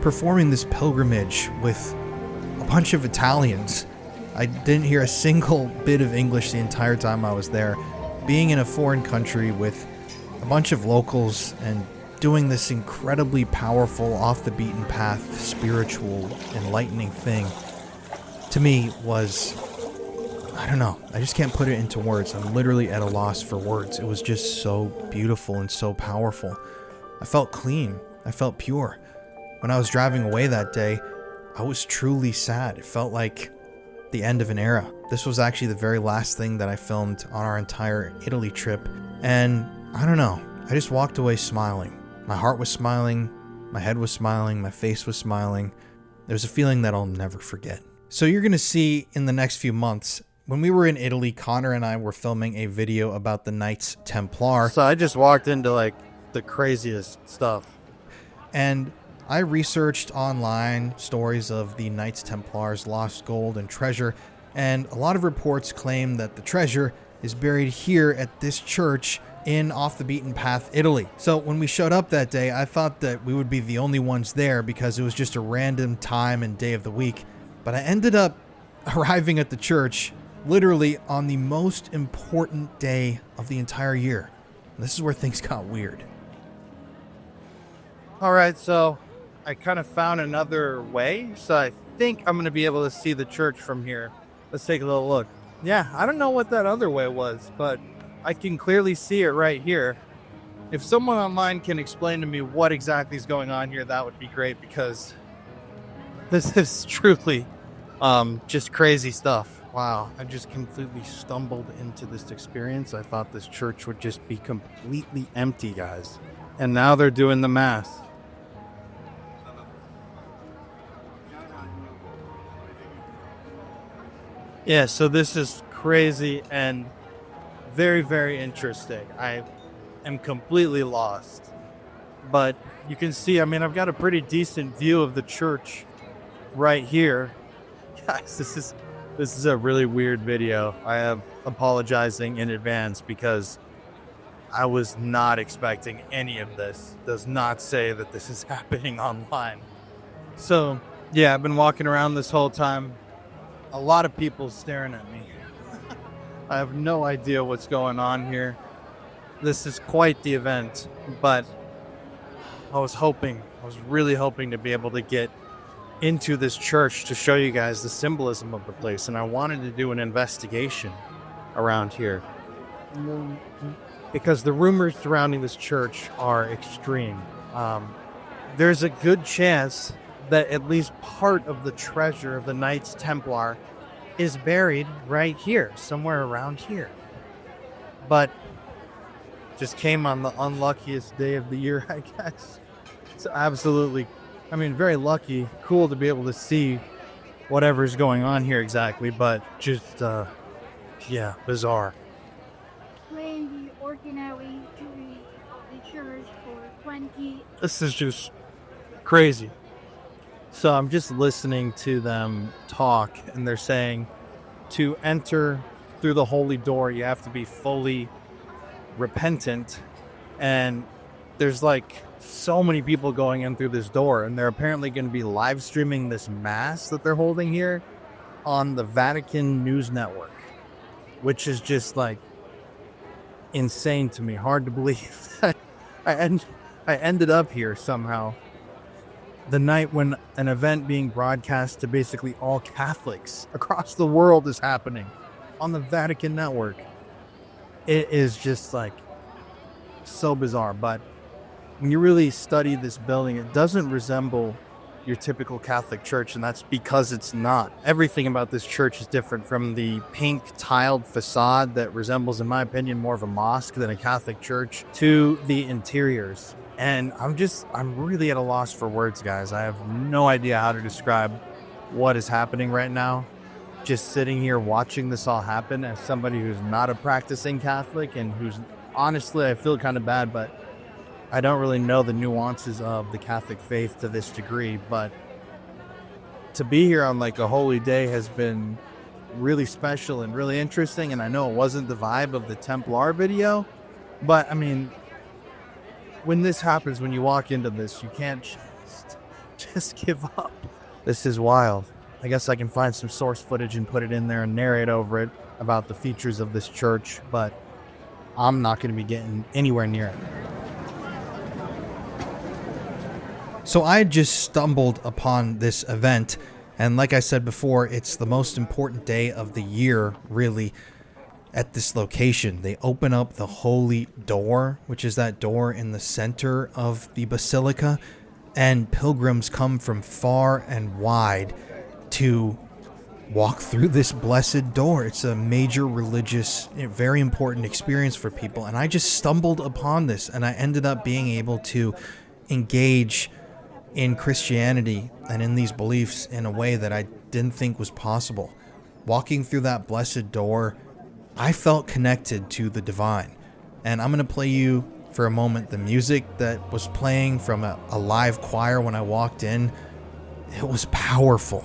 Performing this pilgrimage with a bunch of Italians. I didn't hear a single bit of English the entire time I was there. Being in a foreign country with a bunch of locals and doing this incredibly powerful, off the beaten path, spiritual, enlightening thing, to me was, I don't know, I just can't put it into words. I'm literally at a loss for words. It was just so beautiful and so powerful. I felt clean. I felt pure. When I was driving away that day, I was truly sad. It felt like the end of an era. This was actually the very last thing that I filmed on our entire Italy trip. And I don't know, I just walked away smiling. My heart was smiling, my head was smiling, my face was smiling. There's a feeling that I'll never forget. So you're going to see in the next few months, when we were in Italy, Connor and I were filming a video about the Knights Templar. So I just walked into like the craziest stuff. And I researched online stories of the Knights Templars' lost gold and treasure, and a lot of reports claim that the treasure is buried here at this church in Off the Beaten Path, Italy. So when we showed up that day, I thought that we would be the only ones there because it was just a random time and day of the week. But I ended up arriving at the church literally on the most important day of the entire year. And this is where things got weird. All right, so I kind of found another way. So I think I'm going to be able to see the church from here. Let's take a little look. Yeah, I don't know what that other way was, but I can clearly see it right here. If someone online can explain to me what exactly is going on here, that would be great, because this is truly just crazy stuff. Wow, I just completely stumbled into this experience. I thought this church would just be completely empty, guys. And now they're doing the mass. Yeah, so this is crazy and very, very interesting. I am completely lost. But you can see, I mean, I've got a pretty decent view of the church right here. Guys, this is a really weird video. I am apologizing in advance because I was not expecting any of this. Does not say that this is happening online. So, yeah, I've been walking around this whole time. A lot of people staring at me. I have no idea what's going on here. This is quite the event, but I was really hoping to be able to get into this church to show you guys the symbolism of the place, and I wanted to do an investigation around here because the rumors surrounding this church are extreme. There's a good chance that at least part of the treasure of the Knights Templar is buried right here, somewhere around here. But just came on the unluckiest day of the year, I guess. It's absolutely, I mean, very lucky, cool to be able to see whatever's going on here exactly, but just, yeah, bizarre. Playing the ordinary duty of the church for 20. This is just crazy. So I'm just listening to them talk, and they're saying to enter through the holy door, you have to be fully repentant. And there's like so many people going in through this door, and they're apparently going to be live streaming this mass that they're holding here on the Vatican News Network, which is just like insane to me. Hard to believe that I ended up here somehow. The night when an event being broadcast to basically all Catholics across the world is happening on the Vatican network. It is just like so bizarre. But when you really study this building, it doesn't resemble your typical Catholic church, and that's because it's not. Everything about this church is different, from the pink tiled facade that resembles, in my opinion, more of a mosque than a Catholic church, to the interiors. And I'm really at a loss for words, guys. I have no idea how to describe what is happening right now. Just sitting here watching this all happen as somebody who's not a practicing Catholic, and who's, honestly, I feel kind of bad, but I don't really know the nuances of the Catholic faith to this degree. But to be here on like a holy day has been really special and really interesting. And I know it wasn't the vibe of the Templar video, but I mean, when this happens, when you walk into this, you can't just give up. This is wild. I guess I can find some source footage and put it in there and narrate over it about the features of this church, but I'm not going to be getting anywhere near it. So I just stumbled upon this event, and like I said before, it's the most important day of the year, really, at this location. They open up the holy door, which is that door in the center of the basilica, and pilgrims come from far and wide to walk through this blessed door. It's a major religious, very important experience for people, and I just stumbled upon this, and I ended up being able to engage in Christianity and in these beliefs in a way that I didn't think was possible. Walking through that blessed door, I felt connected to the divine. And I'm going to play you for a moment the music that was playing from a live choir when I walked in. It was powerful.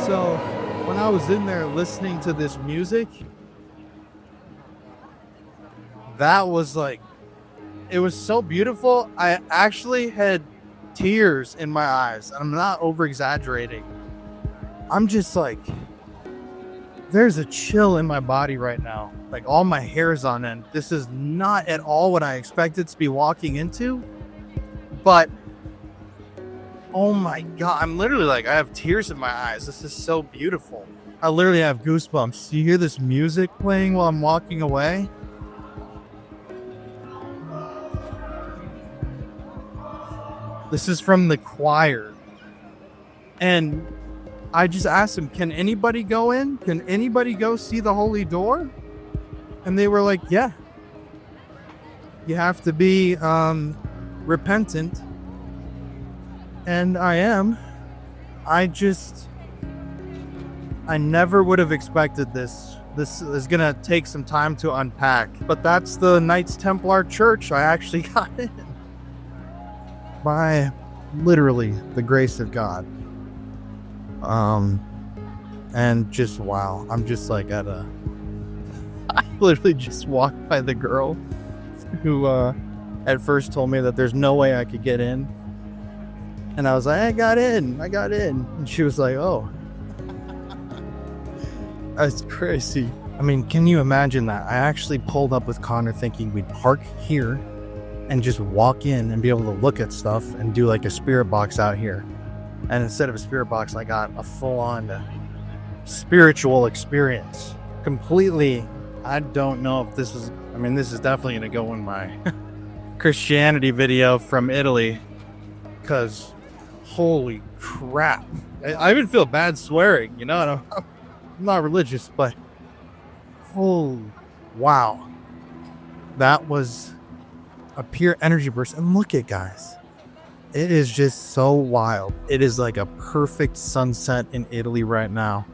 So when I was in there listening to this music, that was like, it was so beautiful. I actually had tears in my eyes. I'm not over exaggerating. I'm just like, there's a chill in my body right now. Like, all my hair's on end. This is not at all what I expected to be walking into. But oh my God, I'm literally like, I have tears in my eyes. This is so beautiful. I literally have goosebumps. Do you hear this music playing while I'm walking away? This is from the choir. And I just asked them, can anybody go in? Can anybody go see the holy door? And they were like, yeah. You have to be repentant. And I am. I never would have expected this. This is gonna take some time to unpack. But that's the Knights Templar Church. I actually got in. By literally the grace of God. And just wow. I'm just like I literally just walked by the girl who at first told me that there's no way I could get in. And I was like, I got in. And she was like, oh. That's crazy. I mean, can you imagine that? I actually pulled up with Connor thinking we'd park here and just walk in and be able to look at stuff and do like a spirit box out here. And instead of a spirit box, I got a full-on spiritual experience. Completely. I don't know if this is, I mean, this is definitely going to go in my Christianity video from Italy. because holy crap. I even feel bad swearing, you know, and I'm not religious, but oh, wow. That was a pure energy burst. And look at, guys, it is just so wild. It is like a perfect sunset in Italy right now.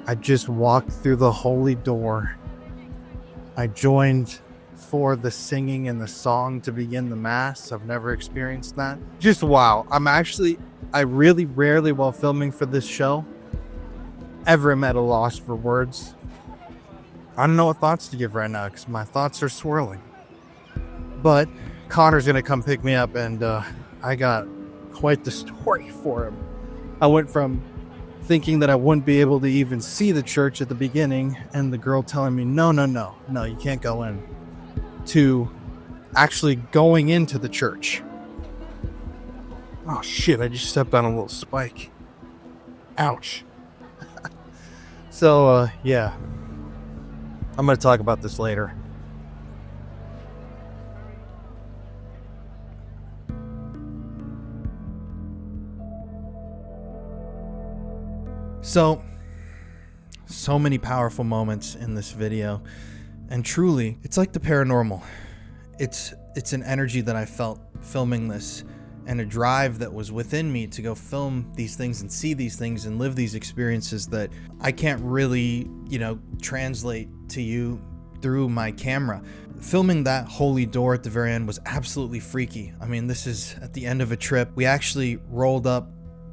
I just walked through the holy door. I joined for the singing and the song to begin the mass. I've never experienced that. Just wow. I really rarely, while filming for this show, ever am at a loss for words. I don't know what thoughts to give right now because my thoughts are swirling. But Connor's gonna come pick me up, and I got quite the story for him. I went from thinking that I wouldn't be able to even see the church at the beginning, and the girl telling me, no, you can't go in, to actually going into the church. Oh shit, I just stepped on a little spike. Ouch. So, yeah. I'm going to talk about this later. So many powerful moments in this video, and truly, it's like the paranormal. It's an energy that I felt filming this, and a drive that was within me to go film these things and see these things and live these experiences that I can't really, translate to you through my camera. Filming that holy door at the very end was absolutely freaky. I mean, this is at the end of a trip. We actually rolled up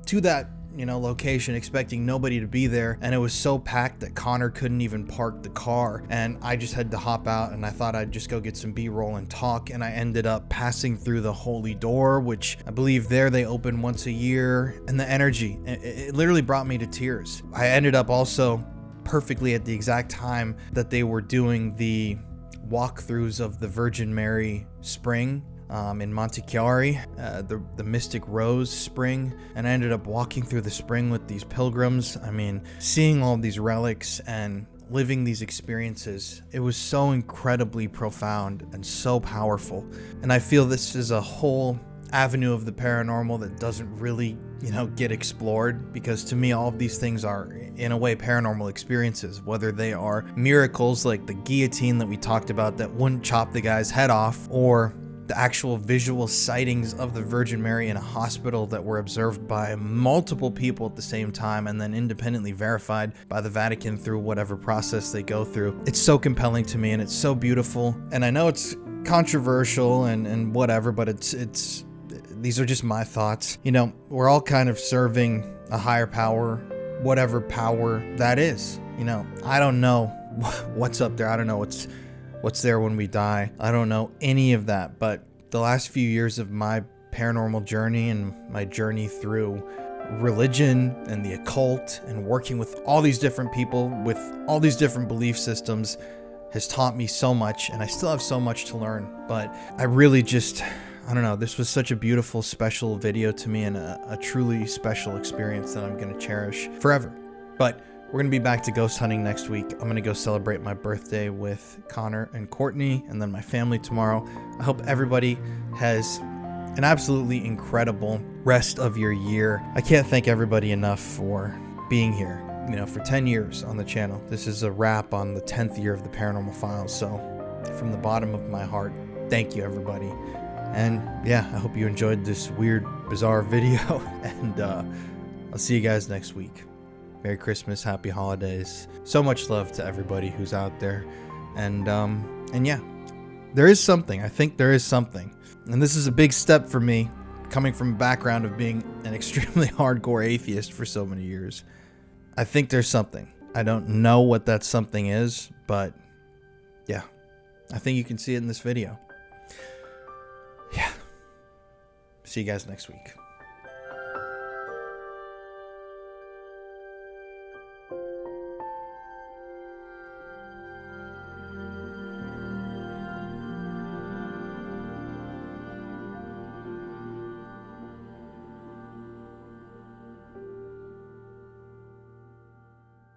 to that location expecting nobody to be there, and it was so packed that Connor couldn't even park the car, and I just had to hop out, and I thought I'd just go get some B-roll and talk, and I ended up passing through the holy door, which I believe there they open once a year, and the energy, it literally brought me to tears. I ended up also perfectly at the exact time that they were doing the walkthroughs of the Virgin Mary spring in Montechiari, the Mystic Rose spring, and I ended up walking through the spring with these pilgrims. I mean, seeing all these relics and living these experiences, it was so incredibly profound and so powerful. And I feel this is a whole avenue of the paranormal that doesn't really, get explored, because to me, all of these things are, in a way, paranormal experiences, whether they are miracles like the guillotine that we talked about that wouldn't chop the guy's head off, or the actual visual sightings of the Virgin Mary in a hospital that were observed by multiple people at the same time and then independently verified by the Vatican through whatever process they go through. It's so compelling to me, and it's so beautiful. And I know it's controversial and whatever, but it's these are just my thoughts. We're all kind of serving a higher power, whatever power that is. I don't know what's up there. I don't know what's there when we die. I don't know any of that, but the last few years of my paranormal journey and my journey through religion and the occult and working with all these different people with all these different belief systems has taught me so much, and I still have so much to learn. But I really I don't know, this was such a beautiful, special video to me, and a truly special experience that I'm going to cherish forever. But we're going to be back to ghost hunting next week. I'm going to go celebrate my birthday with Connor and Courtney, and then my family tomorrow. I hope everybody has an absolutely incredible rest of your year. I can't thank everybody enough for being here, for 10 years on the channel. This is a wrap on the 10th year of the Paranormal Files. So from the bottom of my heart, thank you, everybody. And yeah, I hope you enjoyed this weird, bizarre video, and I'll see you guys next week. Merry Christmas, happy holidays. So much love to everybody who's out there. And yeah, there is something. I think there is something. And this is a big step for me, coming from a background of being an extremely hardcore atheist for so many years. I think there's something. I don't know what that something is, but yeah, I think you can see it in this video. Yeah. See you guys next week.